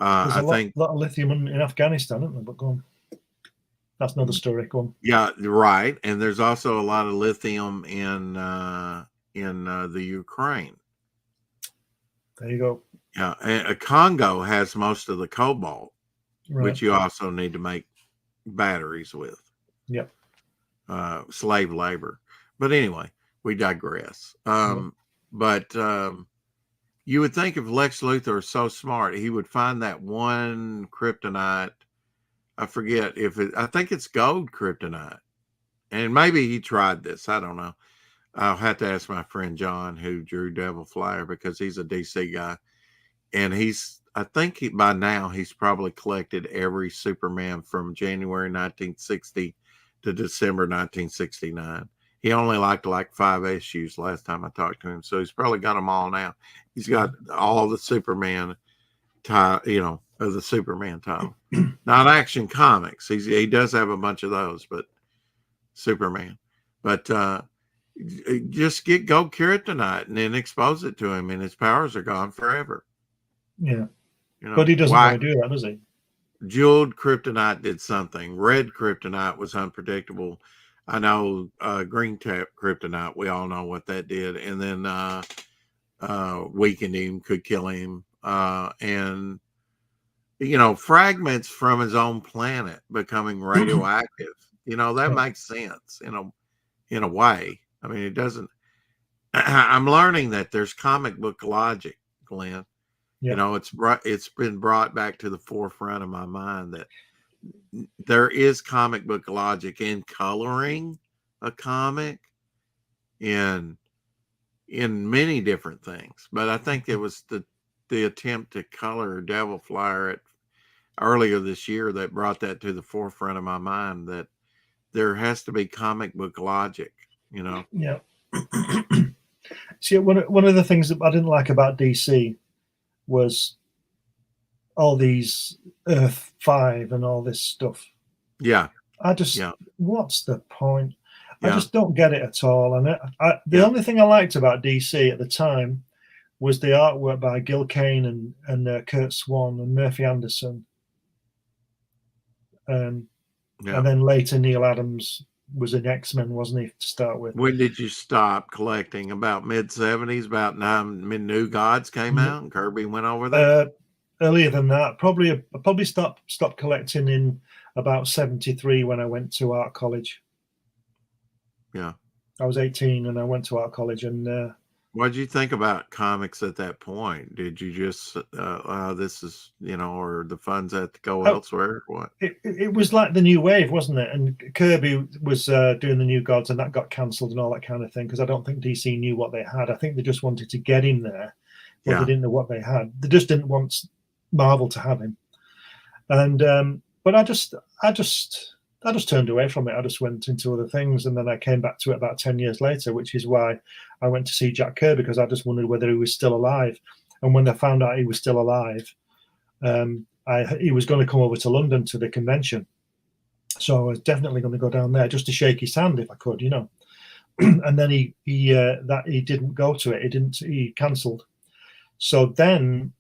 lot of lithium in Afghanistan, isn't there? But go on. That's another story. Go on. Yeah, right. And there's also a lot of lithium in the Ukraine. There you go. Yeah, and Congo has most of the cobalt, which you also need to make batteries with. Yep. Slave labor. But anyway, we digress. But you would think if Lex Luthor is so smart, he would find that one kryptonite. I forget I think it's gold kryptonite. And maybe he tried this. I don't know. I'll have to ask my friend John, who drew Devil Flyer, because he's a DC guy. And I think by now he's probably collected every Superman from January 1960 to December 1969. He only liked like 5 issues last time I talked to him. So he's probably got them all now. He's got all the Superman of the Superman title. Not Action Comics. He does have a bunch of those, but Superman. But just get gold kryptonite and then expose it to him, and his powers are gone forever. Yeah. But he doesn't want to do that, does he? Jeweled kryptonite did something. Red kryptonite was unpredictable. I know green kryptonite, we all know what that did. And then weakened him, could kill him. And fragments from his own planet becoming radioactive. That makes sense in a way. I mean, it doesn't. I'm learning that there's comic book logic, Glenn. Yeah. It's been brought back to the forefront of my mind that there is comic book logic in coloring a comic in many different things. But I think it was the attempt to color Devil Flyer earlier this year that brought that to the forefront of my mind, that there has to be comic book logic, Yeah. See, one of the things that I didn't like about DC was all these Earth 5 and all this stuff. Yeah. What's the point? I just don't get it at all. And the only thing I liked about DC at the time was the artwork by Gil Kane and Kurt Swan and Murphy Anderson. And then later Neil Adams was in X-Men, wasn't he, to start with? When did you stop collecting? About mid-70s, about time New Gods came out and Kirby went over there? Earlier than that. I probably stopped collecting in about 73 when I went to art college. Yeah. I was 18 and I went to art college. And what did you think about comics at that point? Did you just, this is, or the funds had to go elsewhere? Or what? It was like the new wave, wasn't it? And Kirby was doing the New Gods, and that got cancelled and all that kind of thing, because I don't think DC knew what they had. I think they just wanted to get him there, but they didn't know what they had. They just didn't want Marvel to have him. And but I just turned away from it. I just went into other things, and then I came back to it about 10 years later, which is why I went to see Jack Kirby, because I just wondered whether he was still alive. And when I found out he was still alive, he was going to come over to London to the convention. So I was definitely going to go down there just to shake his hand if I could, And then he didn't go to it. He cancelled. So then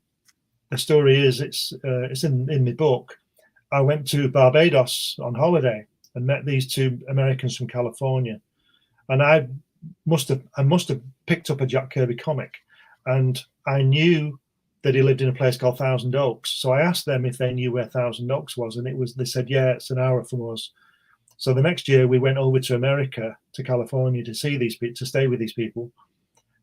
the story is, it's in the book. I went to Barbados on holiday and met these two Americans from California, and I must have picked up a Jack Kirby comic, and I knew that he lived in a place called Thousand Oaks. So I asked them if they knew where Thousand Oaks was, and they said, yeah, it's an hour from us. So the next year we went over to America, to California, to stay with these people,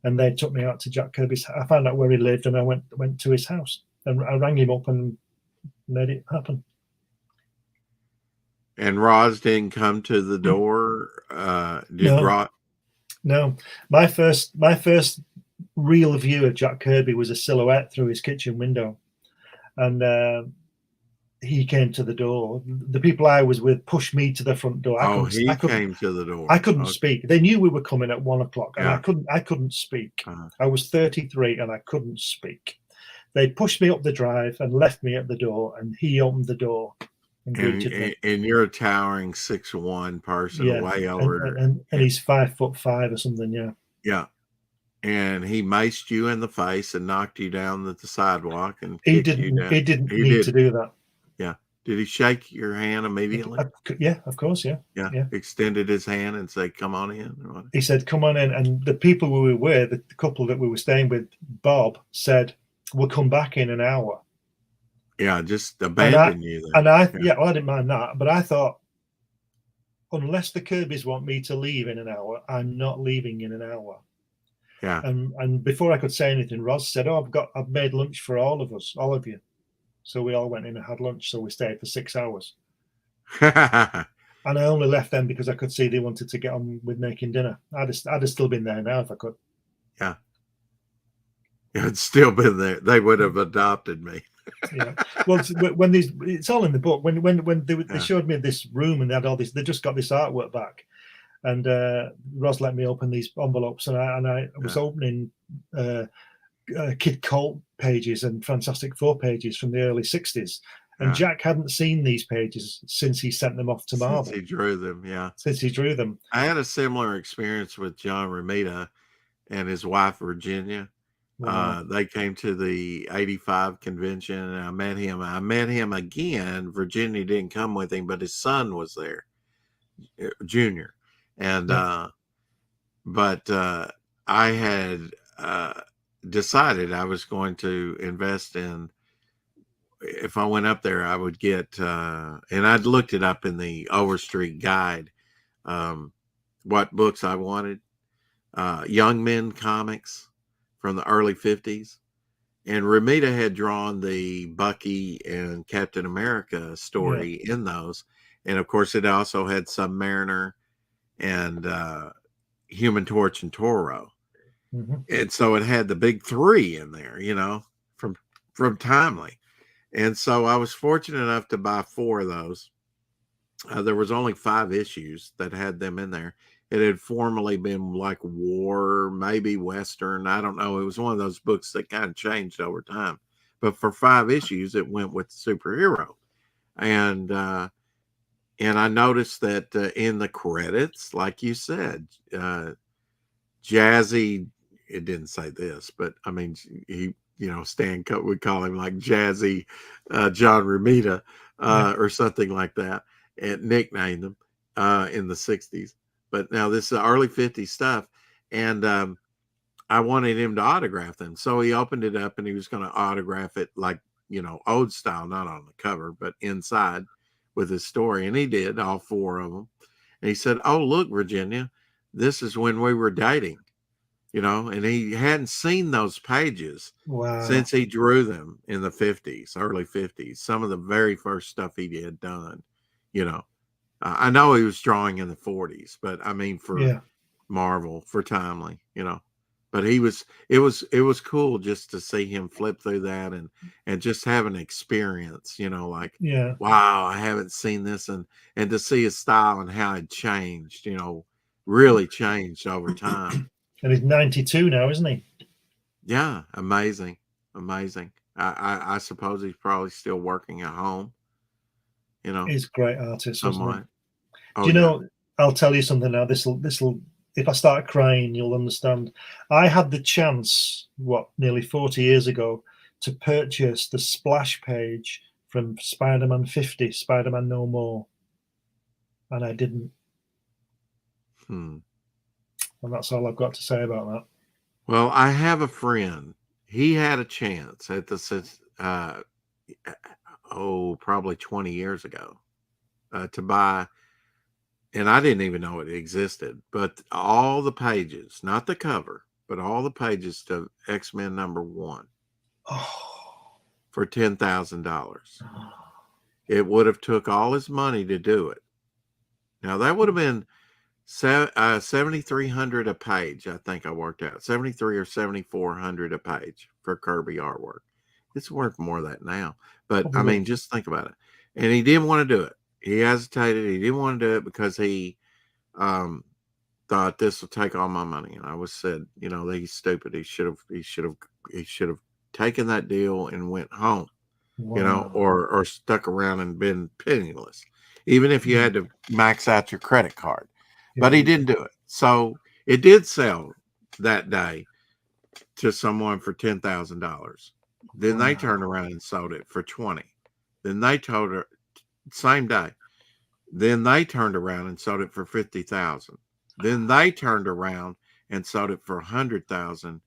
and they took me out to Jack Kirby's. I found out where he lived, and I went to his house, and I rang him up and made it happen. And Roz didn't come to the door. No, my first real view of Jack Kirby was a silhouette through his kitchen window, and he came to the door. The people I was with pushed me to the front door. He came to the door. I couldn't speak. They knew we were coming at 1 o'clock, and I couldn't speak. I was 33 and I couldn't speak. They pushed me up the drive and left me at the door, and he opened the door and greeted me. And you're a towering 6'1" person, way over, and he's 5'5" or something. Yeah. And he maced you in the face and knocked you down at the sidewalk, and he didn't need to do that. Yeah. Did he shake your hand immediately? Yeah, of course. Yeah. Extended his hand and said, "Come on in." He said, "Come on in." And the people we were with, the couple that we were staying with, Bob, said, "We'll come back in an hour." Yeah, just abandon you there. And I didn't mind that, but I thought, unless the Kirbys want me to leave in an hour, I'm not leaving in an hour. Yeah. And before I could say anything, Roz said, "Oh, I've made lunch for all of us, all of you." So we all went in and had lunch. So we stayed for 6 hours. And I only left them because I could see they wanted to get on with making dinner. I'd have still been there now if I could. Yeah. I'd still been there. They would have adopted me. Yeah. Well, when it's all in the book. When they showed me this room and they had all this, they just got this artwork back, and Roz let me open these envelopes, and I was opening Kid Colt pages and Fantastic Four pages from the early '60s, and Jack hadn't seen these pages since he sent them off to Marvel. Since he drew them, Since he drew them. I had a similar experience with John Romita and his wife Virginia. Wow. They came to the '85 convention, and I met him. I met him again. Virginia didn't come with him, but his son was there, Junior. And but I had decided I was going to invest in. If I went up there, I would get, and I'd looked it up in the Overstreet Guide, what books I wanted. Young Men comics from the early 50s. And Romita had drawn the Bucky and Captain America story in those. And of course, it also had Submariner and Human Torch and Toro. Mm-hmm. And so it had the big three in there, from Timely. And so I was fortunate enough to buy 4 of those. There was only 5 issues that had them in there. It had formerly been like war, maybe Western. I don't know. It was one of those books that kind of changed over time. But for 5 issues, it went with superhero. And I noticed that in the credits, like you said, Jazzy, it didn't say this, but I mean, he, Stan Coe would call him like Jazzy John Romita or something like that, and nicknamed him in the 60s. But now this is early 50s stuff. And I wanted him to autograph them. So he opened it up and he was going to autograph it like, old style, not on the cover, but inside with his story. And he did, all 4 of them. And he said, "Oh, look, Virginia, this is when we were dating." And he hadn't seen those pages since he drew them in the 50s, early 50s. Some of the very first stuff he had done, I know he was drawing in the 40s, but I mean for Marvel, for Timely, but it was cool just to see him flip through that and just have an experience, wow, I haven't seen this, and to see his style and how it changed, really changed over time. And he's 92 now, isn't he? Yeah, amazing. I suppose he's probably still working at home. He's a great artist. Somewhat. Do you know? I'll tell you something now. This'll. If I start crying, you'll understand. I had the chance, nearly 40 years ago, to purchase the splash page from Spider-Man 50, Spider-Man No More, and I didn't. And that's all I've got to say about that. Well, I have a friend. He had a chance at the probably 20 years ago to buy, and I didn't even know it existed, but all the pages, not the cover, but all the pages to X-Men #1 for $10,000. It would have took all his money to do it. Now that would have been $7,300 a page. I think I worked out 73 or $7,400 a page for Kirby artwork. It's worth more of that now, but I mean, just think about it. And he didn't want to do it. He hesitated. He didn't want to do it because he thought this will take all my money. And I was said, you know, he's stupid. He should have taken that deal and went home. Wow. You know, or stuck around and been penniless, even if you had to max out your credit card. But he didn't do it. So it did sell that day to someone for $10,000. Then they turned around and sold it for $20,000. Then they told her same day. Then they turned around and sold it for $50,000. Then they turned around and sold it for $100,000,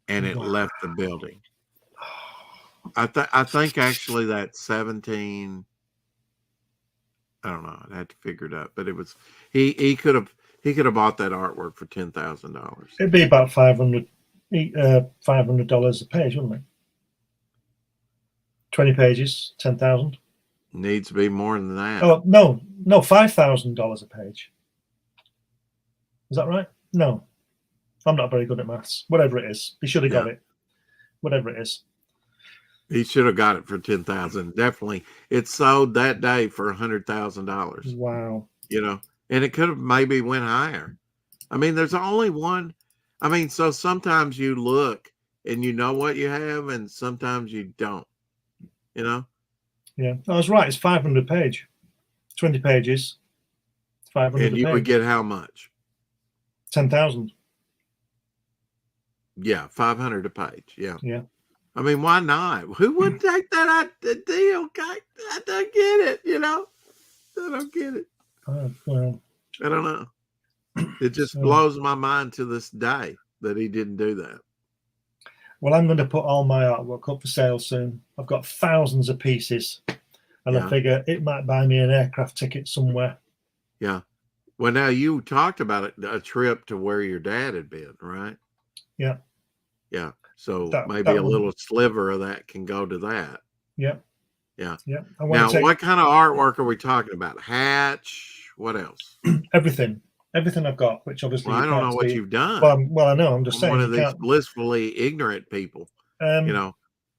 and it left the building. I think actually that 17. I don't know. I'd have to figure it out, but it was he could have bought that artwork for $10,000. It'd be about $500 a page, wouldn't it? 20 pages, 10,000. Needs to be more than that. Oh no, $5,000 a page. Is that right? No, I'm not very good at maths. Whatever it is, he should have got it. Whatever it is. He should have got it for $10,000. Definitely. It sold that day for $100,000. Wow. You know, and it could have maybe went higher. I mean, there's only one. I mean, so sometimes you look and you know what you have, and sometimes you don't, you know? Yeah, I was right. It's 500 page, 20 pages, 500 and you would get how much? 10,000. Yeah, 500 a page. Yeah. Yeah. I mean, why not? Who would take that out the deal? I don't get it, you know? I don't get it. Well, I don't know. It just blows my mind to this day that he didn't do that. Well, I'm going to put all my artwork up for sale soon. I've got thousands of pieces, and I figure it might buy me an aircraft ticket somewhere. Yeah. Well, now you talked about it, a trip to where your dad had been, right? Yeah. Yeah. So maybe a little sliver of that can go to that. Yeah. Yeah. Yeah. Now, what kind of artwork are we talking about? Hatch? What else? Everything I've got, which obviously I don't know what you've done. Well, I know. I'm just saying. One of these blissfully ignorant people. You know,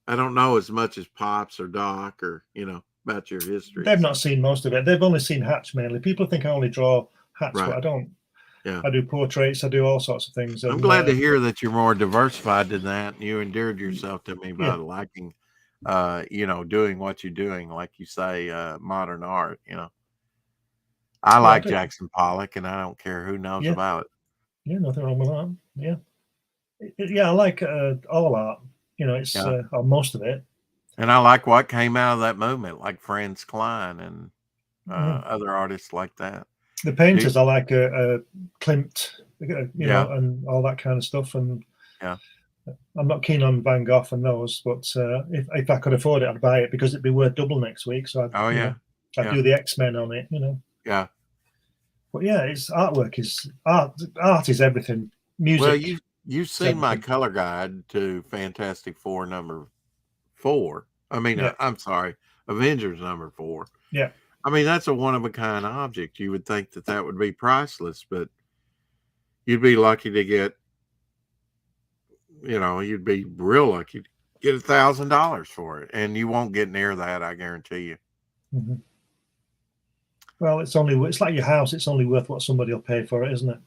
I don't know as much as Pops or Doc or, you know, about your history. They've not seen most of it. They've only seen Hatch mainly. People think I only draw Hatch, but I don't. Yeah. I do portraits. I do all sorts of things. I'm glad to hear that you're more diversified than that. You endeared yourself to me by liking, you know, doing what you're doing, like you say, modern art. You know, I like Jackson Pollock, and I don't care who knows about it. Yeah, nothing wrong with that. Yeah, yeah, I like all art. You know, it's most of it. And I like what came out of that movement, like Franz Klein and other artists like that. The painters, I like Klimt, you know, and all that kind of stuff. And I'm not keen on Van Gogh and those, but if I could afford it, I'd buy it because it'd be worth double next week. So I'd do the X-Men on it, you know. Yeah. But yeah, it's artwork is art. Art is everything. Music. Well, you've seen my color guide to Fantastic Four #4. I mean, I'm sorry, Avengers #4. Yeah. I mean, that's a one-of-a-kind object. You would think that would be priceless, but you'd be lucky to get, you know, you'd be real lucky to get $1,000 for it, and you won't get near that, I guarantee you. Mm-hmm. Well, it's like your house. It's only worth what somebody will pay for it, isn't it?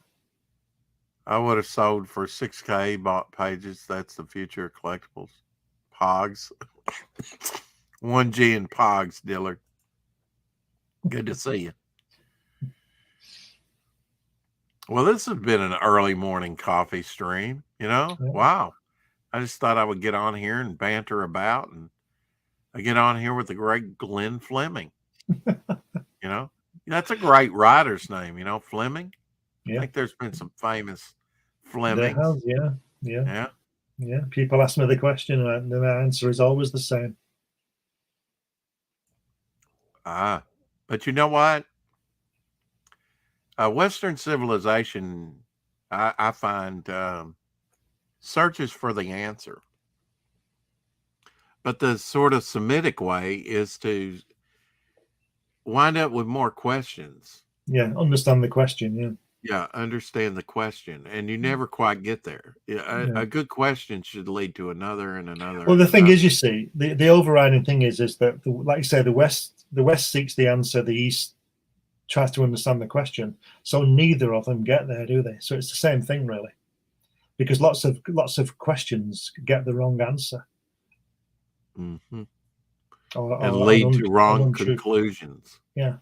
I would have sold for $6,000 bought pages. That's the future of collectibles. Pogs. 1G and Pogs, Dillard. Good to see you. Well, this has been an early morning coffee stream, you know? Wow. I just thought I would get on here and banter about, and I get on here with the great Glenn Fleming. You know? That's a great writer's name, you know, Fleming. I think there's been some famous Flemings. Yeah. People ask me the question, and the answer is always the same. But you know what? Western civilization, I find searches for the answer. But the sort of Semitic way is to wind up with more questions. Yeah, understand the question. Yeah. Yeah, understand the question, and you never quite get there. A good question should lead to another and another. Well, and the thing another. is, you see, the overriding thing is that, like you say, the West seeks the answer, the East tries to understand the question. So neither of them get there, do they? So it's the same thing, really, because lots of questions get the wrong answer, Mm-hmm. or And lead to wrong untrue. conclusions. Yeah.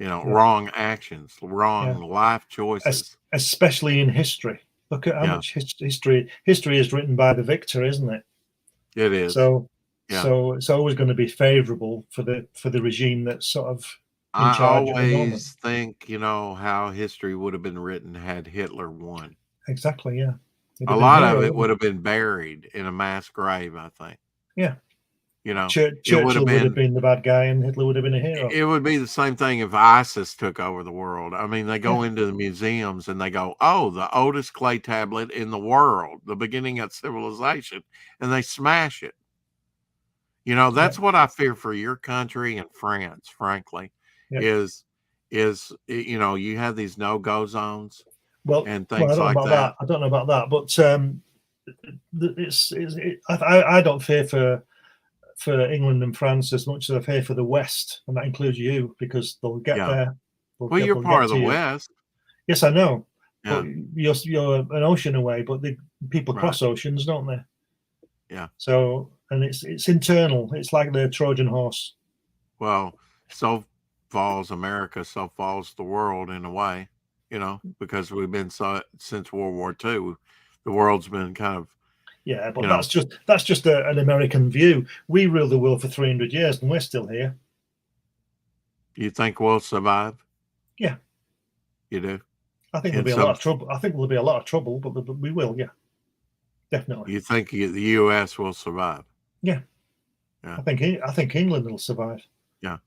Wrong actions, wrong life choices. Especially in history. Look at how much history is written by the victor, isn't it? It is. So it's always going to be favorable for the regime that's sort of in charge at the moment. I always think, how history would have been written had Hitler won. Exactly, yeah. A lot of it would have been buried in a mass grave, I think. Yeah. Churchill would have been the bad guy and Hitler would have been a hero. It would be the same thing if ISIS took over the world. I mean, they go into the museums and they go, oh, the oldest clay tablet in the world, the beginning of civilization, and they smash it. That's what I fear for your country and France, frankly, is you have these no-go zones and things like that. I don't know about that, but I don't fear for England and France as much as I fear for the West, and that includes you, because they'll get there. Well, you're part of the West. Yes, I know. But you're an ocean away, but the people cross oceans, don't they? Yeah. So, and it's internal. It's like the Trojan horse. Well, so falls America, so falls the world in a way, because we've been since World War II. The world's been kind of. Yeah, but that's just an American view. We ruled the world for 300 years, and we're still here. You think we'll survive? Yeah. You do? I think there'll be a lot of trouble. I think there'll be a lot of trouble, but we will. Yeah, definitely. You think the U.S. will survive? Yeah. I think England will survive. Yeah.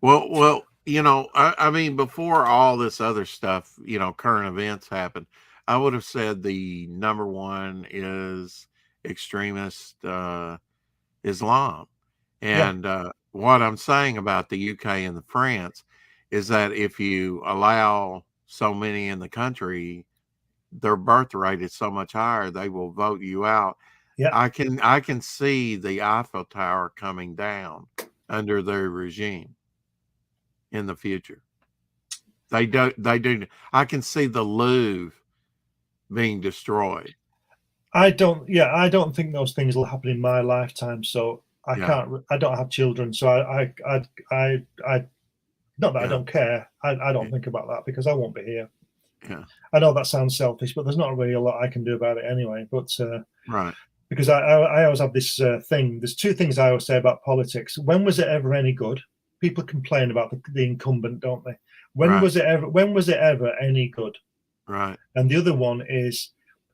Well, I mean, before all this other stuff, current events happen, I would have said the number one is extremist Islam. And what I'm saying about the UK and the France is that if you allow so many in the country, their birth rate is so much higher, they will vote you out. Yeah. I can see the Eiffel Tower coming down under their regime in the future. They do. I can see the Louvre being destroyed. I don't think those things will happen in my lifetime. So I don't have children. So I not that I don't care. I don't think about that because I won't be here. Yeah. I know that sounds selfish, but there's not really a lot I can do about it anyway. But right. Because I always have this thing. There's two things I always say about politics. When was it ever any good? People complain about the incumbent, don't they? When was it ever any good? Right. And the other one is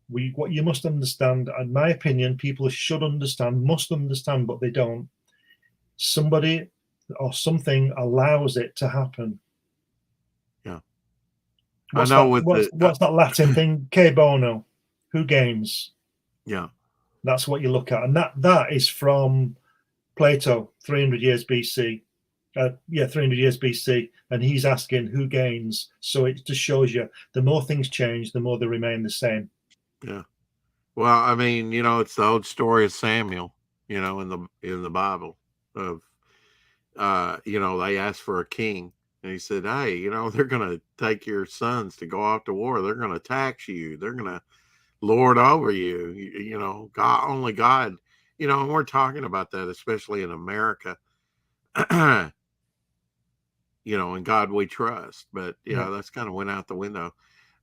what you must understand, in my opinion, people should understand, must understand, but they don't. Somebody or something allows it to happen. Yeah. What's that Latin thing? Que bono? Who gains? Yeah. That's what you look at. And that is from Plato, 300 years BC. 300 years BC. And he's asking who gains. So it just shows you the more things change, the more they remain the same. Yeah. Well, I mean, it's the old story of Samuel, in the Bible of, they asked for a king. And he said, hey, they're going to take your sons to go off to war. They're going to tax you. They're going to lord over you. God, only God, and we're talking about that, especially in America, in God we trust. But, that's kind of went out the window.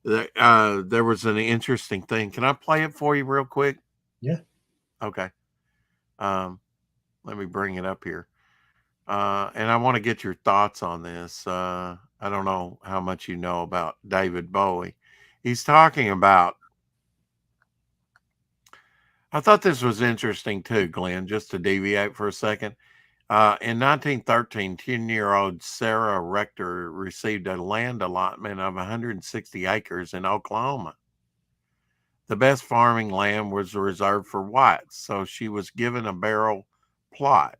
There was an interesting thing. Can I play it for you real quick? Yeah. Okay. Let me bring it up here. And I want to get your thoughts on this. I don't know how much you know about David Bowie. He's talking about, I thought this was interesting too, Glenn, just to deviate for a second. In 1913, 10-year-old Sarah Rector received a land allotment of 160 acres in Oklahoma. the best farming land was reserved for whites, so she was given a barrel plot.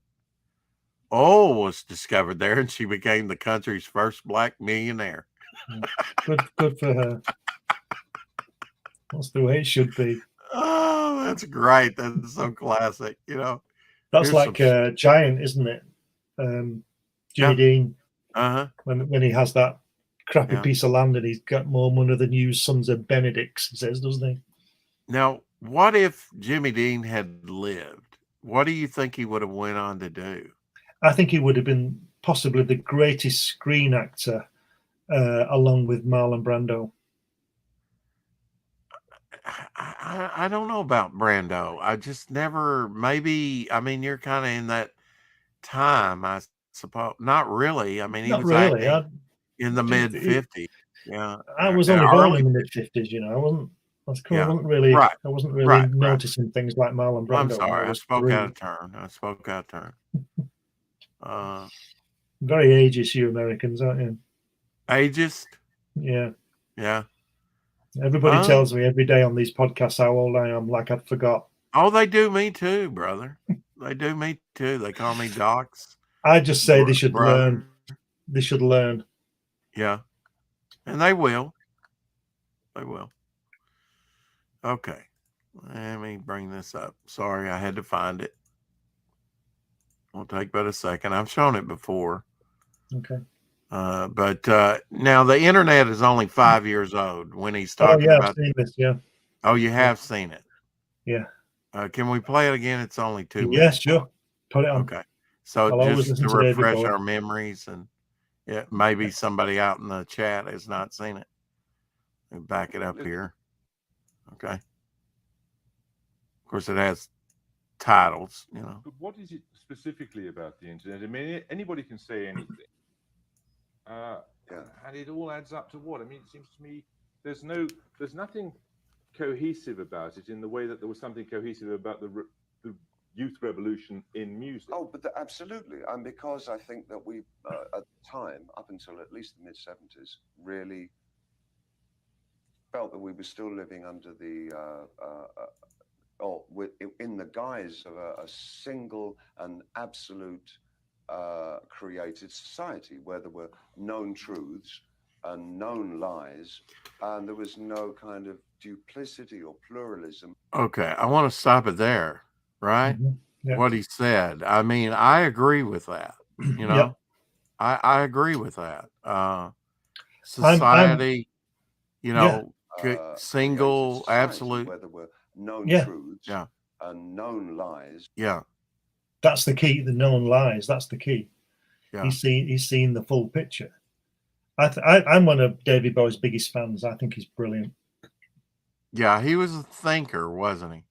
Oil was discovered there, and she became the country's first black millionaire. Good for her. That's the way it should be. Oh, that's great. That's so classic. You know, that's like Giant, isn't it? Jimmy Dean. When he has that crappy piece of land and he's got more money than you sons of Benedicts, he says, doesn't he? Now, what if Jimmy Dean had lived? What do you think he would have went on to do? I think he would have been possibly the greatest screen actor, along with Marlon Brando. I don't know about Brando. I just never, maybe, I mean, you're kind of in that time, I suppose. Not really. I mean, he was really in the mid 50s. Yeah. I was only born in the mid 50s, you know. I wasn't really noticing things like Marlon Brando. I'm sorry. I spoke out of turn. Very ageist, you Americans, aren't you? Ageist? Yeah. Yeah. Everybody tells me every day on these podcasts how old I am, like I'd forgot. Oh, they do me too, brother. They do me too. They call me docs. I just say they should learn. They should learn. Yeah. And they will. They will. Okay. Let me bring this up. Sorry, I had to find it. Won't take but a second. I've shown it before. Okay. But now the internet is only 5 years old when he's talking about. I've seen this, yeah. Oh, you have seen it? Yeah. Can we play it again? It's only 2 minutes. Yes, sure. Put it on. Okay. So just to refresh our memories, and maybe somebody out in the chat has not seen it. Let me back it up here. Okay. Of course, it has titles, you know. But what is it specifically about the internet? I mean, anybody can say anything. And it all adds up to what? I mean, it seems to me there's nothing cohesive about it in the way that there was something cohesive about the youth revolution in music. Oh, but absolutely. And because I think that we, at the time, up until at least the mid-70s, really felt that we were still living under the, in the guise of a single and absolute created society where there were known truths and known lies, and there was no kind of duplicity or pluralism. Okay, I want to stop it there, right? Mm-hmm. Yeah. What he said. I mean, I agree with that. You know, yep. I agree with that. Society, single, absolute. Where there were known truths and known lies. Yeah. That's the key. The known lies. That's the key. Yeah. He's seen the full picture. I'm one of David Bowie's biggest fans. I think he's brilliant. Yeah, he was a thinker, wasn't he?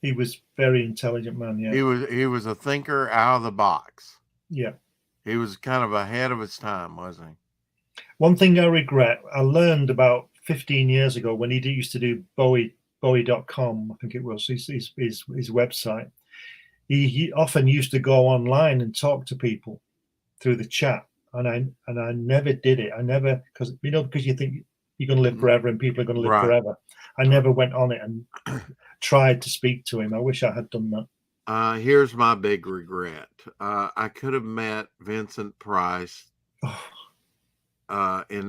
He was very intelligent man. Yeah. He was a thinker out of the box. Yeah. He was kind of ahead of his time, wasn't he? One thing I regret, I learned about 15 years ago when he used to do Bowie.com, I think it was his website. He often used to go online and talk to people through the chat, and I never did it. I never, because you think you're going to live forever and people are going to live forever. I never went on it and tried to speak to him. I wish I had done that. Here's my big regret. I could have met Vincent Price in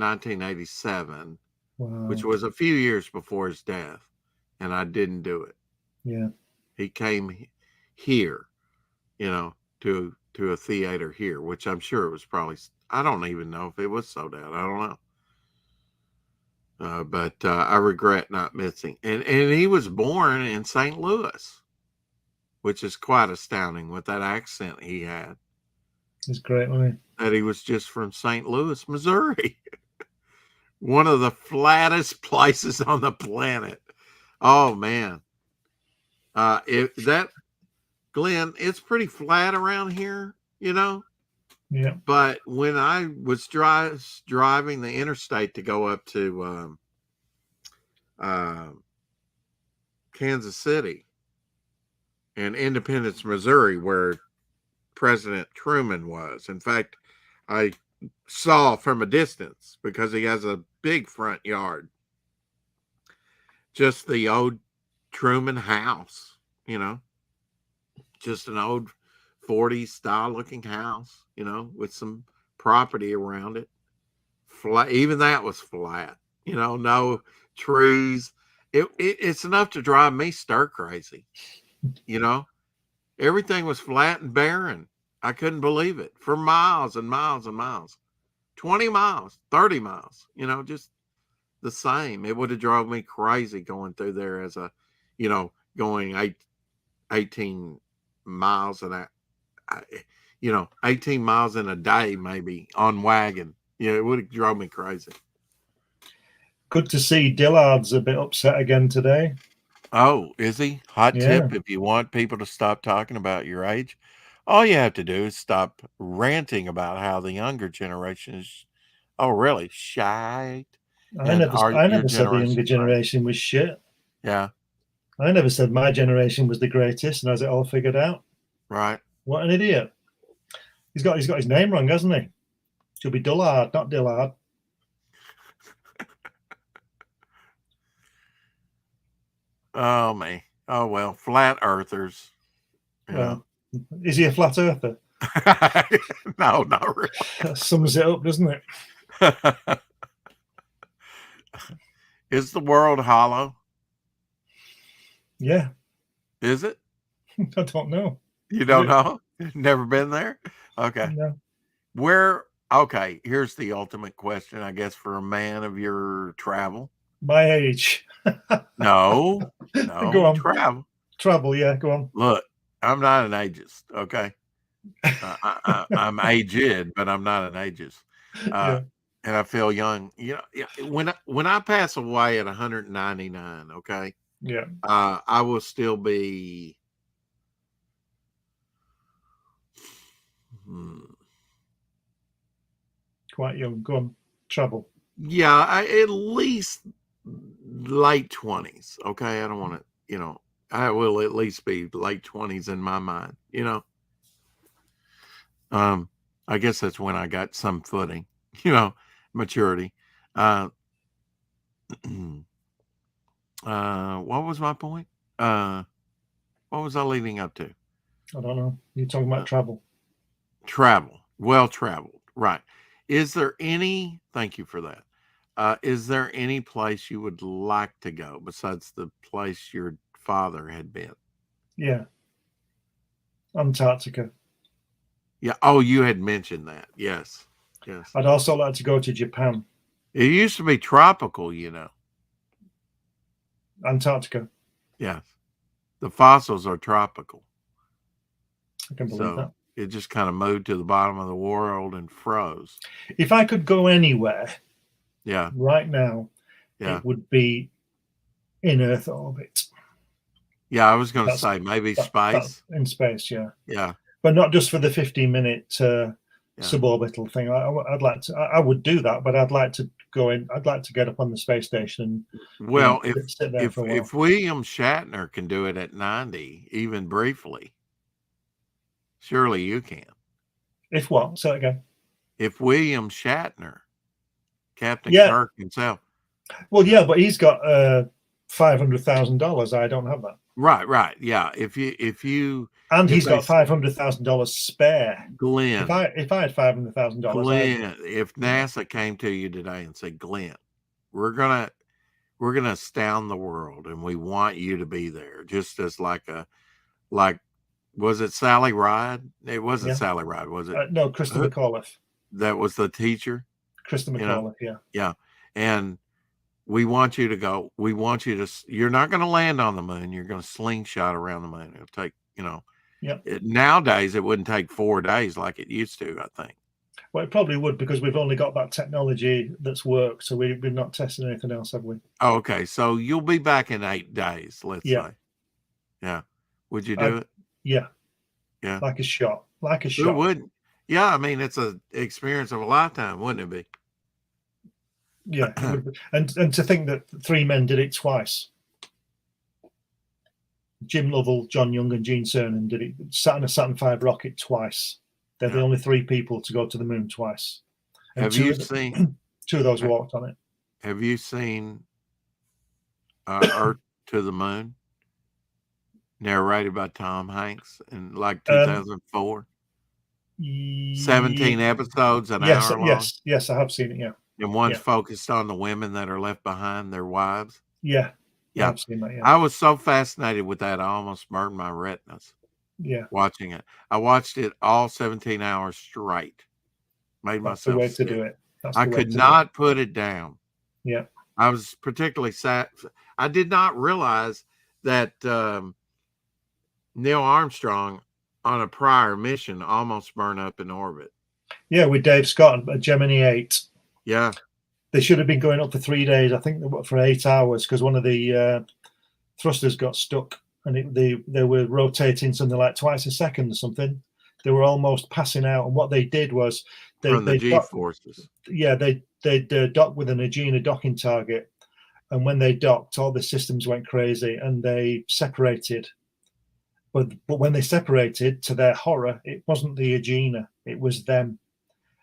1987, which was a few years before his death, and I didn't do it. Yeah, he came here, to a theater here, which I'm sure it was probably, I don't even know if it was sold out. I don't know. But I regret not missing. And he was born in St. Louis, which is quite astounding with that accent he had. It's great, wasn't he? That he was just from St. Louis, Missouri. One of the flattest places on the planet. Oh, man. Glenn, it's pretty flat around here, Yeah. But when I was driving the interstate to go up to Kansas City and Independence, Missouri, where President Truman was. In fact, I saw from a distance because he has a big front yard. just the old Truman house, you know, just an old 40s style looking house, you know, with some property around it. Flat, even that was flat, you know, no trees. It's enough to drive me stir crazy, you know. Everything was flat and barren. I couldn't believe it for miles and miles and miles. 20 miles, 30 miles, you know, just the same. It would have drove me crazy going through there as a, you know, going 18 miles and you know, 18 miles in a day, maybe on wagon. Yeah, it would have drove me crazy. Good to see Dillard's a bit upset again today. Oh, is he? Hot Yeah. tip, if you want people to stop talking about your age, all you have to do is stop ranting about how the younger generation is, oh, really, shite. I never said the younger generation was shit. Yeah. I never said my generation was the greatest and has it all figured out. Right. What an idiot. He's got his name wrong, hasn't he? Should be Dullard, not Dillard. Oh, me. Oh, well, flat earthers. Well, is he a flat earther? No, not really. That sums it up, doesn't it? Is the world hollow? Yeah. Is it? I don't know. You don't know? Never been there? Okay. No. Okay, here's the ultimate question, I guess, for a man of your travel. My age. No. Go on. Travel, yeah, go on. Look, I'm not an ageist, okay? I'm aged, but I'm not an ageist. Yeah. And I feel young. You know, when I pass away at 199, okay? Yeah. I will still be quite young. Go on. Travel. Yeah, at least late 20s. Okay. I don't want to, you know, I will at least be late 20s in my mind, you know. I guess that's when I got some footing, you know, maturity. What was my point? What was I leading up to? I don't know. You're talking about travel. Travel. Well traveled. Right. Is there any, thank you for that. Is there any place you would like to go besides the place your father had been? Yeah. Antarctica. Yeah. Oh, you had mentioned that. Yes. Yes. I'd also like to go to Japan. It used to be tropical, you know. Antarctica. Yes. The fossils are tropical. I can believe that. It just kind of moved to the bottom of the world and froze. If I could go anywhere, yeah, right now, it would be in Earth orbit. Yeah, I was going to say maybe space. In space, yeah. Yeah. But not just for the 15-minute suborbital thing. I'd like to. I would do that, but I'd like to go in. I'd like to get up on the space station. And, well, sit there for a while. If William Shatner can do it at 90, even briefly, surely you can. If what? Say it again. If William Shatner, Captain Kirk himself. Well, yeah, but he's got $500,000. I don't have that. Right. Yeah. If you and he's got $500,000 spare. Glenn, if I had $500,000, Glenn, if NASA came to you today and said, Glenn, we're gonna astound the world, and we want you to be there, just as like was it Sally Ride? It wasn't Sally Ride, was it? No, Krista McAuliffe. That was the teacher. Krista McAuliffe, yeah. And we want you to go. We want you to. You're not going to land on the moon. You're going to slingshot around the moon. It'll take, you know. Yeah. Nowadays, it wouldn't take 4 days like it used to, I think. Well, it probably would, because we've only got that technology that's worked. So we've not tested anything else, have we? Oh, okay. So you'll be back in 8 days, let's say. Yeah. Would you do it? Yeah. Yeah. Like a shot. Like a shot. Who wouldn't? Yeah. I mean, it's an experience of a lifetime, wouldn't it be? Yeah. And to think that 3 men did it twice. Jim Lovell, John Young, and Gene Cernan did it. Sat in a Saturn V rocket twice. They're the only 3 people to go to the moon twice. And have you seen? 2 of those walked on it. Have you seen Earth to the Moon, narrated by Tom Hanks in like 2004. 17 episodes, an hour long. Yes, I have seen it. Yeah, and one's focused on the women that are left behind, their wives. Yeah, yeah. I've seen that. Yeah, I was so fascinated with that, I almost burned my retinas. Yeah, watching it. I watched it all 17 hours straight. Made that's myself the way sick. to do it. I could not put it down. Yeah, I was particularly sad. I did not realize that Neil Armstrong on a prior mission almost burned up in orbit. Yeah, with Dave Scott at Gemini 8. Yeah. They should have been going up for 3 days. I think they were for 8 hours because one of the thrusters got stuck and they were rotating something like twice a second or something. They were almost passing out. And what they did was from the G-forces. Yeah, they'd docked with an Agena docking target. And when they docked, all the systems went crazy and they separated. But when they separated, to their horror, it wasn't the Agena, it was them.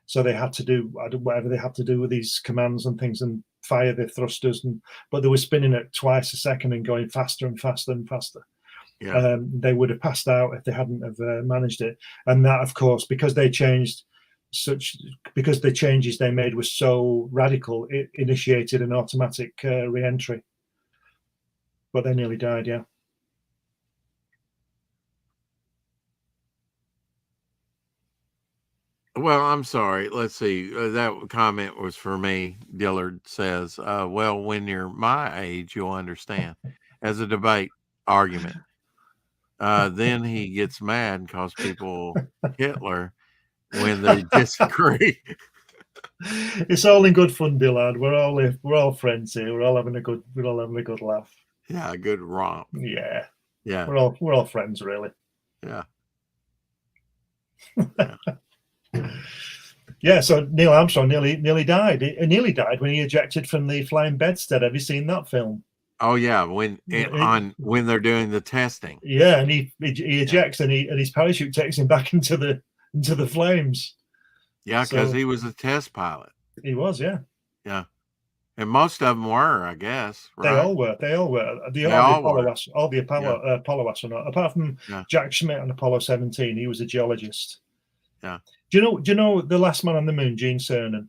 So they had to do whatever they had to do with these commands and things and fire the thrusters. But they were spinning at twice a second and going faster and faster and faster. Yeah. They would have passed out if they hadn't have managed it. And that, of course, because the changes they made were so radical, it initiated an automatic re-entry. But they nearly died, yeah. Well, I'm sorry. Let's see. That comment was for me. Dillard says, well, when you're my age, you'll understand. As a debate argument. Then he gets mad and calls people Hitler when they disagree. It's all in good fun, Dillard. We're all friends here. We're all having a good laugh. Yeah, a good romp. Yeah. Yeah. We're all friends, really. Yeah. Yeah, so Neil Armstrong nearly died. He nearly died when he ejected from the flying bedstead. Have you seen that film? Oh yeah, when they're doing the testing. Yeah, and he ejects and his parachute takes him back into the flames. Yeah, because he was a test pilot. He was, yeah. Yeah. And most of them were, I guess. Right? They all were. All the Apollo astronauts, apart from Jack Schmitt on Apollo 17, he was a geologist. Yeah. Do you know the last man on the moon, Gene Cernan?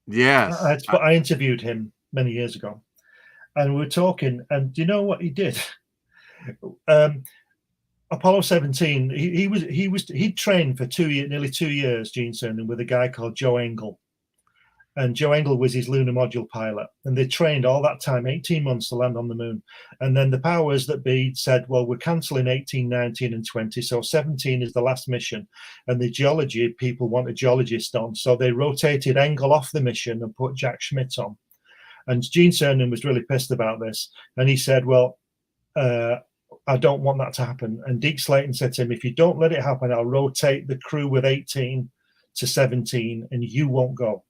Yes. I interviewed him many years ago, and we were talking. And do you know what he did? Apollo 17. He trained for nearly 2 years, Gene Cernan, with a guy called Joe Engle. And Joe Engle was his lunar module pilot. And they trained all that time, 18 months to land on the moon. And then the powers that be said, well, we're cancelling 18, 19, and 20. So 17 is the last mission. And the geology people want a geologist on. So they rotated Engle off the mission and put Jack Schmitt on. And Gene Cernan was really pissed about this. And he said, well, I don't want that to happen. And Deke Slayton said to him, if you don't let it happen, I'll rotate the crew with 18 to 17 and you won't go.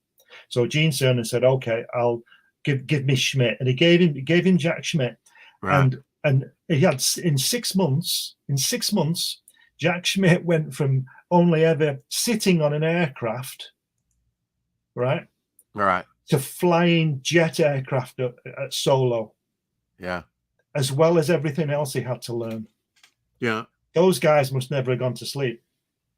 So Gene Cernan said, okay, I'll give me Schmitt. And he gave him Jack Schmitt. Right. And he had in 6 months, Jack Schmitt went from only ever sitting on an aircraft, right? Right. To flying jet aircraft at solo. Yeah. As well as everything else he had to learn. Yeah. Those guys must never have gone to sleep.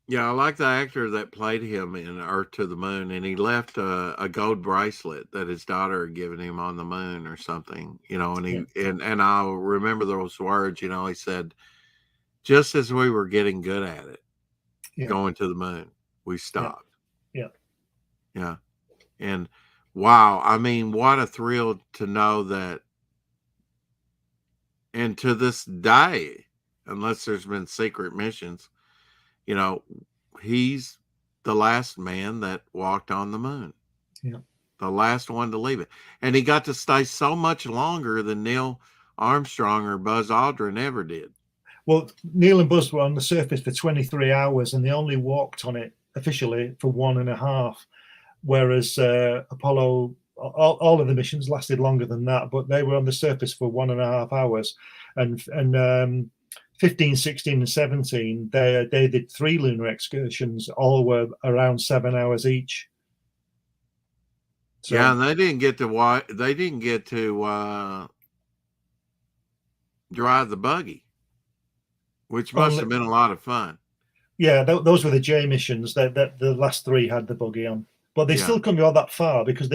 Yeah, I like the actor that played him in Earth to the Moon, and he left a gold bracelet that his daughter had given him on the moon or something, and I'll remember those words, he said, just as we were getting good at it, going to the moon, we stopped. Yeah. And wow, I mean, what a thrill to know that. And to this day, unless there's been secret missions, he's the last man that walked on the moon. Yeah. The last one to leave it. And he got to stay so much longer than Neil Armstrong or Buzz Aldrin ever did. Well, Neil and Buzz were on the surface for 23 hours and they only walked on it officially for 1.5. Whereas Apollo, all of the missions lasted longer than that, but they were on the surface for 1.5 hours. And 15, 16, and 17, they did 3 lunar excursions. All were around 7 hours each. So, yeah, and they didn't get to drive the buggy, which must have been a lot of fun. Yeah, those were the J missions. That the last 3 had the buggy on, but they still couldn't go that far because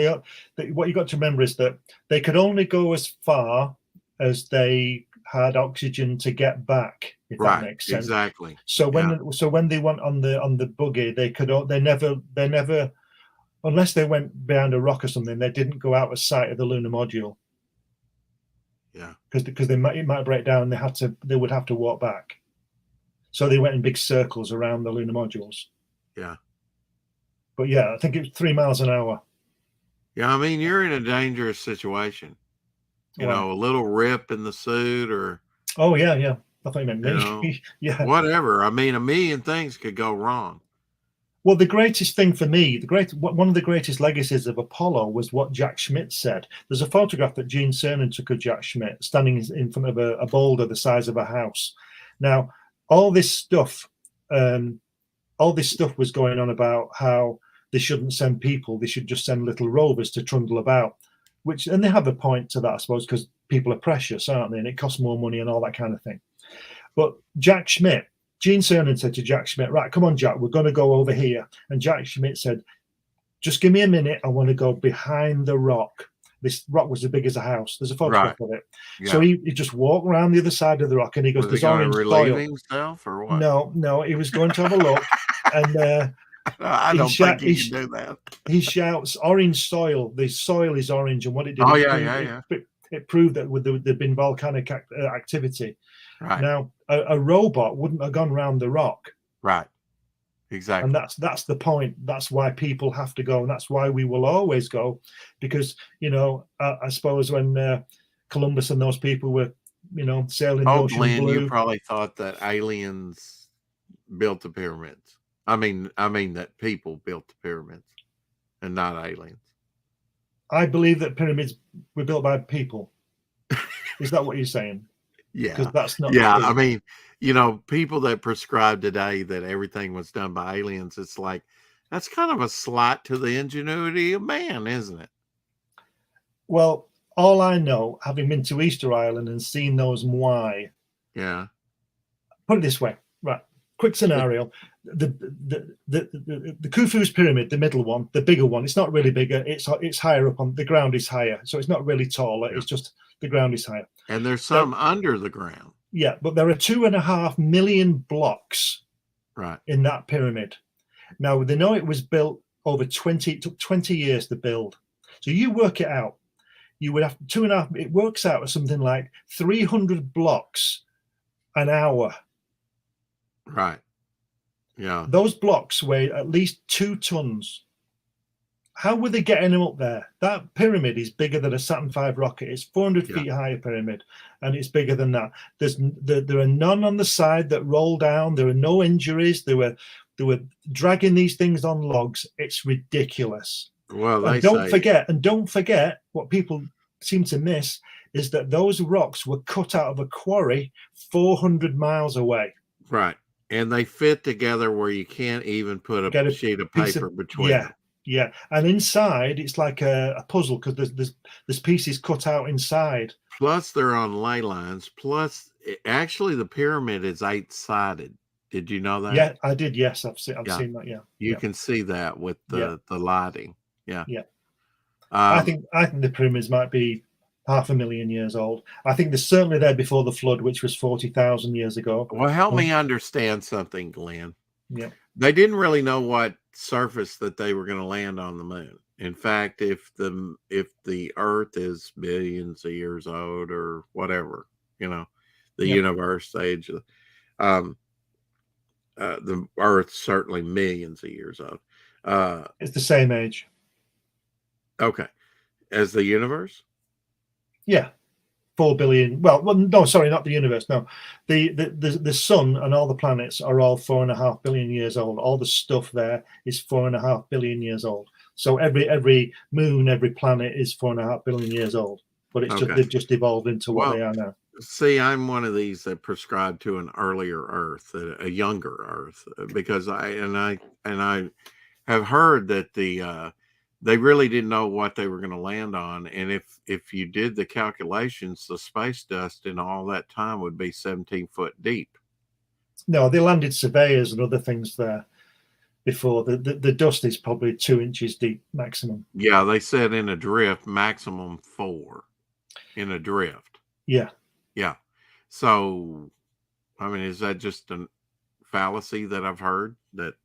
what you got to remember is that they could only go as far as they had oxygen to get back, if that makes sense. Exactly. So when they went on the buggy, they never unless they went behind a rock or something, they didn't go out of sight of the lunar module. Yeah, because it might break down. They would have to walk back. So they went in big circles around the lunar modules. Yeah. But yeah, I think it was 3 miles an hour. Yeah, I mean, you're in a dangerous situation. You know, a little rip in the suit or... Oh, yeah. I thought you meant me. Yeah. Whatever. I mean, a million things could go wrong. Well, the greatest thing for me, one of the greatest legacies of Apollo was what Jack Schmitt said. There's a photograph that Gene Cernan took of Jack Schmitt standing in front of a boulder the size of a house. Now, all this stuff was going on about how they shouldn't send people; they should just send little rovers to trundle about. And they have a point to that, I suppose, because people are precious, aren't they? And it costs more money and all that kind of thing. But Jack Schmitt. Gene Cernan said to Jack Schmitt, right, come on, Jack, we're going to go over here. And Jack Schmitt said, just give me a minute. I want to go behind the rock. This rock was as big as a house. There's a photograph of it. Yeah. So he just walked around the other side of the rock and he goes, "There's orange soil." Himself or what? No, he was going to have a look. And I don't think he can do that. He shouts, orange soil. The soil is orange. And what it did, it proved that there'd been volcanic activity. Right. Now, a robot wouldn't have gone round the rock. Right. Exactly. And that's the point. That's why people have to go. And that's why we will always go. Because, I suppose when Columbus and those people were, sailing the ocean blue. You probably thought that aliens built the pyramids. I mean that people built the pyramids and not aliens. I believe that pyramids were built by people. Is that what you're saying? Yeah, because that's not. Yeah, true. I mean, people that prescribe today that everything was done by aliens, it's like that's kind of a slight to the ingenuity of man, isn't it? Well, all I know, having been to Easter Island and seen those Moai. Yeah. Put it this way, right? Quick scenario: the Khufu's pyramid, the middle one, the bigger one. It's not really bigger. It's higher up on the ground. Is higher, so it's not really taller. Yeah. It's just the ground is higher. And there's some under the ground. Yeah, but there are 2.5 million blocks right in that pyramid. Now they know it was built over 20. It took 20 years to build. So you work it out. You would have 2.5. It works out as something like 300 blocks an hour. Right. Yeah. Those blocks weigh at least 2 tons. How were they getting them up there? That pyramid is bigger than a Saturn V rocket. It's 400 feet high pyramid, and it's bigger than that. There are none on the side that roll down. There are no injuries. They were dragging these things on logs. It's ridiculous. Well, and don't forget what people seem to miss is that those rocks were cut out of a quarry 400 miles away. Right. And they fit together where you can't even put a sheet of paper between them. Yeah, and inside it's like a puzzle because there's pieces cut out inside. Plus, they're on ley lines. Plus, actually, the pyramid is 8-sided. Did you know that? Yeah, I did. Yes, I've seen that. Yeah, you can see that with the lighting. Yeah, yeah. I think the pyramids might be 500,000 years old. I think they're certainly there before the flood, which was 40,000 years ago. Well, help me understand something, Glenn. Yeah, they didn't really know what surface that they were going to land on the moon. In fact, if the Earth is billions of years old or whatever, the universe age, the Earth's certainly millions of years old. It's the same age. Okay, as the universe. Yeah. 4 billion. Well, no, sorry, not the universe. No, the sun and all the planets are all 4.5 billion years old. All the stuff there is 4.5 billion years old. So every moon, every planet is 4.5 billion years old. But it's they've just evolved into what they are now. See, I'm one of these that prescribe to an earlier Earth, a younger Earth, because I have heard that they really didn't know what they were going to land on. And if you did the calculations, the space dust in all that time would be 17 foot deep. No, they landed surveyors and other things there before. The dust is probably 2 inches deep maximum. Yeah, they said in a drift, maximum 4 in a drift. Yeah. Yeah. So, I mean, is that just a fallacy that I've heard? That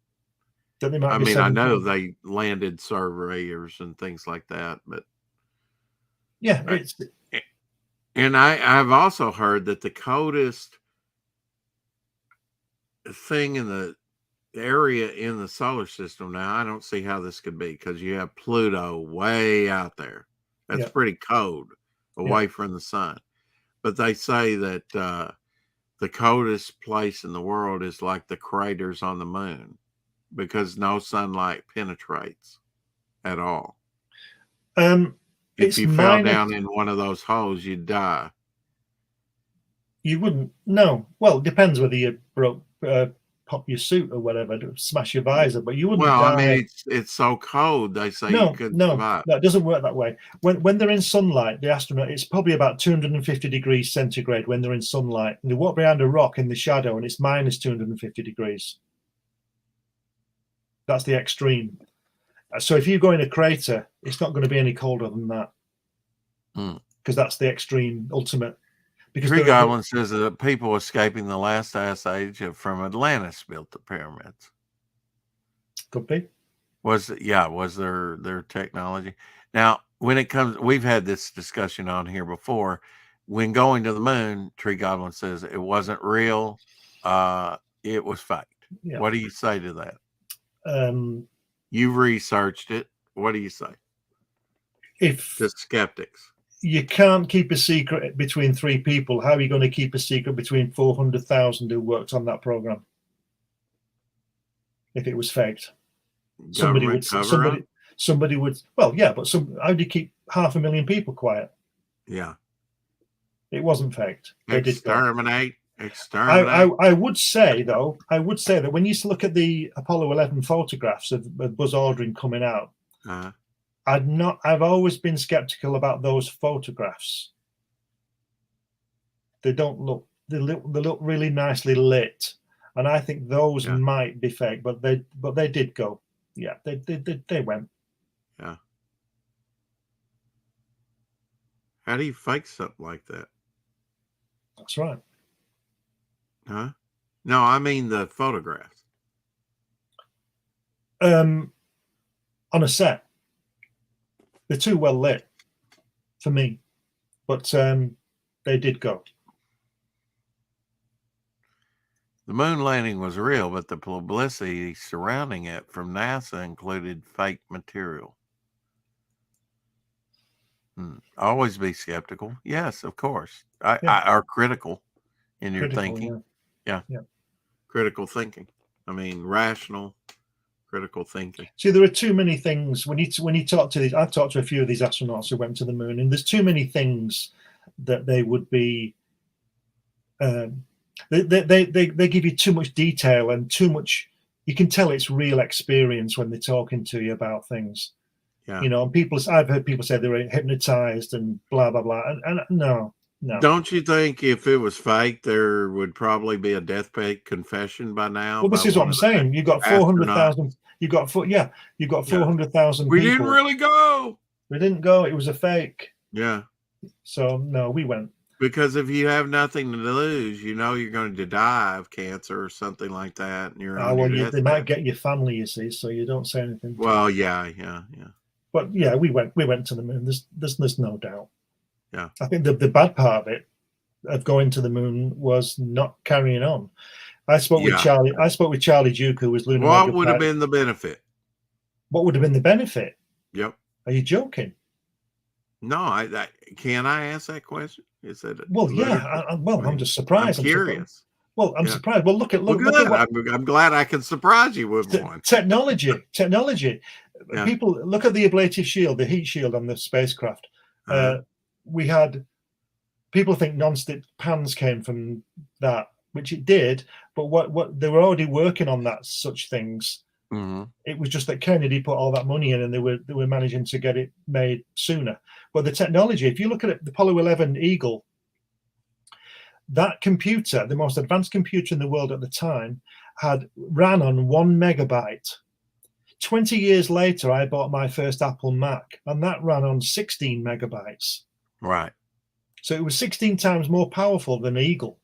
they might I be mean, I know people. they landed surveyors and things like that, but yeah, and I've also heard that the coldest thing in the area in the solar system now, I don't see how this could be, because you have Pluto way out there. That's pretty cold away from the sun. But they say that the coldest place in the world is like the craters on the moon, because no sunlight penetrates at all. If you fell down in one of those holes, you'd die. You wouldn't. No. Well, it depends whether you pop your suit or whatever, to smash your visor, but you wouldn't die. I mean, it's so cold, they say you couldn't survive. No, it doesn't work that way. When they're in sunlight, the astronaut, it's probably about 250 degrees centigrade when they're in sunlight. And they walk behind a rock in the shadow and it's minus 250 degrees. That's the extreme. So if you go in a crater, it's not going to be any colder than that, because that's the extreme ultimate. Because Tree Goblin says that people escaping the last ice age from Atlantis built the pyramids. Could be. Was their technology. Now, when it comes, we've had this discussion on here before. When going to the moon, Tree Goblin says it wasn't real. It was faked. Yeah. What do you say to that? You researched it. What do you say? If the skeptics. You can't keep a secret between 3 people. How are you going to keep a secret between 400,000 who worked on that program? If it was faked, somebody would. Well, yeah, but how do you keep 500,000 people quiet? Yeah, it wasn't faked. Exterminate. I would say that when you look at the Apollo 11 photographs of Buzz Aldrin coming out. I've always been skeptical about those photographs. They don't look. They look really nicely lit, and I think those might be fake. But they did go. Yeah, they went. Yeah. How do you fake something like that? That's right. Huh? No, I mean the photographs. On a set. They're too well lit for me, but they did go. The moon landing was real, but the publicity surrounding it from NASA included fake material. Always be skeptical. Yes, of course. I are critical in your thinking. Yeah. Critical thinking. I mean, rational. Critical thinking. See, there are too many things when you talk to these. I've talked to a few of these astronauts who went to the moon, and there's too many things that they would be. They give you too much detail and too much. You can tell it's real experience when they're talking to you about things. Yeah. And I've heard people say they were hypnotized and blah blah blah. And no. Don't you think if it was fake, there would probably be a deathbed confession by now? Well, this is what I'm saying. You got 400,000. You got 400,000. We didn't really go. We didn't go. It was a fake. Yeah. So no, we went. Because if you have nothing to lose, you're going to die of cancer or something like that, and they might get your family, you see, so you don't say anything. Well, yeah. But yeah, we went to the moon. There's no doubt. Yeah. I think the bad part of it, of going to the moon, was not carrying on. I spoke with Charlie Duke, who was lunar. What would have been the benefit? What would have been the benefit? Yep. Are you joking? No, can I ask that question? Is that I'm just surprised. I'm curious. I'm surprised. Well, look at I'm glad I can surprise you with one. Technology. Yeah. People look at the ablative shield, the heat shield on the spacecraft. We had people think non-stick pans came from that, which it did, but what they were already working on such things Mm-hmm. It was just that Kennedy put all that money in, and they were managing to get it made sooner. But the technology, if you look at it, the Apollo 11 Eagle, that computer, the most advanced computer in the world at the time, ran on 1 megabyte. 20 years later, I bought my first Apple Mac, and that ran on 16 megabytes. Right. So it was 16 times more powerful than Eagle.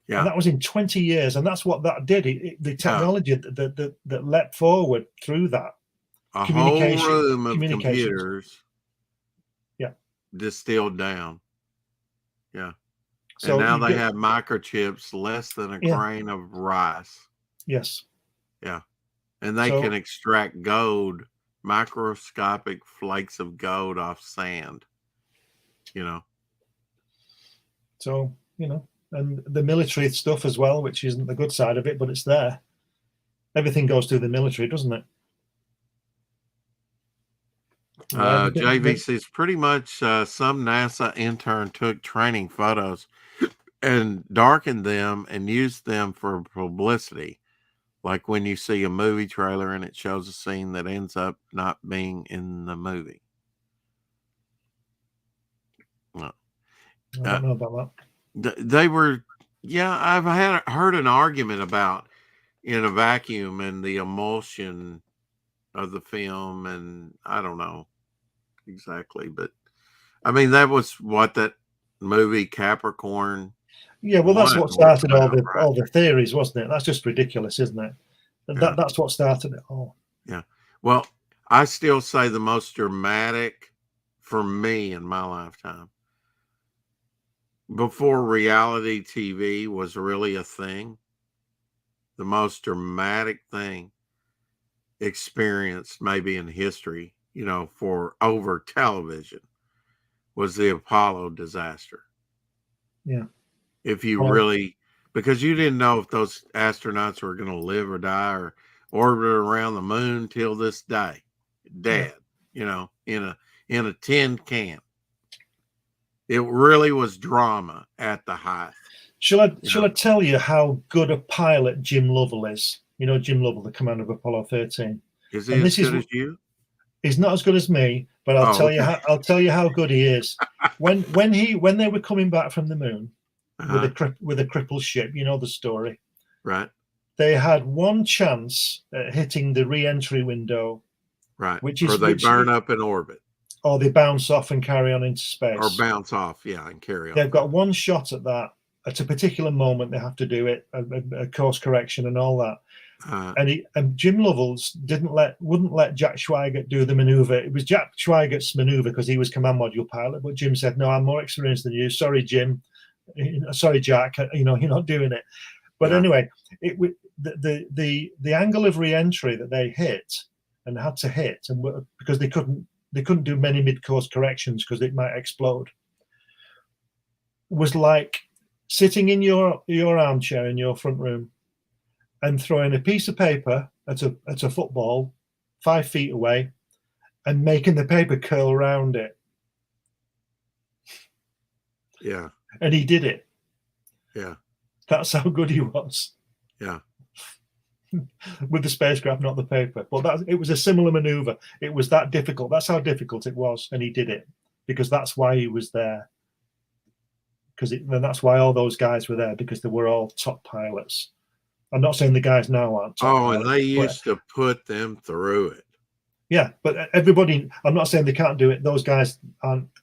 Yeah. And that was in 20 years. And that's what that did. The technology that leapt forward through that. A whole room of computers. Yeah. Distilled down. Yeah. So and now they have microchips less than a grain of rice. Yes. Yeah. And they can extract gold, microscopic flakes of gold off sand, you know. So, you know, and the military stuff as well, which isn't the good side of it, but it's there. Everything goes through the military, doesn't it? JV says pretty much some NASA intern took training photos and darkened them and used them for publicity. Like when you see a movie trailer and it shows a scene that ends up not being in the movie. No. I don't know about that. They were, I've heard an argument about in a vacuum and the emulsion of the film, and I don't know exactly, but I mean that was what that movie Capricorn. Yeah, well, that's what started all the theories, wasn't it? That's just ridiculous, isn't it? That's what started it all. Yeah. Well, I still say the most dramatic for me in my lifetime, before reality TV was really a thing, the most dramatic thing experienced maybe in history, you know, for over television was the Apollo disaster. Yeah. If you really, because you didn't know if those astronauts were going to live or die or orbit around the moon till this day, dead, you know, in a tin can. It really was drama at the height. Shall I tell you how good a pilot Jim Lovell is? You know Jim Lovell, the commander of Apollo 13. Is he as good as you? He's not as good as me, but I'll tell you how good he is. When they were coming back from the moon with a crippled ship, you know the story, right? They had one chance at hitting the re-entry window, right? Or they burn up in orbit, or they bounce off and carry on into space, or bounce off, and carry on. They've got one shot at that. At a particular moment, they have to do it, a course correction and all that. And Jim Lovell wouldn't let Jack Schweigert do the maneuver. It was Jack Schweigert's maneuver because he was command module pilot. But Jim said, "No, I'm more experienced than you. Sorry, Jim. Sorry, Jack. You know, you're not doing it." But anyway, the angle of re-entry that they hit and had to hit, and because they couldn't do many mid-course corrections because it might explode, was like sitting in your armchair in your front room and throwing a piece of paper at a football 5 feet away and making the paper curl around it. Yeah. And he did it. Yeah. That's how good he was. Yeah. With the spacecraft, not the paper. But it was a similar maneuver. It was that difficult. That's how difficult it was. And he did it because that's why he was there. And that's why all those guys were there, because they were all top pilots. I'm not saying the guys now aren't top pilots, and they used to put them through it. Yeah, but everybody, I'm not saying they can't do it. Those guys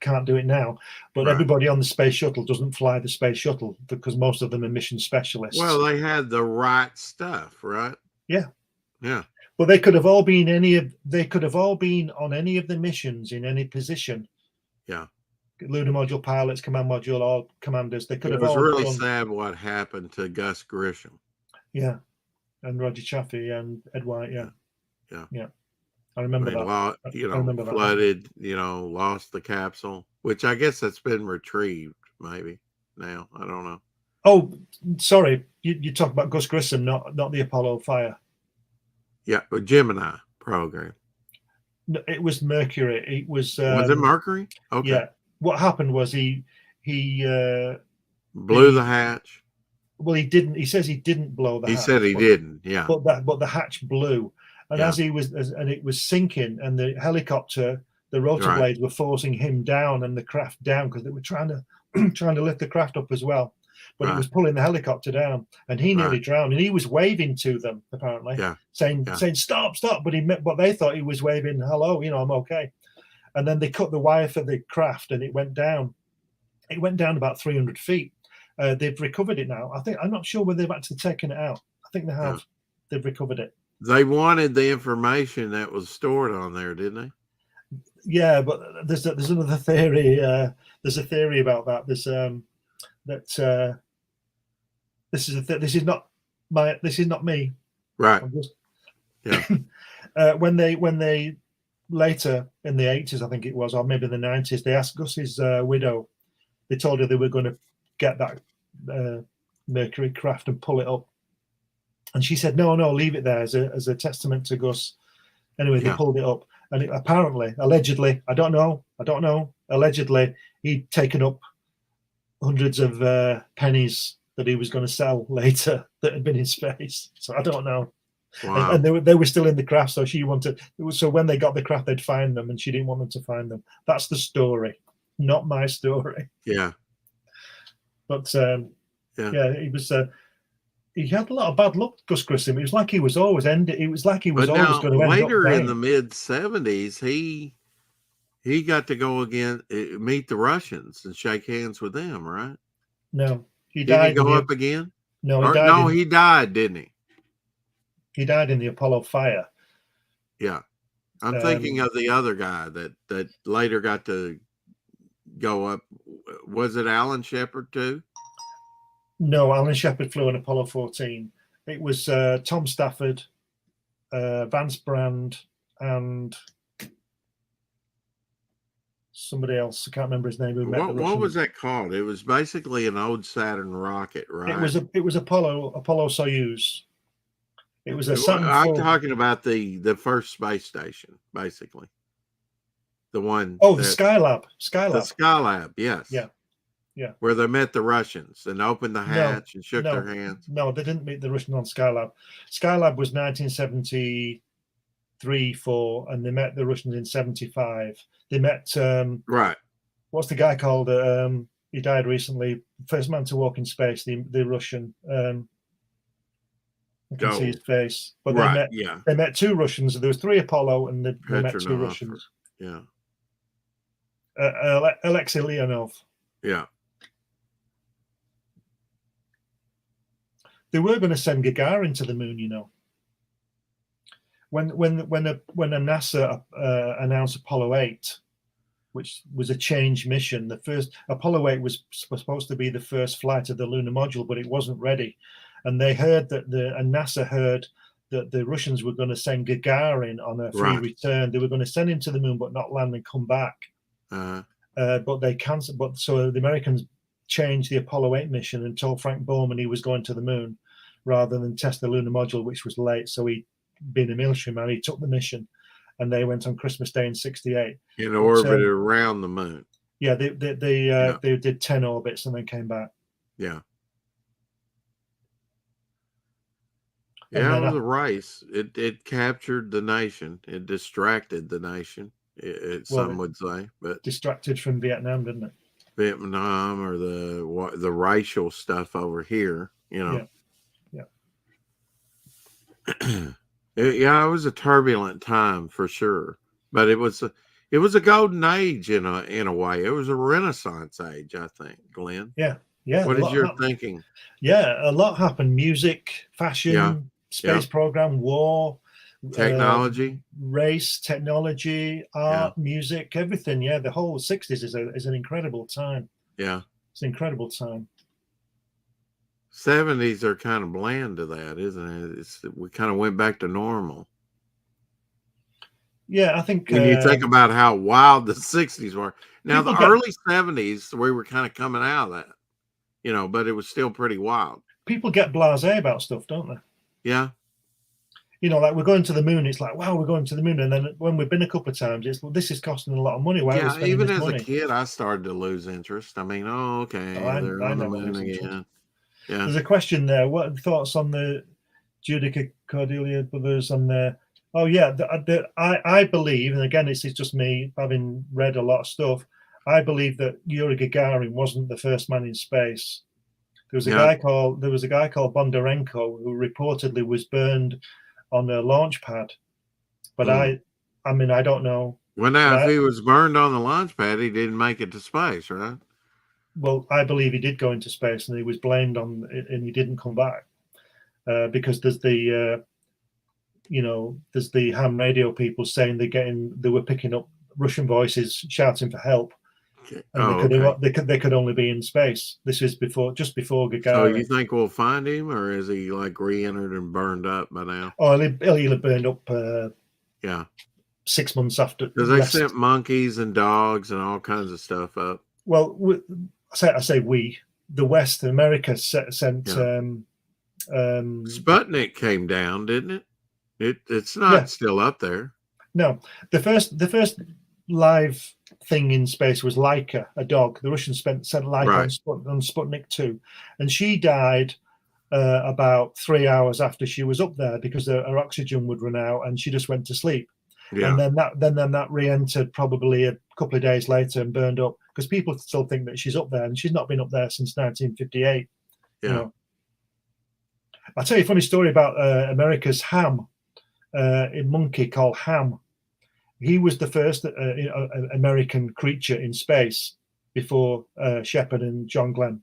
can't do it now. But everybody on the space shuttle doesn't fly the space shuttle because most of them are mission specialists. Well, they had the right stuff, right? Yeah. Yeah. But they could have all been on any of the missions in any position. Yeah. Lunar module pilots, command module, all commanders. They could have all. It was really sad what happened to Gus Grisham. Yeah, and Roger Chaffee and Ed White. Yeah. I remember that. Flooded. Lost the capsule, which I guess that's been retrieved. Maybe now. I don't know. Oh, sorry. You talk about Gus Grissom, not the Apollo fire. Yeah, but Gemini program. No, it was Mercury. It was. Was it Mercury? Okay. Yeah. What happened was he blew the hatch. Well, he didn't. He says he didn't blow the hatch. He said he didn't. Yeah. But the hatch blew, and Yeah. and it was sinking, and the helicopter, the rotor blades were forcing him down and the craft down because they were trying to lift the craft up as well. But it was pulling the helicopter down, and he nearly drowned. And he was waving to them apparently, saying stop. But they thought he was waving hello, I'm okay. And then they cut the wire for the craft, and it went down. It went down about 300 feet. They've recovered it now. I'm not sure whether they've actually taken it out. I think they have. Yeah. They've recovered it. They wanted the information that was stored on there, didn't they? Yeah, but there's another theory. There's a theory about that. There's that this is not me. Right. When they later in the 80s, I think it was, or maybe the 90s, they asked Gus's widow. They told her they were going to get that Mercury craft and pull it up, and she said, "No, leave it there as a testament to Gus." Anyway, they pulled it up, and apparently, allegedly, I don't know, allegedly, he'd taken up hundreds of pennies that he was going to sell later that had been in space. So I don't know. Wow. And they were still in the craft, so she wanted. So when they got the craft, they'd find them, and she didn't want them to find them. That's the story, not my story. Yeah. But he was. He had a lot of bad luck, Gus Grissom. It was like he was always ended. It was like he was always going to end up later in the mid-70s. He got to go again, meet the Russians and shake hands with them, right? No, he died. Did he go up again? No, he died. He died, didn't he? He died in the Apollo fire. Yeah, I'm thinking of the other guy that later got to go up. Was it Alan Shepard too? No, Alan Shepard flew on Apollo 14. It was Tom Stafford, Vance Brand, and somebody else. I can't remember his name. What was that called? It was basically an old Saturn rocket, right? It was Apollo Soyuz. It was a Saturn. I'm talking about the first space station, basically. The one. Oh, the Skylab. The Skylab, yes. Yeah. Where they met the Russians and opened the hatch and shook their hands. No, they didn't meet the Russians on Skylab. Skylab was 1973-4, and they met the Russians in 75. They met what's the guy called? He died recently. First man to walk in space. The Russian. I can see his face. But they met two Russians. There was 3 Apollo, and they met 2 Russians. Yeah. Alexei Leonov. Yeah. They were going to send Gagarin to the moon, When a NASA announced Apollo 8, which was a change mission, the first Apollo 8 was supposed to be the first flight of the lunar module, but it wasn't ready, and they heard that NASA heard that the Russians were going to send Gagarin on a free return. They were going to send him to the moon, but not land and come back. But they canceled. But so the Americans changed the Apollo 8 mission and told Frank Borman he was going to the moon rather than test the lunar module, which was late. So he, being a military man, he took the mission, and they went on Christmas Day in '68. In orbit around the moon. Yeah, they did 10 orbits and then came back. Yeah. Yeah, it was a race. It captured the nation. It distracted the nation. Some would say, but distracted from Vietnam, didn't it? Vietnam or the racial stuff over here, Yeah. It was a turbulent time for sure, but it was a golden age in a way. It was a Renaissance age, I think, Glenn. Yeah. What is your thinking? Yeah, a lot happened. Music, fashion, space program, war. Technology, race, technology, art, music, everything. Yeah, the whole 60s is an incredible time. Yeah, it's an incredible time. 70s are kind of bland to that, isn't it? We kind of went back to normal. Yeah, I think when you think about how wild the 60s were. Now the early 70s, we were kind of coming out of that, but it was still pretty wild. People get blasé about stuff, don't they? Yeah. Like we're going to the moon. It's like, wow, we're going to the moon. And then when we've been a couple of times, it's, well, this is costing a lot of money. Why are we spending even this as money? a kid, I started to lose interest. I mean, they're on the moon again. Yeah. There's a question there. What are the thoughts on the Judica Cordelia brothers on there? Oh yeah, I believe, and again, this is just me having read a lot of stuff. I believe that Yuri Gagarin wasn't the first man in space. There was a guy called Bondarenko who reportedly was burned on a launch pad, but I mean, I don't know. Well, now, if he was burned on the launch pad, he didn't make it to space, right? Well, I believe he did go into space, and he was blamed on it, and he didn't come back because there's the there's the ham radio people saying they were picking up Russian voices shouting for help, and they could only be in space. This is just before Gagarin. So you think we'll find him, or is he like re-entered and burned up by now? Oh, he'll have burned up. 6 months after. Because they sent monkeys and dogs and all kinds of stuff up. Well, I say we, the West, America sent. Sputnik came down, didn't it? It's not still up there. No, the first live thing in space was Laika, a dog. The Russians sent Laika on Sputnik 2, and she died about 3 hours after she was up there because her oxygen would run out, and she just went to sleep. Yeah. And then that re-entered probably a couple of days later and burned up because people still think that she's up there, and she's not been up there since 1958. Yeah. You know? I'll tell you a funny story about America's ham, a monkey called Ham. He was the first American creature in space before Shepard and John Glenn.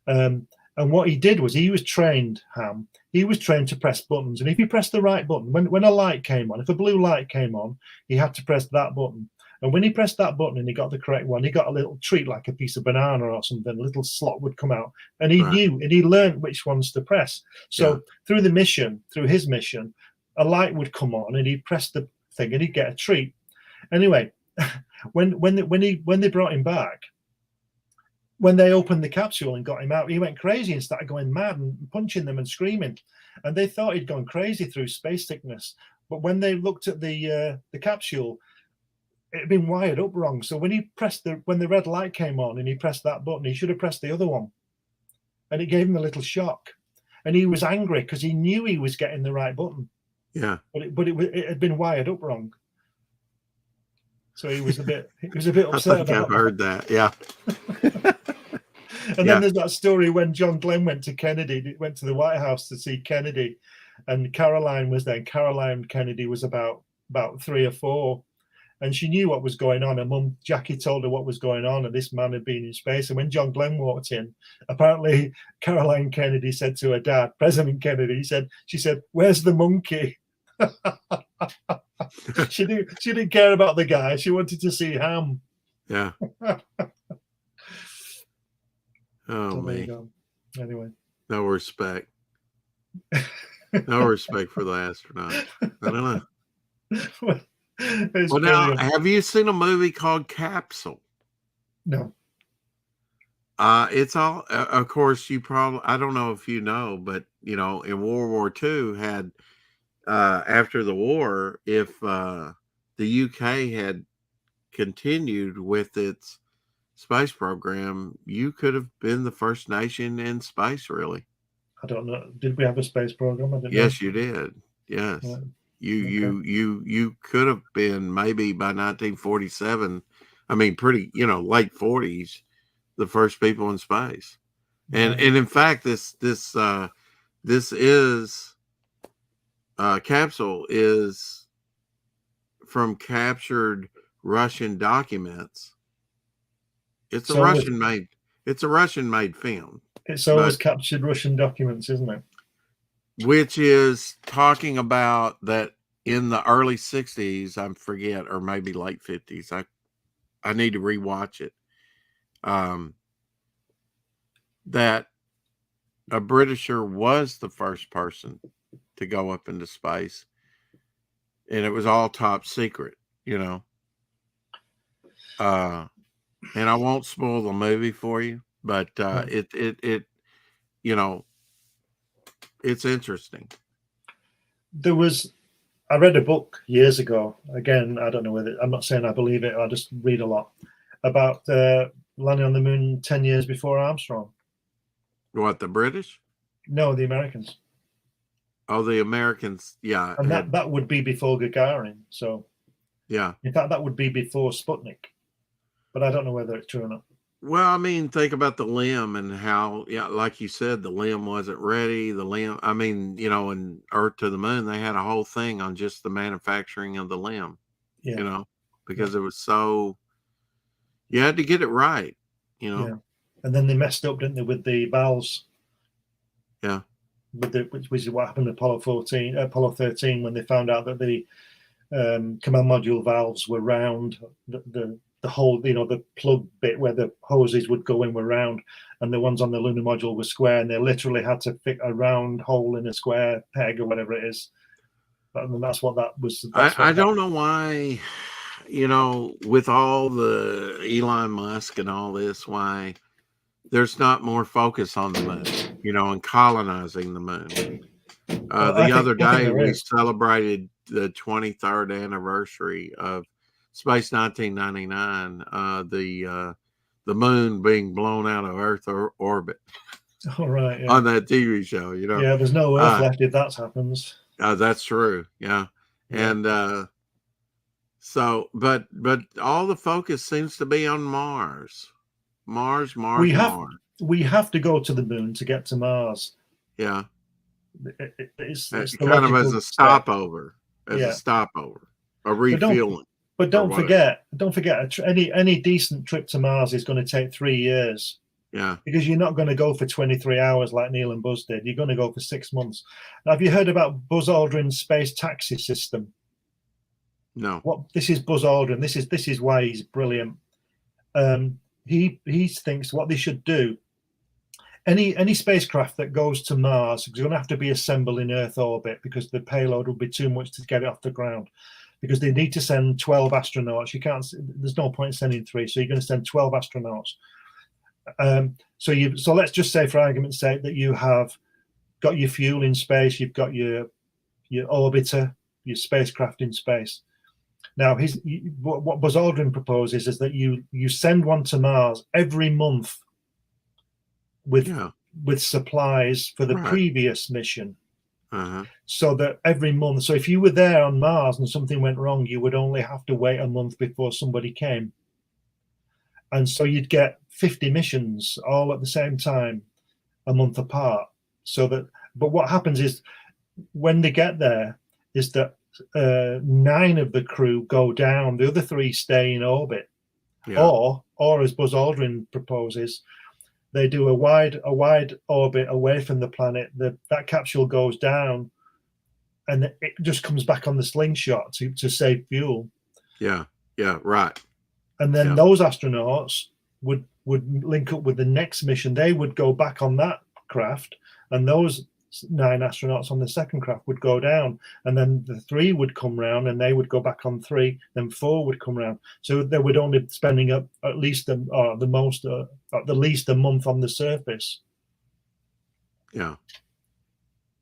And what he did was he was trained, Ham. He was trained to press buttons. And if he pressed the right button, when a light came on, if a blue light came on, he had to press that button. And when he pressed that button and he got the correct one, he got a little treat like a piece of banana or something. A little slot would come out. And he knew, and he learned which ones to press. So through his mission, a light would come on and he'd press the thing and he'd get a treat. Anyway, when they brought him back, when they opened the capsule and got him out, he went crazy and started going mad and punching them and screaming. And they thought he'd gone crazy through space sickness. But when they looked at the capsule, it had been wired up wrong. So when the red light came on and he pressed that button, he should have pressed the other one. And it gave him a little shock. And he was angry because he knew he was getting the right button. Yeah. But it had been wired up wrong. So he was a bit upset about I've heard that. Yeah. And then there's that story when John Glenn went to the White House to see Kennedy, and Caroline was there. Caroline Kennedy was about 3 or 4, and she knew what was going on. Her mum Jackie told her what was going on, and this man had been in space. And when John Glenn walked in, apparently Caroline Kennedy said to her dad, President Kennedy, she said, "Where's the monkey?" She didn't care about the guy. She wanted to see Ham. Yeah. Oh man. Anyway. No respect. No respect for the astronaut. I don't know. Well, now, have you seen a movie called Capsule? No. It's all, of course, I don't know if you know, but, in World War II had, after the war, if the UK had continued with its space program, you could have been the first nation in space, really. I don't know. Did we have a space program? Yes, you did. Yes. Yeah. You could have been maybe by 1947. I mean, pretty, late 40s, the first people in space. And in fact, this is capsule is from captured Russian documents. It's a Russian made film. It's always captured Russian documents, isn't it? Which is talking about that in the early 60s, I forget, or maybe late 50s. I need to rewatch it. That a Britisher was the first person to go up into space, and it was all top secret, and I won't spoil the movie for you, but it's interesting. I read a book years ago. Again, I don't know whether, I'm not saying I believe it, I just read a lot about landing on the moon 10 years before Armstrong. What, the British? No, the Americans. Oh, the Americans, yeah. And that would be before Gagarin. So, yeah. In fact, that would be before Sputnik. But I don't know whether it's true or not. Well, I mean, think about the limb and how, yeah, like you said, the limb wasn't ready. The limb, I mean, in Earth to the Moon, they had a whole thing on just the manufacturing of the limb, because it was so, you had to get it right, Yeah. And then they messed up, didn't they, with the valves? Yeah. Which is what happened to Apollo 13, when they found out that the command module valves were round. The whole, the plug bit where the hoses would go in were round, and the ones on the lunar module were square, and they literally had to fit a round hole in a square peg or whatever it is. And that's what that was. I don't know why, with all the Elon Musk and all this, why there's not more focus on the moon, and colonizing the moon. The other day, we celebrated the 23rd anniversary of Space 1999, the moon being blown out of Earth orbit. Oh, right. Yeah. On that TV show, Yeah, there's no Earth left if that happens. That's true. Yeah. And so, but all the focus seems to be on Mars. Mars. We have to go to the moon to get to Mars. Yeah. It's kind of as a stopover. A stopover. A refueling. But don't forget, any decent trip to Mars is going to take 3 years. Yeah. Because you're not going to go for 23 hours like Neil and Buzz did. You're going to go for 6 months. Now, have you heard about Buzz Aldrin's space taxi system? No. This is Buzz Aldrin. This is why he's brilliant. He thinks what they should do. Any spacecraft that goes to Mars is going to have to be assembled in Earth orbit, because the payload will be too much to get it off the ground. Because they need to send 12 astronauts. There's no point in sending 3, so you're going to send 12 astronauts. So let's just say, for argument's sake, that you have got your fuel in space, you've got your orbiter, your spacecraft in space. Now, what Buzz Aldrin proposes is that you send one to Mars every month with supplies for the previous mission. So that every month, so if you were there on Mars and something went wrong, you would only have to wait a month before somebody came. And so you'd get 50 missions all at the same time, a month apart. But what happens is, when they get there, is that 9 of the crew go down, the other 3 stay in orbit. Or as Buzz Aldrin proposes, they do a wide orbit away from the planet. That capsule goes down, and it just comes back on the slingshot to save fuel. Yeah, right. And then those astronauts would link up with the next mission. They would go back on that craft, and those 9 astronauts on the second craft would go down, and then the 3 would come round, and they would go back on 3. Then 4 would come round. So they would only be spending at least at the least a month on the surface. Yeah.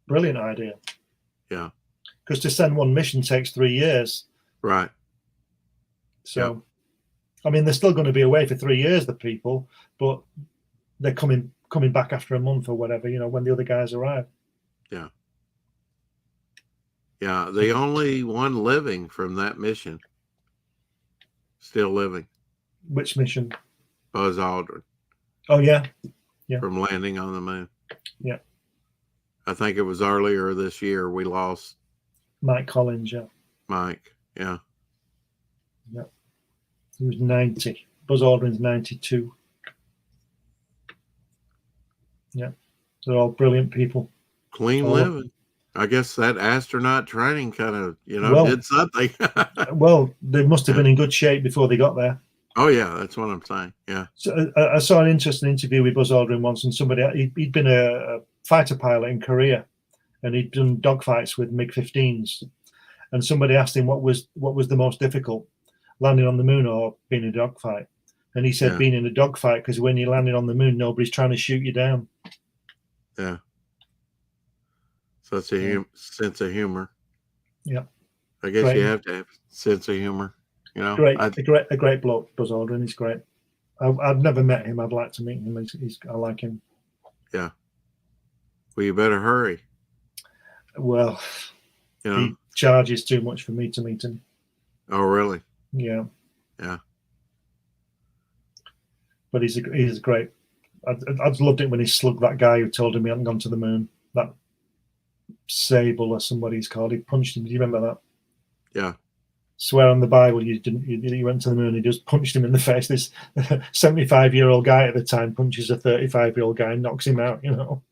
Brilliant idea. Yeah. Because to send one mission takes 3 years. Right. So, I mean, they're still going to be away for 3 years, the people, but they're coming back after a month or whatever, when the other guys arrive. Yeah. Yeah. The only one living from that mission, still living. Which mission? Buzz Aldrin. Oh, yeah. Yeah. From landing on the moon. Yeah. I think it was earlier this year we lost Mike Collins. Yeah. Mike. Yeah. Yeah. He was 90. Buzz Aldrin's 92. Yeah. They're all brilliant people. Clean living. I guess that astronaut training kind of, did something. Well, they must have been in good shape before they got there. Oh, yeah. That's what I'm saying. Yeah. So I saw an interesting interview with Buzz Aldrin once, and he'd been a fighter pilot in Korea, and he'd done dogfights with MiG-15s. And somebody asked him what was the most difficult, landing on the moon or being in a dogfight. And he said being in a dogfight, because when you're landing on the moon, nobody's trying to shoot you down. Yeah. Such a sense of humor. Yeah. I guess you have to have a sense of humor. A great bloke, Buzz Aldrin. He's great. I've never met him. I'd like to meet him. I like him. Yeah. Well, you better hurry. Well, You know? he charges too much for me to meet him. Oh, really? Yeah. Yeah. But he's great. I'd loved it when he slugged that guy who told him he hadn't gone to the moon. That Sable or somebody he's called. He punched him. Do you remember that? Yeah. Swear on the Bible you didn't. You went to the moon. He just punched him in the face. This 75-year-old guy at the time punches a 35-year-old guy and knocks him out. You know.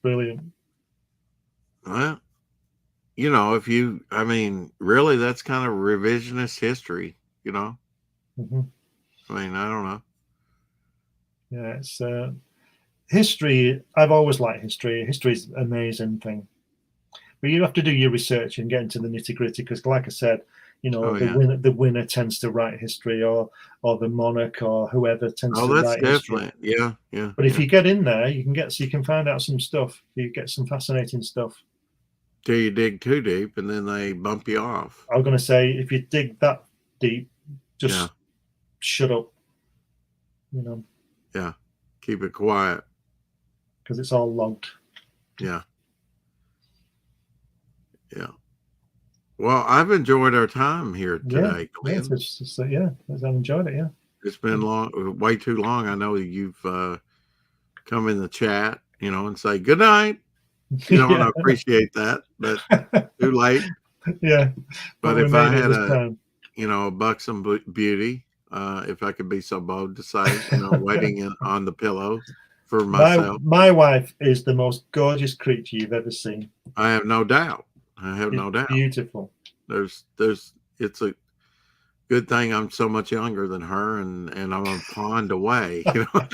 Brilliant. Well, you know, really, that's kind of revisionist history, you know? Mm-hmm. I mean, I don't know. Yeah, it's history. I've always liked history. History's an amazing thing. But you have to do your research and get into the nitty-gritty because, like I said, you know, the winner tends to write history, or the monarch or whoever tends to write history. Yeah. But if you get in there, you can find out some stuff. You get some fascinating stuff. Till you dig too deep, and then they bump you off. I was going to say, if you dig that deep, just shut up. You know. Yeah. Keep it quiet. Because it's all logged. Yeah. Yeah. Well, I've enjoyed our time here today. I've enjoyed it. Yeah. It's been way too long. I know you've come in the chat, you know, and say good night. You know, and I appreciate that, but too late. Yeah. But if I had a buxom beauty, if I could be so bold to say, you know, waiting on the pillow for myself. My wife is the most gorgeous creature you've ever seen. I have no doubt. No doubt. Beautiful. It's a good thing I'm so much younger than her, and I'm a pond away. You know?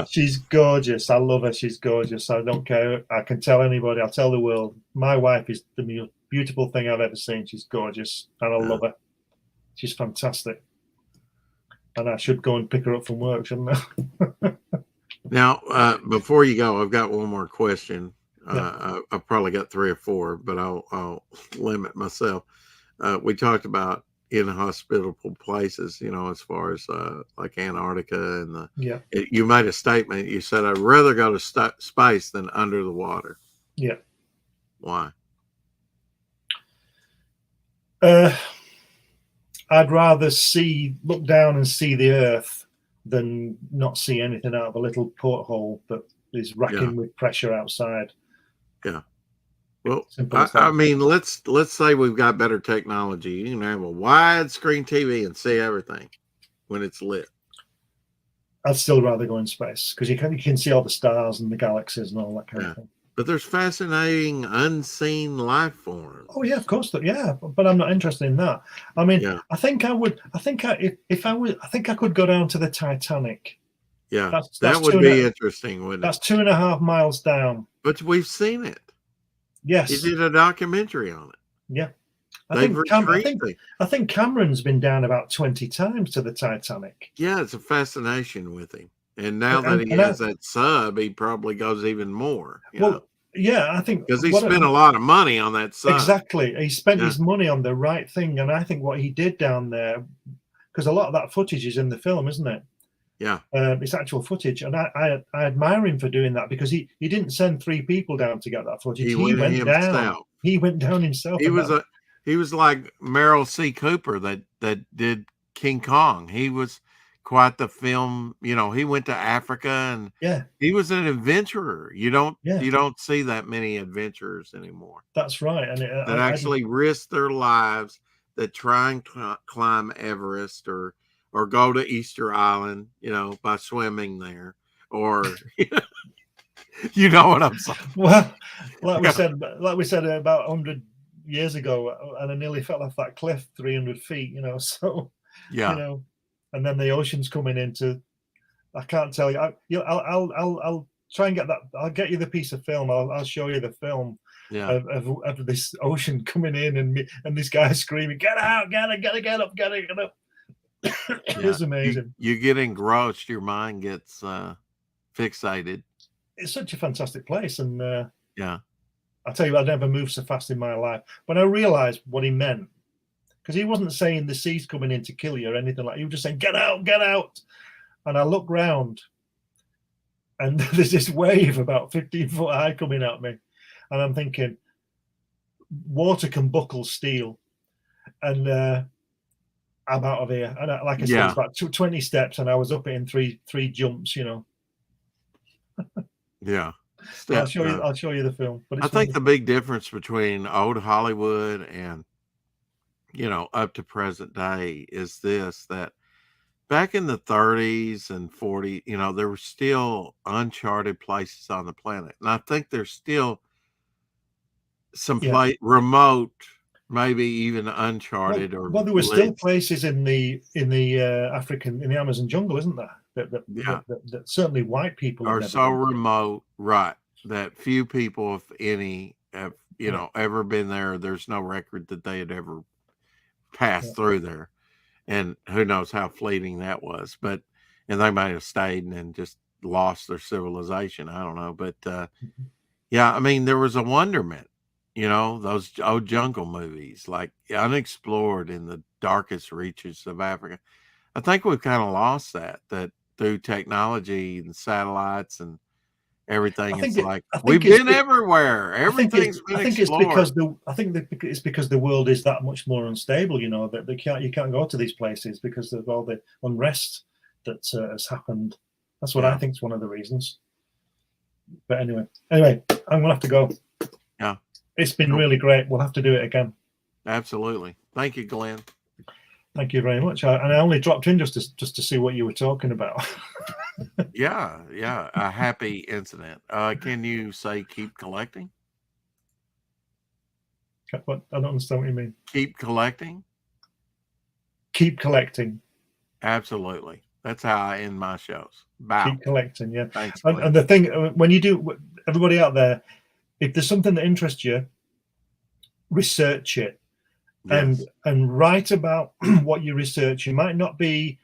She's gorgeous. I love her. She's gorgeous. I don't care. I can tell anybody. I'll tell the world. My wife is the most beautiful thing I've ever seen. She's gorgeous, and I love her. She's fantastic. And I should go and pick her up from work, shouldn't I? Now, before you go, I've got one more question. I've probably got 3 or 4, but I'll limit myself. We talked about inhospitable places, you know, as far as like Antarctica and you made a statement. You said, I'd rather go to space than under the water. Yeah. Why? I'd rather look down and see the Earth than not see anything out of a little porthole that is racking with pressure outside. Yeah. Well, I mean, let's say we've got better technology. You can have a widescreen TV and see everything when it's lit. I'd still rather go in space because you can see all the stars and the galaxies and all that kind of thing. But there's fascinating unseen life forms. Oh yeah, of course. But I'm not interested in that. I mean, I think I could go down to the Titanic. Yeah, that would be interesting, wouldn't it? That's 2.5 miles down. But we've seen it. Yes. He did a documentary on it. Yeah. I think Cameron's been down about 20 times to the Titanic. Yeah, it's a fascination with him. And now that he has that sub, he probably goes even more. Yeah, I think because he spent a lot of money on that sub. Exactly. He spent his money on the right thing. And I think what he did down there, because a lot of that footage is in the film, isn't it? Yeah. It's actual footage. And I admire him for doing that because he didn't send 3 people down to get that footage. He went down. He went down himself. He was like Meryl C. Cooper that did King Kong. He was quite the film. You know, he went to Africa and he was an adventurer. You don't see that many adventurers anymore. That's right. And that actually risk their lives, that try and climb Everest or go to Easter Island, you know, by swimming there, or you know what I'm saying. Well, like we said about 100 years ago, and I nearly fell off that cliff 300 feet, you know. So you know, and then the ocean's coming into. I can't tell you. I'll try and get that. I'll get you the piece of film. I'll show you the film of this ocean coming in and this guy screaming, "Get out! Get up! Get up!" It was amazing. You get engrossed. Your mind gets fixated. It's such a fantastic place, and I tell you, I've never moved so fast in my life. When I realized what he meant, because he wasn't saying the sea's coming in to kill you or anything like that. He was just saying, get out, get out. And I look round and there's this wave about 15 foot high coming at me. And I'm thinking, water can buckle steel. And I'm out of here. And like I said, it's about 20 steps and I was up it in three jumps, you know. Yeah. I'll show you the film. But I think the big difference between old Hollywood and, you know, up to present day is this, that back in the 30s and 40s, you know, there were still uncharted places on the planet. And I think there's still some remote, maybe even uncharted well, there were still places in the Amazon jungle, isn't there? That certainly white people are so remote, right, that few people, if any, have ever been there. There's no record that they had ever passed through there, and who knows how fleeting that was. But and they might have stayed and then just lost their civilization. I don't know, but yeah, I mean, there was a wonderment. You know, those old jungle movies, like Unexplored in the Darkest Reaches of Africa. I think we've kind of lost that through technology and satellites and everything. We've been everywhere. Everything's been explored. I think it's because the world is that much more unstable, you know, that you can't go to these places because of all the unrest that has happened. That's what I think is one of the reasons. But anyway, I'm going to have to go. Yeah. It's been really great. We'll have to do it again. Absolutely. Thank you, Glenn. Thank you very much. I only dropped in just to see what you were talking about. Yeah. A happy incident. Can you say keep collecting? What? I don't understand what you mean. Keep collecting? Keep collecting. Absolutely. That's how I end my shows. Bow. Keep collecting, yeah. Thanks, and the thing, when you do, everybody out there, if there's something that interests you, research it. Yes. And write about what you research. You might not be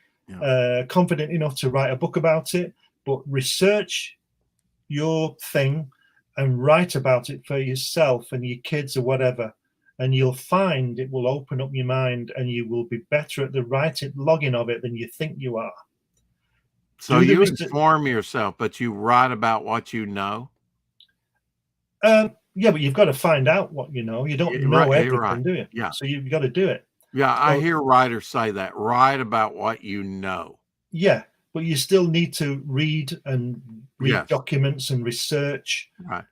confident enough to write a book about it, but research your thing and write about it for yourself and your kids or whatever, and you'll find it will open up your mind and you will be better at the logging of it than you think you are. So you inform yourself, but you write about what you know? Yeah, but you've got to find out what you know. You don't know everything, do you? Yeah. So you've got to do it. Yeah, I hear writers say that. Write about what you know. Yeah, but you still need to read documents and research. Right.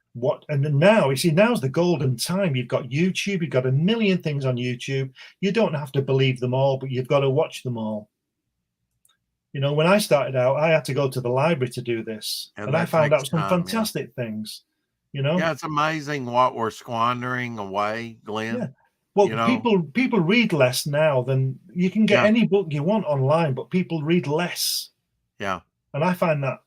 And then now, you see, now's the golden time. You've got YouTube. You've got a million things on YouTube. You don't have to believe them all, but you've got to watch them all. You know, when I started out, I had to go to the library to do this. And I found out some fantastic things. You know, it's amazing what we're squandering away, Glenn. Yeah. Well, people read less now than you can get any book you want online, but people read less. Yeah, and I find that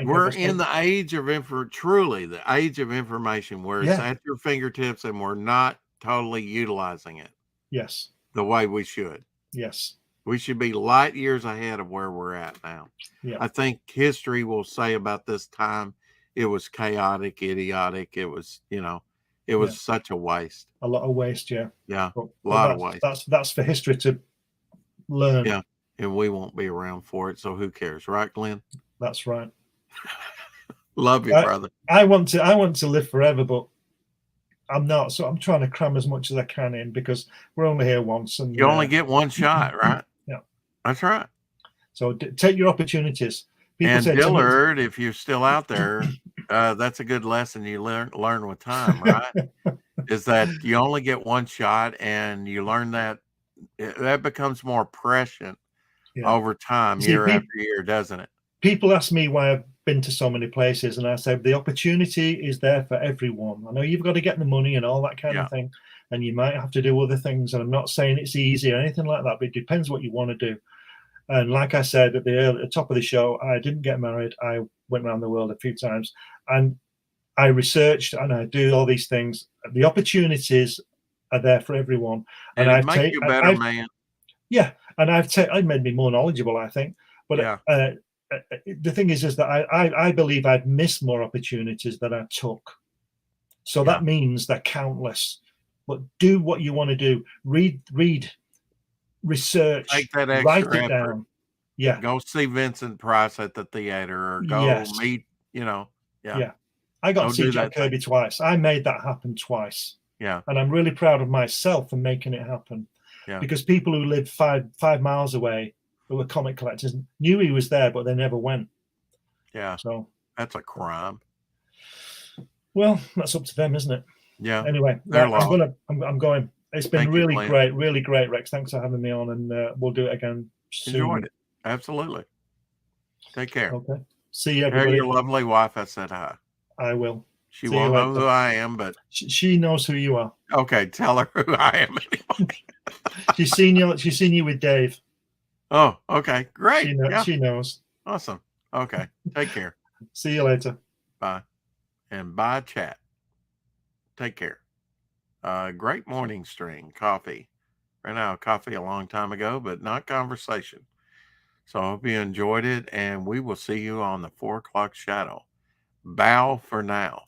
we're in the age of truly the age of information, where it's at your fingertips, and we're not totally utilizing it. Yes, the way we should. Yes, we should be light years ahead of where we're at now. Yeah, I think history will say about this time. It was chaotic, idiotic. It was, it was such a waste. A lot of waste, Yeah, a lot of waste. That's for history to learn. Yeah, and we won't be around for it, so who cares, right, Glenn? That's right. Love you, brother. I want to live forever, but I'm not. So I'm trying to cram as much as I can in because we're only here once, and you only get one shot, right? Yeah, that's right. So take your opportunities. And Dillard, if you're still out there, that's a good lesson you learn with time, right? Is that you only get one shot, and you learn that becomes more prescient over time, year after year, doesn't it? People ask me why I've been to so many places, and I say the opportunity is there for everyone. I know you've got to get the money and all that kind of thing, and you might have to do other things. And I'm not saying it's easy or anything like that, but it depends what you want to do. And like I said at the top of the show, I didn't get married. I went around the world a few times, and I researched and I do all these things. The opportunities are there for everyone, and it makes you a better man. Yeah, and I've made me more knowledgeable, I think. But the thing is that I believe I've missed more opportunities than I took. So that means they're countless. but do what you want to do. Read, research, Take that write extra it effort. down. Yeah. Go see Vincent Price at the theater, or go Yes. meet, yeah. I got Go to see do Jack that thing. Kirby twice. I made that happen twice. Yeah. And I'm really proud of myself for making it happen. Yeah. Because people who lived 5 miles away, who were comic collectors, knew he was there, but they never went. Yeah. So that's a crime. Well, that's up to them, isn't it? Yeah. Anyway, They're right, I'm going. It's been Thank you, really Clint. great, Rex. Thanks for having me on, and we'll do it again soon. Enjoyed it. Absolutely. Take care. Okay. See you, Tell everybody. your lovely wife I said hi. I will. She won't know who I am, but she knows who you are. Okay, tell her who I am anyway. She's seen you with Dave. Oh, okay. Great. She knows. Awesome. Okay. Take care. See you later. Bye. And bye, chat. Take care. Great morning string coffee. Ran out of coffee a long time ago, but not conversation. So I hope you enjoyed it, and we will see you on the 4 o'clock shadow. Bow for now.